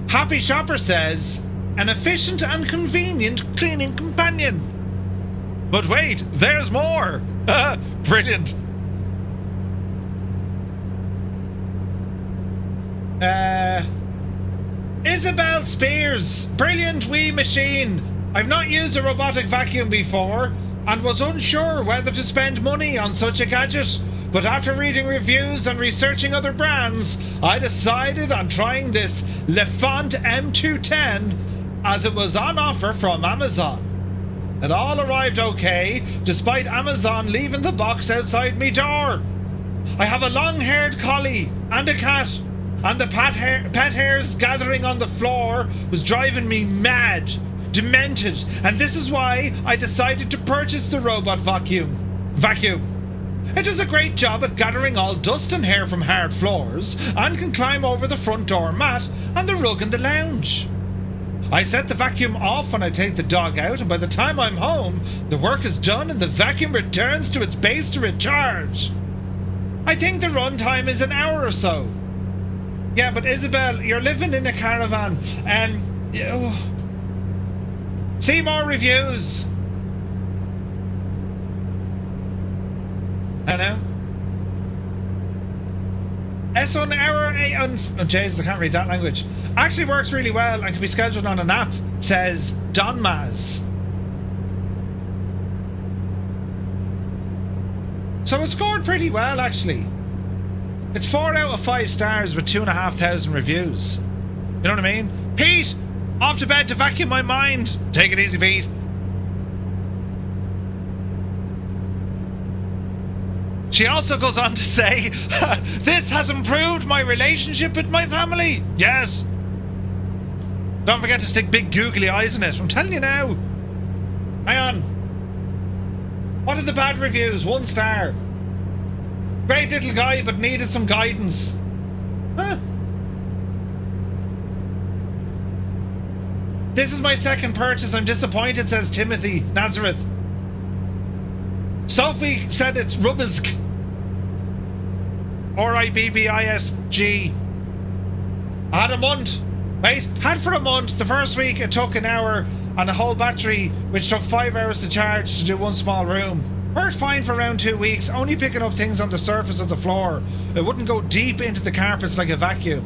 Happy Shopper says, an efficient and convenient cleaning companion. But wait, there's more. Brilliant. Isabel Spears, brilliant wee machine. I've not used a robotic vacuum before and was unsure whether to spend money on such a gadget, but after reading reviews and researching other brands, I decided on trying this Lefant M210 as it was on offer from Amazon. It all arrived okay, despite Amazon leaving the box outside me door. I have a long-haired collie and a cat, and the pet hairs gathering on the floor was driving me mad, demented, and this is why I decided to purchase the robot vacuum. It does a great job at gathering all dust and hair from hard floors and can climb over the front door mat and the rug in the lounge. I set the vacuum off when I take the dog out, and by the time I'm home, the work is done and the vacuum returns to its base to recharge. I think the run time is an hour or so. Yeah, but Isabel, you're living in a caravan and... see more reviews. I know. Oh Jesus, I can't read that language. Actually works really well and can be scheduled on an app, says Don Maz. So it scored pretty well, actually. It's 4 out of 5 stars with 2,500 reviews. You know what I mean? Pete, off to bed to vacuum my mind. Take it easy, Pete. She also goes on to say, this has improved my relationship with my family. Yes. Don't forget to stick big googly eyes in it. I'm telling you now. Hang on. What are the bad reviews? 1 star. Great little guy, but needed some guidance. Huh. This is my second purchase. I'm disappointed, says Timothy Nazareth. Sophie said it's Rubbisk. Ribbisg. I had a month. Wait, had for a month. The first week it took an hour and a whole battery, which took 5 hours to charge to do 1 small room. Worked fine for around 2 weeks, only picking up things on the surface of the floor. It wouldn't go deep into the carpets like a vacuum.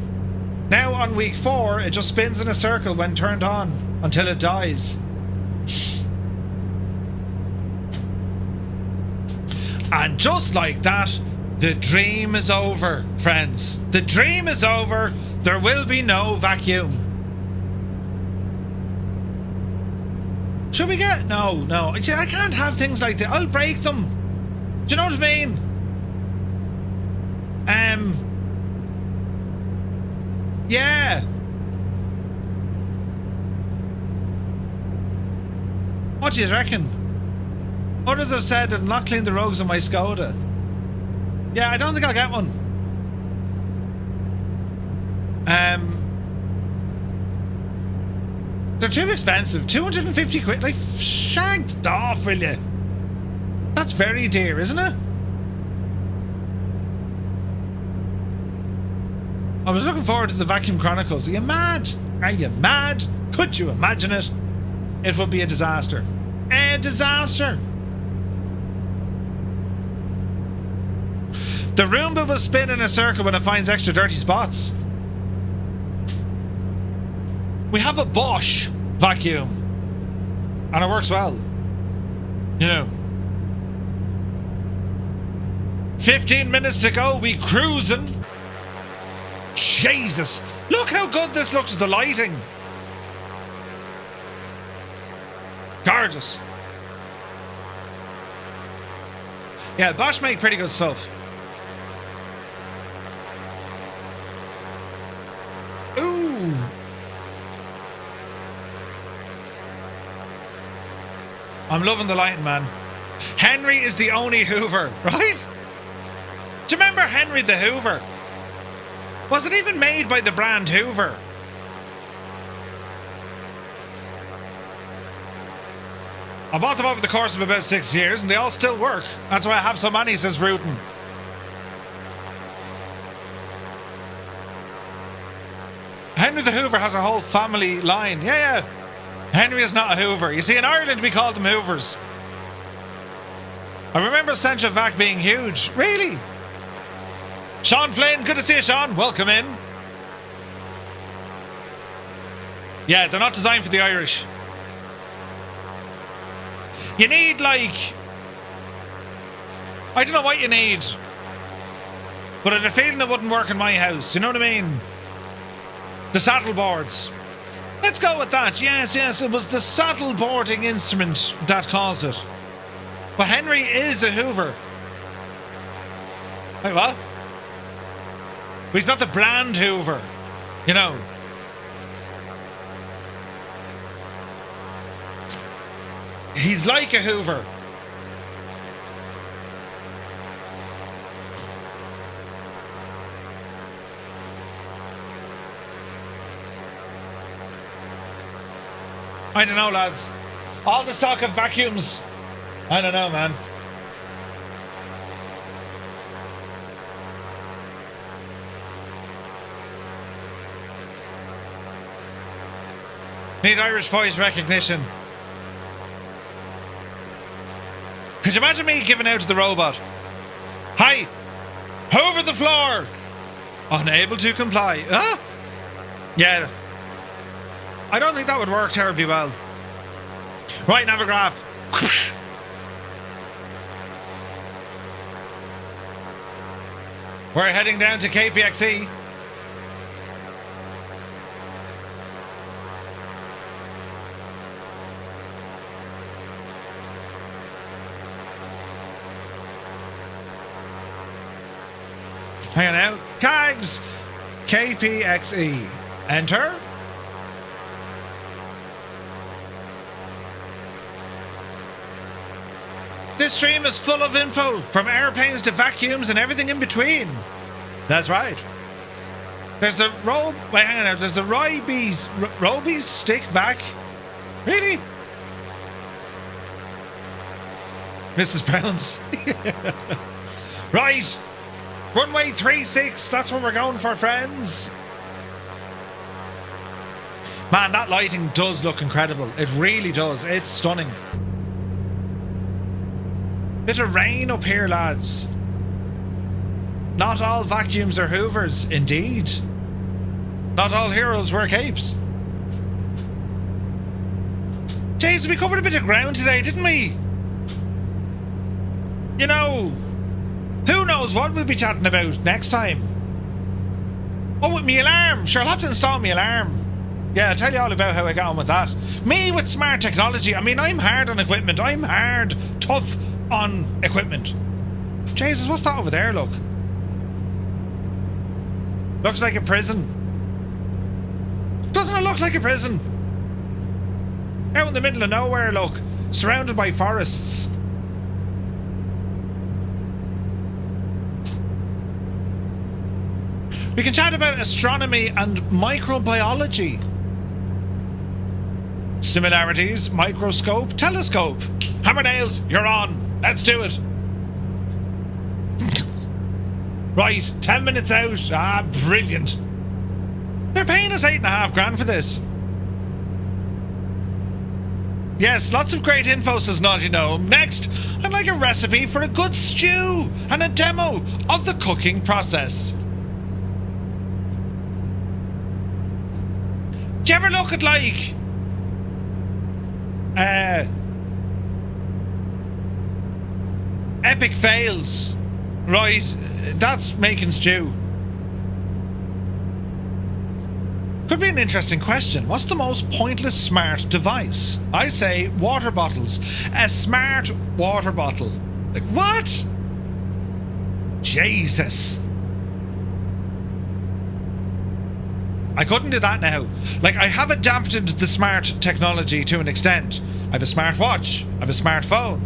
Now on week 4, it just spins in a circle when turned on until it dies. And just like that, the dream is over, friends. The dream is over. There will be no vacuum. Should we get... No. I can't have things like that. I'll break them. Do you know what I mean? Yeah. What do you reckon? Others have said that not clean the rugs on my Skoda. Yeah, I don't think I'll get one. They're too expensive. 250 quid. Like, shagged off, will you? That's very dear, isn't it? I was looking forward to the Vacuum Chronicles. Are you mad? Are you mad? Could you imagine it? It would be a disaster. A disaster. The Roomba will spin in a circle when it finds extra dirty spots. We have a Bosch vacuum. And it works well. You know. 15 minutes to go. We cruising. Jesus. Look how good this looks with the lighting. Gorgeous. Yeah, Bosch make pretty good stuff. Ooh. I'm loving the lighting, man. Henry is the only Hoover, right? Do you remember Henry the Hoover? Was it even made by the brand Hoover? I bought them over the course of about 6 years and they all still work. That's why I have so many, says Rutan. Henry the Hoover has a whole family line. Yeah. Henry is not a Hoover. You see, in Ireland we called them Hoovers. I remember Central Vac being huge. Really? Sean Flynn, good to see you, Sean. Welcome in. Yeah, they're not designed for the Irish. You need, like... I don't know what you need. But I have a feeling it wouldn't work in my house. You know what I mean? The saddle boards. Let's go with that. Yes, it was the saddle boarding instrument that caused it. But Henry is a Hoover. Wait, what? But he's not the brand Hoover. You know. He's like a Hoover. I don't know, lads. All the stock of vacuums. I don't know, man. Need Irish voice recognition. Could you imagine me giving out to the robot? Hi! Over the floor! Unable to comply. Huh? Yeah. I don't think that would work terribly well. Right, Navigraph. We're heading down to KPXE. Hang on now. KAGS. KPXE. Enter. This stream is full of info, from airplanes to vacuums and everything in between. That's right. There's the wait, hang on now. There's the Roby's stick vac. Really? Mrs. Brown's. Right. Runway 36. That's what we're going for, friends. Man, that lighting does look incredible. It really does. It's stunning. Bit of rain up here, lads. Not all vacuums are Hoovers, indeed. Not all heroes wear capes. Jeez, we covered a bit of ground today, didn't we? You know, who knows what we'll be chatting about next time. Oh, with me alarm. Sure, I'll have to install me alarm. Yeah, I'll tell you all about how I got on with that. Me with smart technology. I mean, I'm hard on equipment. I'm hard, tough on equipment. Jesus, what's that over there, look? Looks like a prison. Doesn't it look like a prison? Out in the middle of nowhere, look. Surrounded by forests. We can chat about astronomy and microbiology. Similarities, microscope, telescope. Hammer nails, you're on. Let's do it. Right, 10 minutes out. Ah, brilliant. They're paying us $8.5 grand for this. Yes, lots of great info, says Naughty Gnome. Next, I'd like a recipe for a good stew and a demo of the cooking process. Do you ever look at, like, epic fails? Right, that's making stew. Could be an interesting question. What's the most pointless smart device? I say water bottles. A smart water bottle. Like, what? Jesus. I couldn't do that now. Like, I have adapted the smart technology to an extent. I have a smart watch. I have a smartphone.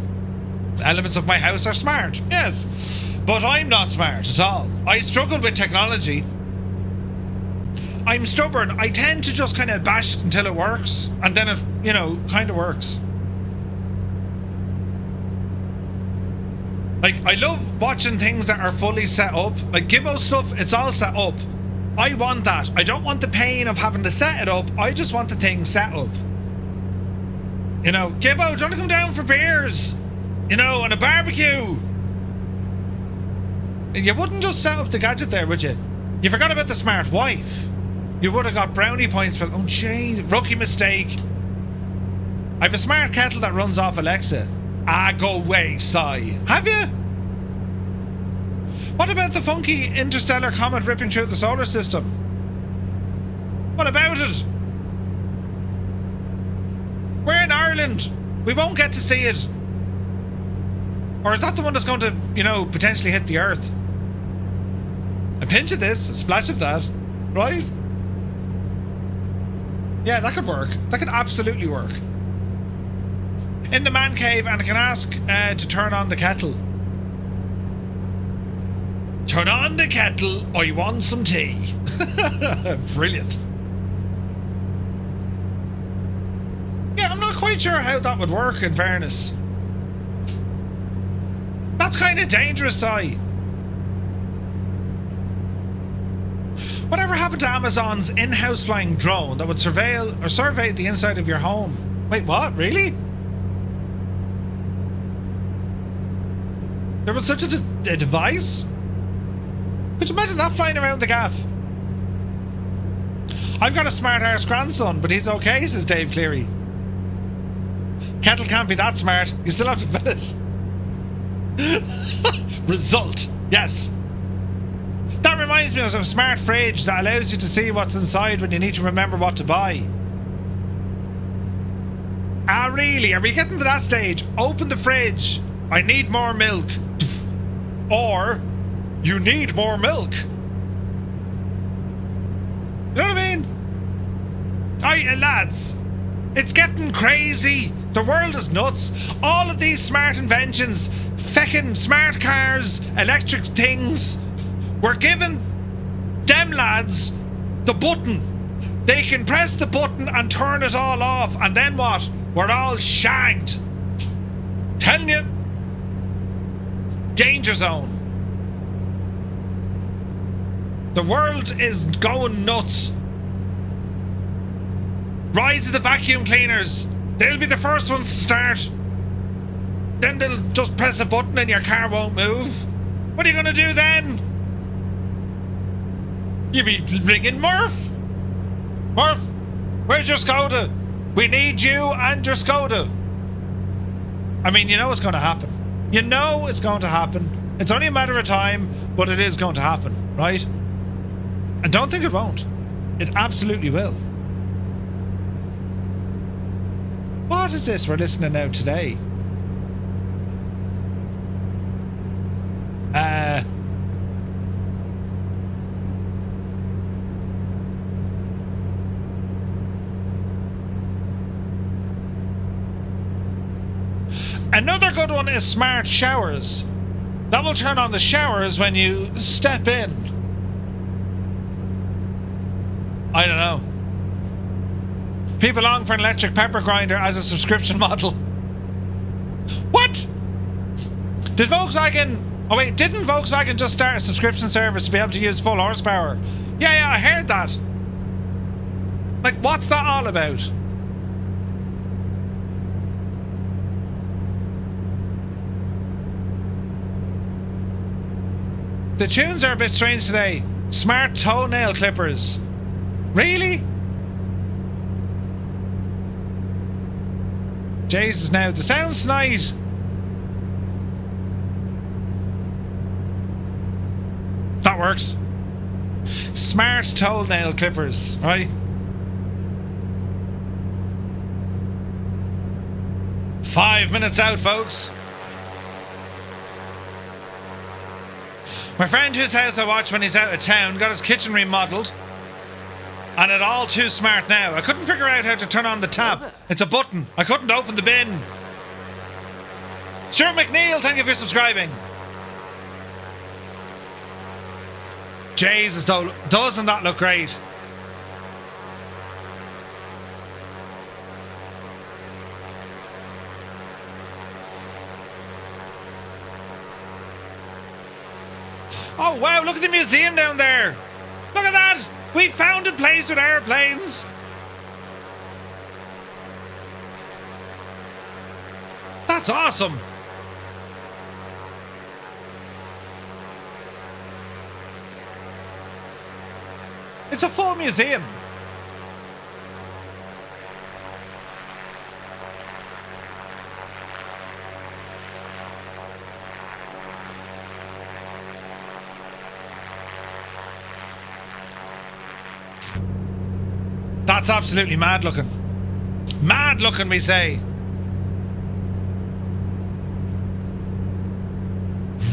Elements of my house are smart, yes. But I'm not smart at all. I struggle with technology. I'm stubborn. I tend to just kind of bash it until it works. And then it, you know, kind of works. Like, I love watching things that are fully set up. Like Gibbo stuff, it's all set up. I want that. I don't want the pain of having to set it up. I just want the thing set up. You know, Gibbo, do you want to come down for beers? You know, on a barbecue? You wouldn't just set up the gadget there, would you? You forgot about the smart wife. You would have got brownie points for... Oh, jeez. Rookie mistake. I have a smart kettle that runs off Alexa. Ah, go away, sigh. Have you? What about the funky interstellar comet ripping through the solar system? What about it? We're in Ireland. We won't get to see it. Or is that the one that's going to, you know, potentially hit the Earth? A pinch of this, a splash of that. Right? Yeah, that could work. That could absolutely work. In the man cave, and I can ask to turn on the kettle. Turn on the kettle, I want some tea. Brilliant. Yeah, I'm not quite sure how that would work, in fairness. That's kind of dangerous, Si. Whatever happened to Amazon's in-house flying drone that would surveil or survey the inside of your home? Wait, what? Really? There was such a device? Could you imagine that flying around the gaff? I've got a smart arse grandson, but he's okay, says Dave Cleary. Kettle can't be that smart. You still have to fill it. Result. Yes. That reminds me of a smart fridge that allows you to see what's inside when you need to remember what to buy. Ah, really? Are we getting to that stage? Open the fridge. I need more milk. Or, you need more milk. You know what I mean? Lads, it's getting crazy. The world is nuts. All of these smart inventions, feckin' smart cars, electric things, we're giving them lads the button. They can press the button and turn it all off, and then what? We're all shagged. Telling you. Danger zone. The world is going nuts. Rise of the vacuum cleaners. They'll be the first ones to start. Then they'll just press a button and your car won't move. What are you going to do then? You'll be ringing Murph. Murph, where's your Skoda? We need you and your Skoda. I mean, you know it's going to happen. You know it's going to happen. It's only a matter of time, but it is going to happen, right? And don't think it won't. It absolutely will. What is this we're listening now today? Another good one is smart showers. That will turn on the showers when you step in. I don't know. People long for an electric pepper grinder as a subscription model. What? Did Volkswagen... Oh wait, didn't Volkswagen just start a subscription service to be able to use full horsepower? Yeah, I heard that. Like, what's that all about? The tunes are a bit strange today. Smart toenail clippers. Really? Jesus, now the sounds tonight. That works. Smart toenail clippers, right? Five minutes out, folks. My friend whose house I watch when he's out of town got his kitchen remodeled. And it's all too smart now. I couldn't figure out how to turn on the tap. It's a button. I couldn't open the bin. Stuart McNeil, thank you for subscribing. Jesus, though, doesn't that look great? Oh wow, look at the museum down there. Look at that. We found a place with airplanes. That's awesome. It's a full museum. That's absolutely mad looking. Mad looking, we say.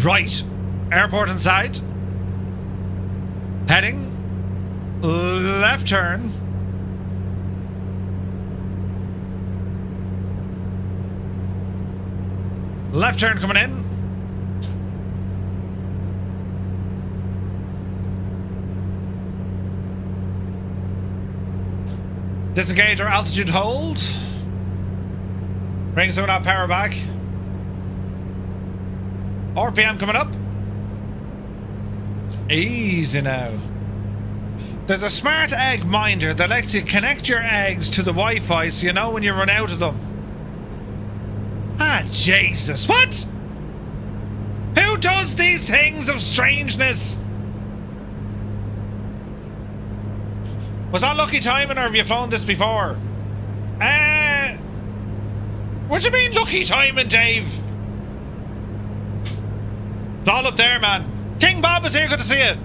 Right. Airport inside. Heading. Left turn. Left turn coming in. Disengage our altitude hold. Bring some of that power back. RPM coming up. Easy now. There's a smart egg minder that lets you connect your eggs to the Wi-Fi so you know when you run out of them. Ah, Jesus. What? Who does these things of strangeness? Was that lucky timing or have you flown this before? What do you mean lucky timing, Dave? It's all up there, man. King Bob is here, good to see you.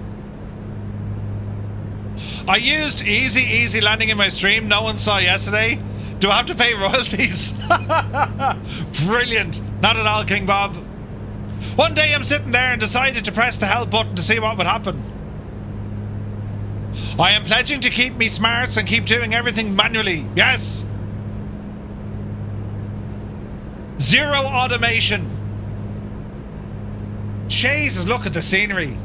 I used easy landing in my stream no one saw yesterday. Do I have to pay royalties? Brilliant. Not at all, King Bob. One day I'm sitting there and decided to press the help button to see what would happen. I am pledging to keep me smarts and keep doing everything manually. Yes. Zero automation. Jesus, look at the scenery.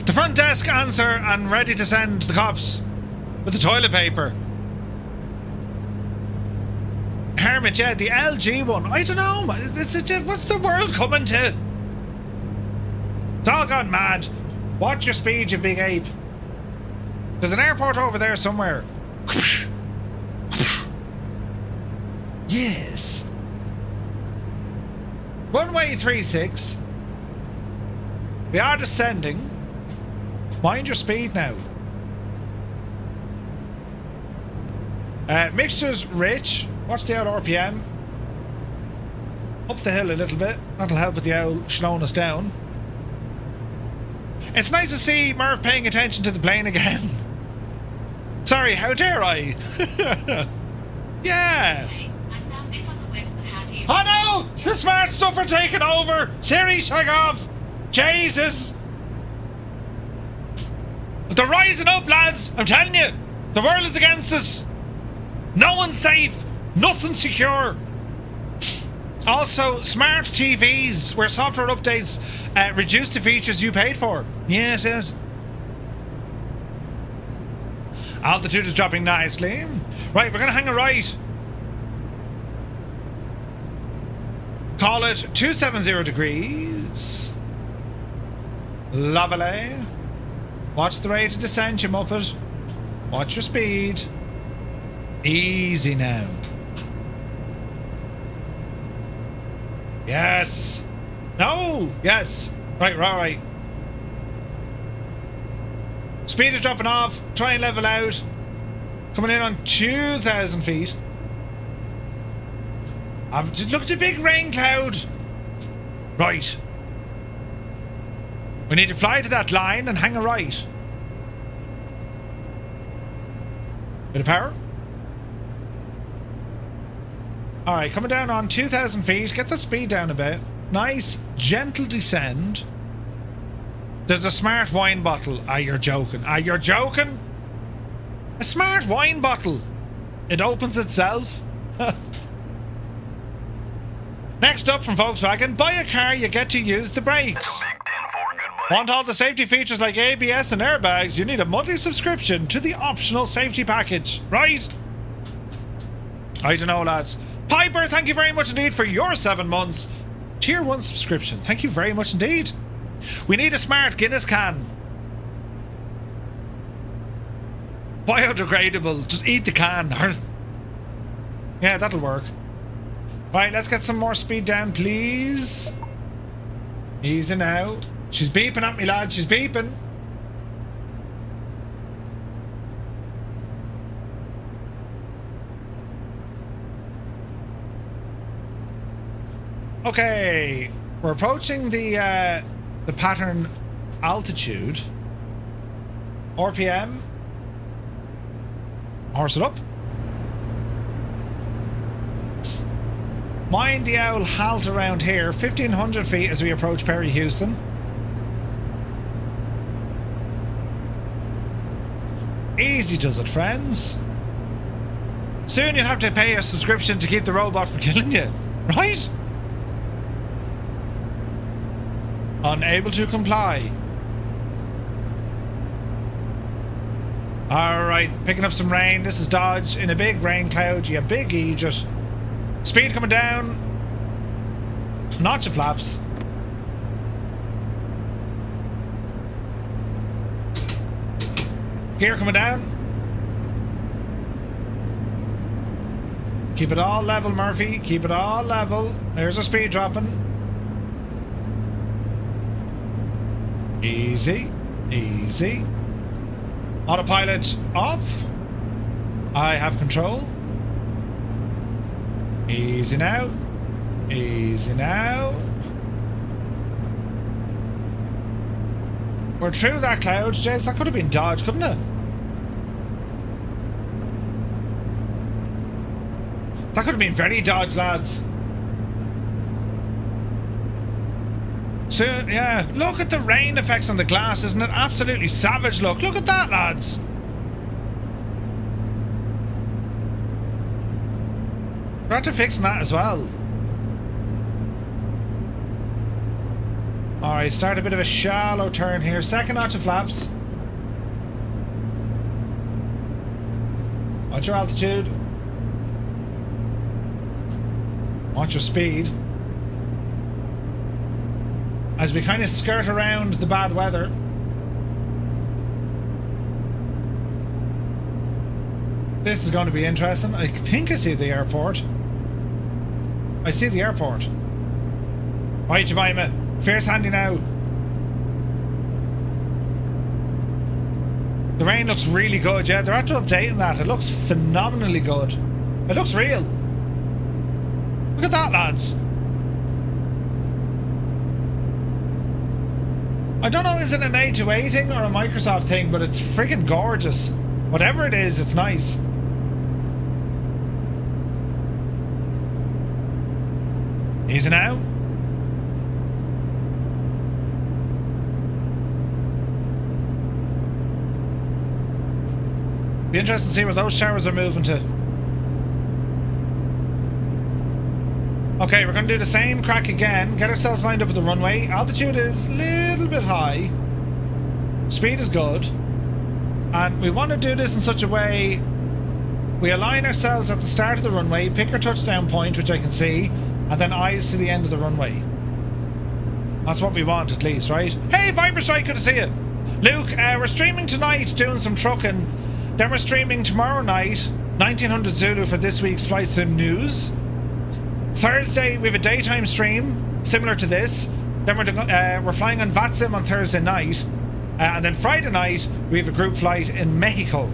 The front desk answer and ready to send the cops with the toilet paper. Hermit, yeah, the LG one. I don't know. What's the world coming to? It's all gone mad. Watch your speed, you big ape. There's an airport over there somewhere. Yes. Runway 36. We are descending. Mind your speed now. Mixture's rich. Watch the out RPM. Up the hill a little bit. That'll help with the owl slowing us down. It's nice to see Merv paying attention to the plane again. Sorry, how dare I? Yeah. Oh no! The smart stuff are taking over! Siri, check off! Jesus! They're rising up, lads. I'm telling you. The world is against us. No one's safe. Nothing's secure. Also, smart TVs where software updates reduce the features you paid for. Yes, yes. Altitude is dropping nicely. Right, we're going to hang a right. Call it 270 degrees. Lovely. Watch the rate of descent, you muppet. Watch your speed. Easy now. Yes. No. Yes. Right. Speed is dropping off. Try and level out. Coming in on 2,000 feet. Look at the big rain cloud. Right. We need to fly to that line and hang a right. Bit of power. Alright, coming down on 2,000 feet. Get the speed down a bit. Nice, gentle descend. There's a smart wine bottle. Ah, you're joking. Ah, you're joking? A smart wine bottle. It opens itself. Next up from Volkswagen, buy a car, you get to use the brakes. Want all the safety features like ABS and airbags? You need a monthly subscription to the optional safety package, right? I don't know, lads. Piper, thank you very much indeed for your 7 months. Tier 1 subscription. Thank you very much indeed. We need a smart Guinness can. Biodegradable. Just eat the can. Yeah, that'll work. Right, let's get some more speed down, please. Easy now. She's beeping at me, lad. She's beeping. Okay, we're approaching the pattern altitude. RPM. Horse it up. Mind the owl halt around here. 1,500 feet as we approach Perry Houston. Easy does it, friends. Soon you'll have to pay a subscription to keep the robot from killing you, right? Unable to comply. Alright, picking up some rain. This is Dodge in a big rain cloud. You big idiot. Speed coming down. Notch of flaps. Gear coming down. Keep it all level, Murphy. Keep it all level. There's a speed dropping. Easy. Easy. Autopilot off. I have control. Easy now. Easy now. We're through that cloud, Jace. That could have been Dodge, couldn't it? That could have been very Dodge, lads. Soon, yeah. Look at the rain effects on the glass. Isn't it absolutely savage? Look at that, lads. We're after fixing that as well. Alright, start a bit of a shallow turn here. Second notch of flaps. Watch your altitude. Watch your speed. As we kind of skirt around the bad weather. This is going to be interesting. I think I see the airport. I see the airport. Right, Jemima. Fierce handy now. The rain looks really good, yeah. They're after updating that. It looks phenomenally good. It looks real. Look at that, lads. I don't know, is it an A2A thing or a Microsoft thing, but it's friggin' gorgeous. Whatever it is, it's nice. Easy now. Be interested to see where those showers are moving to. Okay, we're going to do the same crack again. Get ourselves lined up at the runway. Altitude is a little bit high. Speed is good. And we want to do this in such a way we align ourselves at the start of the runway, pick our touchdown point, which I can see, and then eyes to the end of the runway. That's what we want, at least, right? Hey, Viper Strike, good to see you. Luke, we're streaming tonight, doing some trucking. Then we're streaming tomorrow night, 1900 Zulu, for this week's Flight Sim News. Thursday, we have a daytime stream, similar to this. Then we're flying on VATSIM on Thursday night. And then Friday night, we have a group flight in Mexico.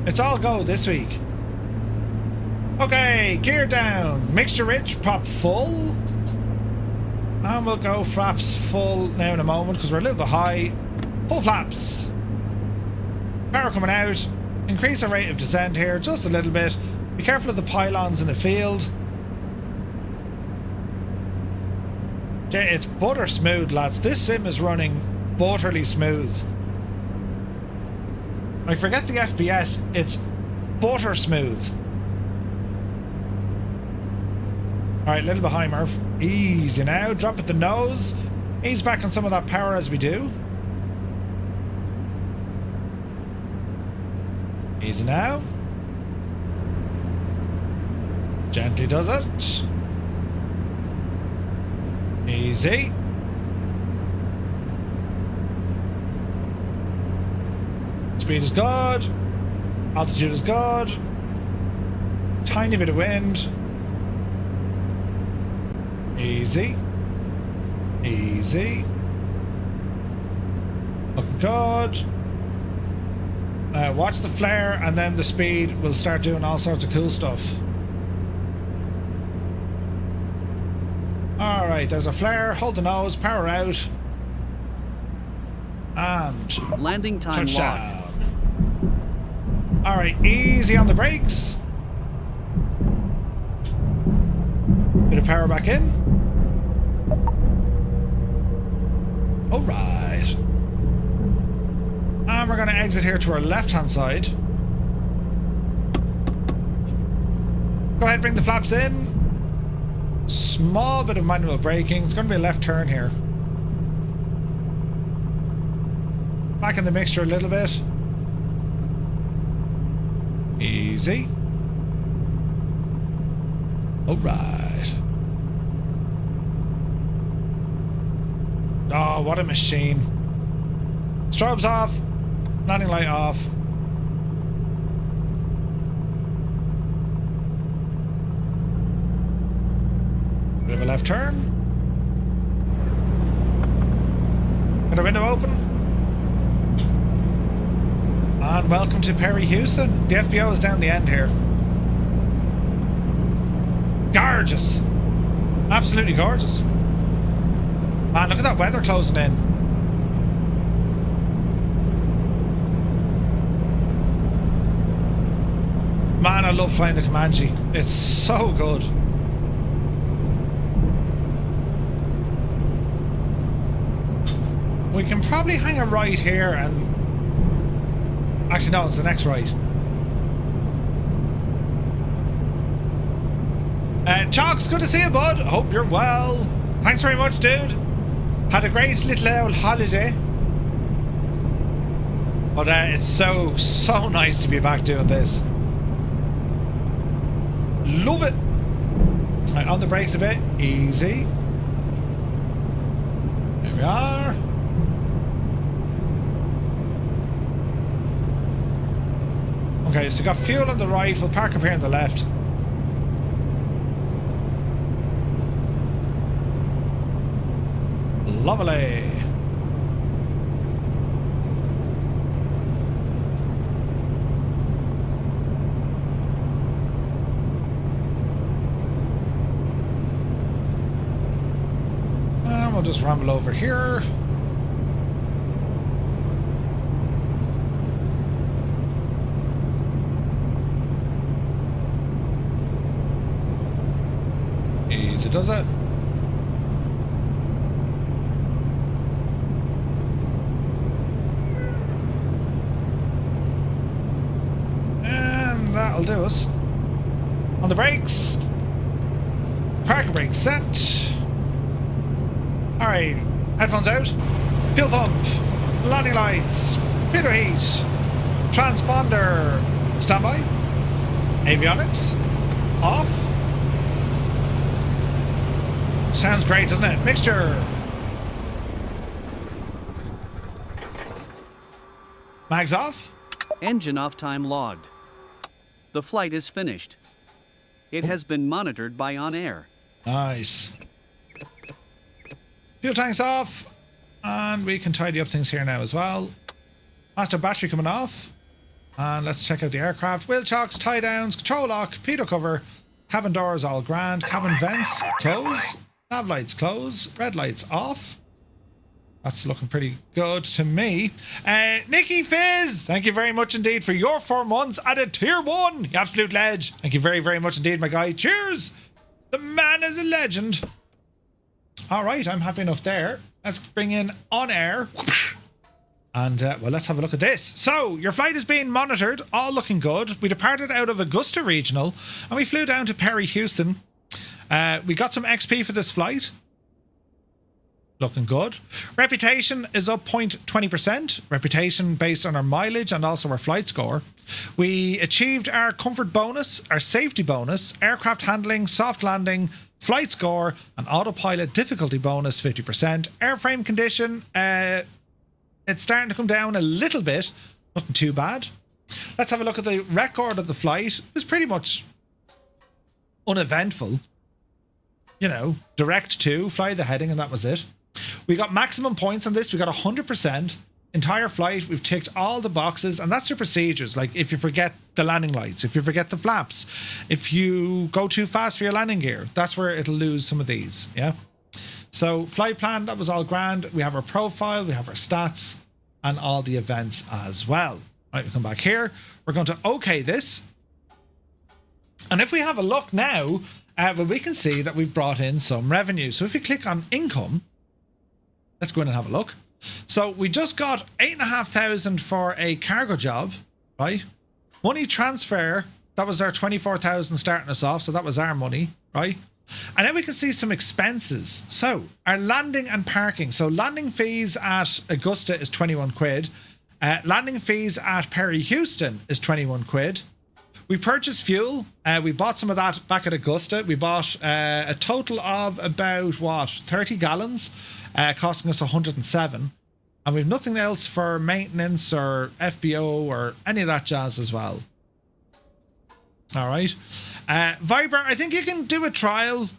It's all go this week. Okay, gear down. Mixture rich, prop full. And we'll go flaps full now in a moment because we're a little bit high. Full flaps. Power coming out. Increase our rate of descent here just a little bit. Be careful of the pylons in the field. It's butter smooth, lads. This sim is running butterly smooth. I forget the FPS. It's butter smooth. Alright, a little bit high, Murph. Easy now. Drop at the nose. Ease back on some of that power as we do. Easy now. Gently does it. Easy. Speed is good. Altitude is good. Tiny bit of wind. Easy. Easy. Looking good. Watch the flare and then the speed will start doing all sorts of cool stuff. Alright, there's a flare. Hold the nose, power out. And landing time locked. Alright, easy on the brakes. Bit of power back in. Alright. And we're going to exit here to our left-hand side. Go ahead, bring the flaps in. Small bit of manual braking. It's going to be a left turn here. Back in the mixture a little bit. Easy. Alright. Oh, what a machine. Strobes off. Landing light off. Bit of a left turn. Got a window open. And welcome to Perry, Houston. The FBO is down the end here. Gorgeous. Absolutely gorgeous. Man, look at that weather closing in. Man, I love flying the Comanche. It's so good. We can probably hang a right here and... Actually, no, it's the next right. Chalks, good to see you, bud. Hope you're well. Thanks very much, dude. Had a great little old holiday. But it's so nice to be back doing this. Love it. Right, on the brakes a bit. Easy. There we are. Okay, so got fuel on the right. We'll park up here on the left. Lovely. And we'll just ramble over here. Easy does it. do it. On the brakes. Parking brake set. Alright, headphones out. Fuel pump. Landing lights. Pitot heat. Transponder. Standby. Avionics. Off. Sounds great, doesn't it? Mixture. Mags off. Engine off time logged. The flight is finished. It has been monitored by OnAir. Nice. Fuel tanks off. And we can tidy up things here now as well. Master battery coming off. And let's check out the aircraft. Wheel chocks, tie downs, control lock, pitot cover. Cabin doors all grand. Cabin vents close. Nav lights close. Red lights off. That's looking pretty good to me. Nicky Fizz, thank you very much indeed for your 4 months at a tier 1. You absolute ledge. Thank you very, very much indeed, my guy. Cheers. The man is a legend. All right, I'm happy enough there. Let's bring in OnAir. And, well, let's have a look at this. So, your flight is being monitored. All looking good. We departed out of Augusta Regional and we flew down to Perry, Houston. We got some XP for this flight. Looking good. Reputation is up 0.20%. Reputation based on our mileage and also our flight score. We achieved our comfort bonus, our safety bonus, aircraft handling, soft landing, flight score, and autopilot difficulty bonus 50%. Airframe condition, it's starting to come down a little bit. Nothing too bad. Let's have a look at the record of the flight. It was pretty much uneventful. You know, direct to, fly the heading, and that was it. We got maximum points on this. We got 100%. Entire flight, we've ticked all the boxes, and that's your procedures. Like if you forget the landing lights, if you forget the flaps, if you go too fast for your landing gear, that's where it'll lose some of these. Yeah. So flight plan, that was all grand. We have our profile, we have our stats, and all the events as well. Right, we come back here. We're going to OK this. And if we have a look now, well, we can see that we've brought in some revenue. So if we click on income, let's go in and have a look. So we just got 8,500 for a cargo job, right? Money transfer, that was our 24,000 starting us off. So that was our money, right? And then we can see some expenses. So our landing and parking. So landing fees at Augusta is 21 quid. Landing fees at Perry Houston is 21 quid. We purchased fuel. We bought some of that back at Augusta. We bought a total of about, what, 30 gallons, costing us 107. And we've nothing else for maintenance or FBO or any of that jazz as well. All right. Viber, I think you can do a trial.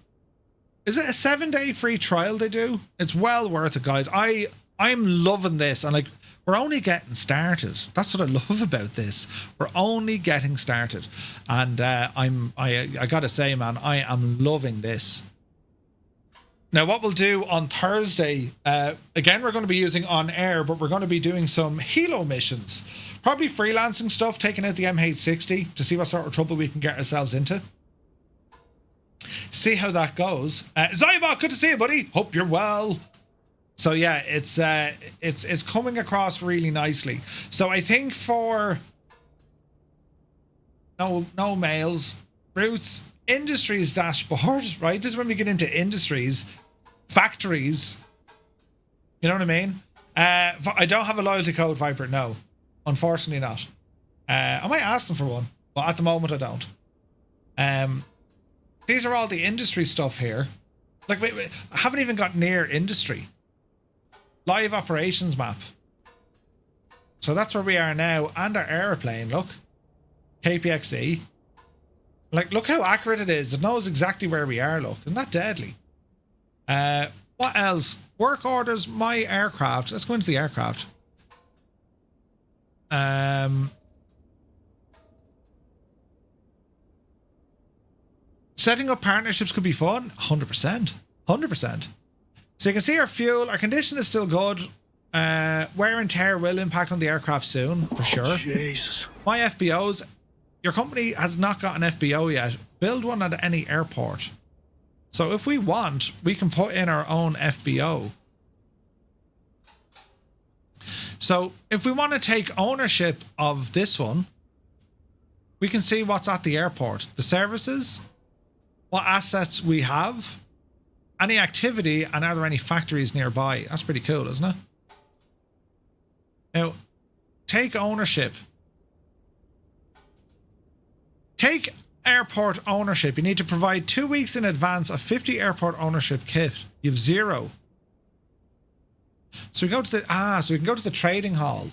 Is it a 7-day free trial they do? It's well worth it, guys. I'm loving this. And like, we're only getting started. That's what I love about this. We're only getting started. And I gotta say, man, I am loving this. Now, what we'll do on Thursday, again, we're going to be using OnAir, but we're going to be doing some helo missions. Probably freelancing stuff, taking out the MH60 to see what sort of trouble we can get ourselves into. See how that goes. Zybot, good to see you, buddy. Hope you're well. So yeah, it's coming across really nicely. So I think for no mails, Roots industries dashboard, right? This is when we get into industries, factories. You know what I mean? I don't have a loyalty code, Viper. No, unfortunately not. I might ask them for one, but at the moment I don't. These are all the industry stuff here. Like, wait, I haven't even got near industry. Live operations map. So that's where we are now. And our aeroplane, look. KPXE. Like, look how accurate it is. It knows exactly where we are, look. Isn't that deadly? What else? Work orders, my aircraft. Let's go into the aircraft. Setting up partnerships could be fun. 100%. 100%. So you can see our fuel, our condition is still good. Wear and tear will impact on the aircraft soon, for sure. Jesus. My FBOs, your company has not got an FBO yet. Build one at any airport. So if we want, we can put in our own FBO. So if we want to take ownership of this one, we can see what's at the airport, the services, what assets we have, any activity, and are there any factories nearby. That's pretty cool, isn't it? Now, take ownership. Take airport ownership. You need to provide 2 weeks in advance of 50 airport ownership kit. You have 0. So we go to the so we can go to the trading hall.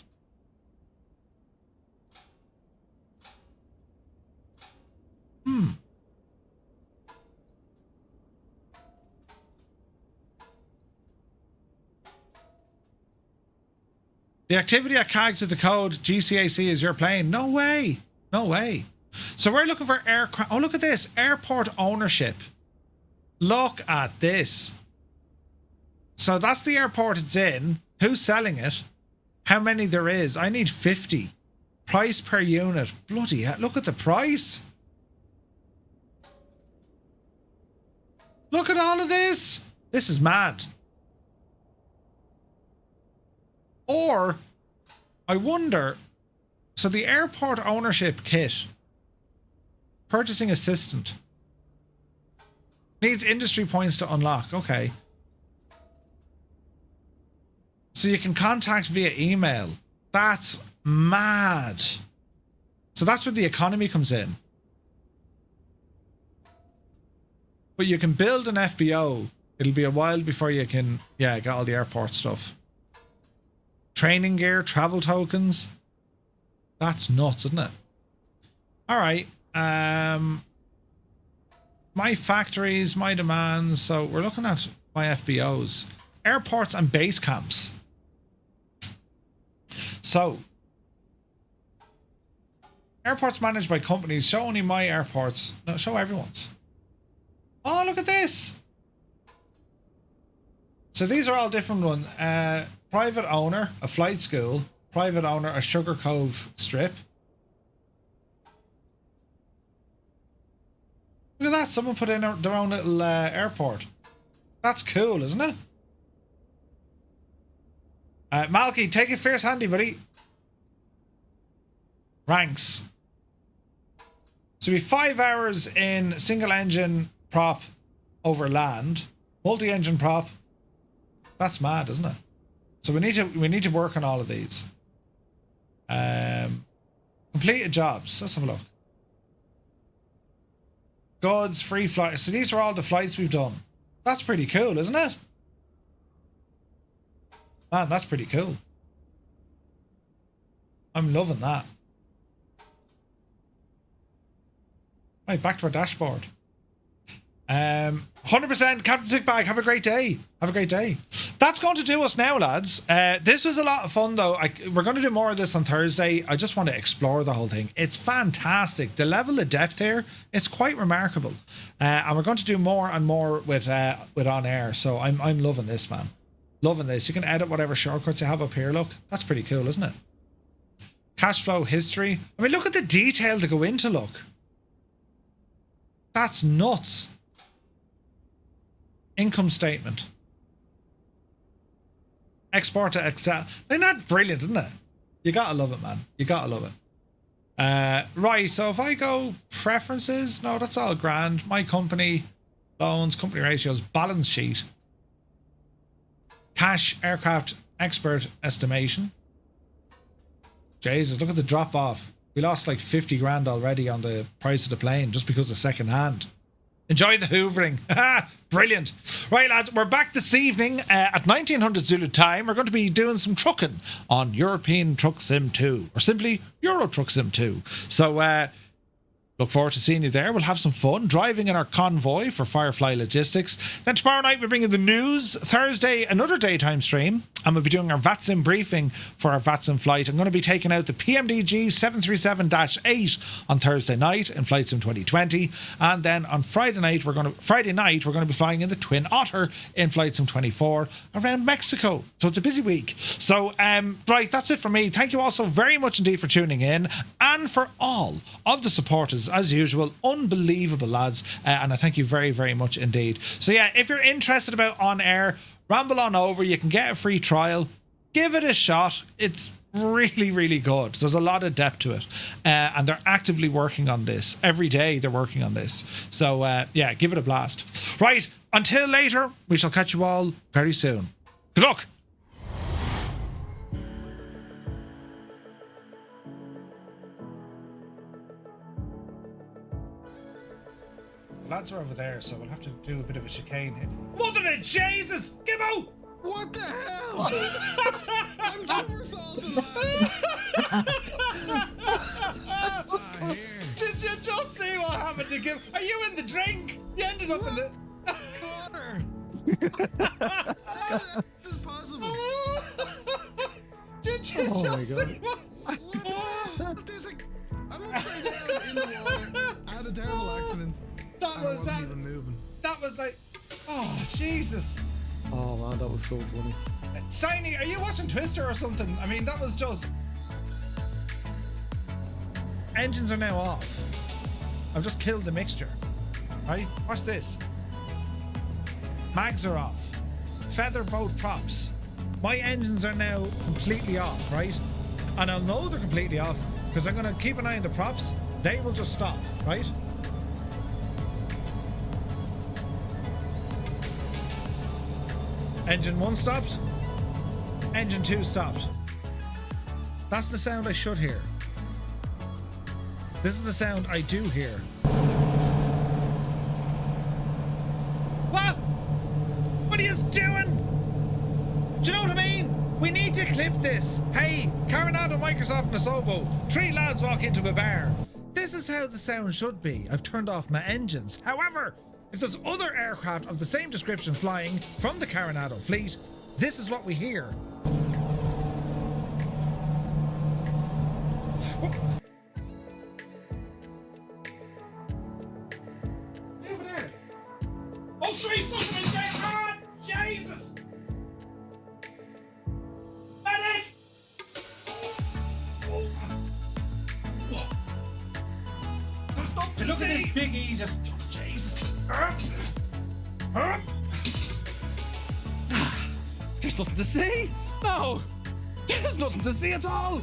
The activity at KAGS with the code GCAC is your plane. No way. No way. So we're looking for aircraft. Oh, look at this. Airport ownership. Look at this. So that's the airport it's in. Who's selling it? How many there is? I need 50. Price per unit. Bloody hell. Look at the price. Look at all of this. This is mad. Or, I wonder, so the airport ownership kit, purchasing assistant, needs industry points to unlock. Okay. So you can contact via email. That's mad. So that's where the economy comes in. But you can build an FBO. It'll be a while before you can, get all the airport stuff. Training gear, travel tokens. That's nuts, isn't it? All right. My factories, my demands. So we're looking at my FBOs. Airports and base camps. So, airports managed by companies. Show only my airports. No, show everyone's. Oh, look at this. So these are all different ones. Private owner, a flight school. Private owner, a Sugar Cove strip. Look at that. Someone put in their own little airport. That's cool, isn't it? Malky, take it fierce handy, buddy. Ranks. So we 5 hours in single engine prop over land. Multi-engine prop. That's mad, isn't it? So we need to work on all of these. Completed jobs. Let's have a look. Goods, free flights. So these are all the flights we've done. That's pretty cool, isn't it? Man, that's pretty cool. I'm loving that. Right, back to our dashboard. 100% Captain Sickbag. Have a great day. Have a great day. That's going to do us now, lads. This was a lot of fun, though. We're going to do more of this on Thursday. I just want to explore the whole thing. It's fantastic. The level of depth here, it's quite remarkable. And we're going to do more and more with OnAir. So I'm loving this, man. Loving this. You can edit whatever shortcuts you have up here. Look, that's pretty cool, isn't it? Cash flow history. I mean, look at the detail to go into. Look, that's nuts. Income statement. Export to Excel. They're not brilliant, isn't it? You gotta love it, man. You gotta love it. Right, so if I go preferences, no, that's all grand. My company, loans, company ratios, balance sheet, cash, aircraft, expert estimation. Jesus, look at the drop off. We lost like 50 grand already on the price of the plane just because of second hand. Enjoy the hoovering. Brilliant. Right, lads, we're back this evening at 1900 Zulu time. We're going to be doing some trucking on European Truck Sim 2, or simply Euro Truck Sim 2. So, look forward to seeing you there. We'll have some fun driving in our convoy for Firefly Logistics. Then tomorrow night we're bringing the news. Thursday, another daytime stream. And we'll be doing our VATSIM briefing for our VATSIM flight. I'm going to be taking out the PMDG 737-8 on Thursday night in Flight Sim 2020. And then on Friday night, we're going to be flying in the Twin Otter in Flight Sim 24 around Mexico. So it's a busy week. So, right, that's it for me. Thank you all so very much indeed for tuning in. And for all of the supporters, as usual, unbelievable, lads. And I thank you very, very much indeed. So yeah, if you're interested about OnAir, ramble on over. You can get a free trial. Give it a shot. It's really, really good. There's a lot of depth to it. And they're actively working on this. Every day they're working on this. So, yeah, give it a blast. Right, until later, we shall catch you all very soon. Good luck. The lads are over there, so we'll have to do a bit of a chicane here. Mother of Jesus! Gibbo! What the hell? I'm 2 years old here. Did you just see what happened to Gib? Are you in the drink? You ended up in the Water. This is possible. Did you just see what? What? There's like, I'm upside down in the water. I had a terrible accident. That I was wasn't even moving. That was like, oh Jesus! Oh man, that was so funny. Steiny, are you watching Twister or something? I mean, that was just. Engines are now off. I've just killed the mixture. Right? Watch this. Mags are off. Feather boat props. My engines are now completely off, right? And I'll know they're completely off because I'm going to keep an eye on the props. They will just stop, right? Engine 1 stopped. Engine 2 stopped. That's the sound I should hear. This is the sound I do hear. What? What are you doing? Do you know what I mean? We need to clip this. Hey, Coronado, Microsoft and Asobo. 3 lads walk into a bar. This is how the sound should be. I've turned off my engines. However, if there's other aircraft of the same description flying from the Coronado fleet, this is what we hear. Over there. Oh, sweet something there. Ah, Jesus. Medic. There's nothing to Look at see. this big E just. Jesus. There's nothing to see. No. There's nothing to see at all.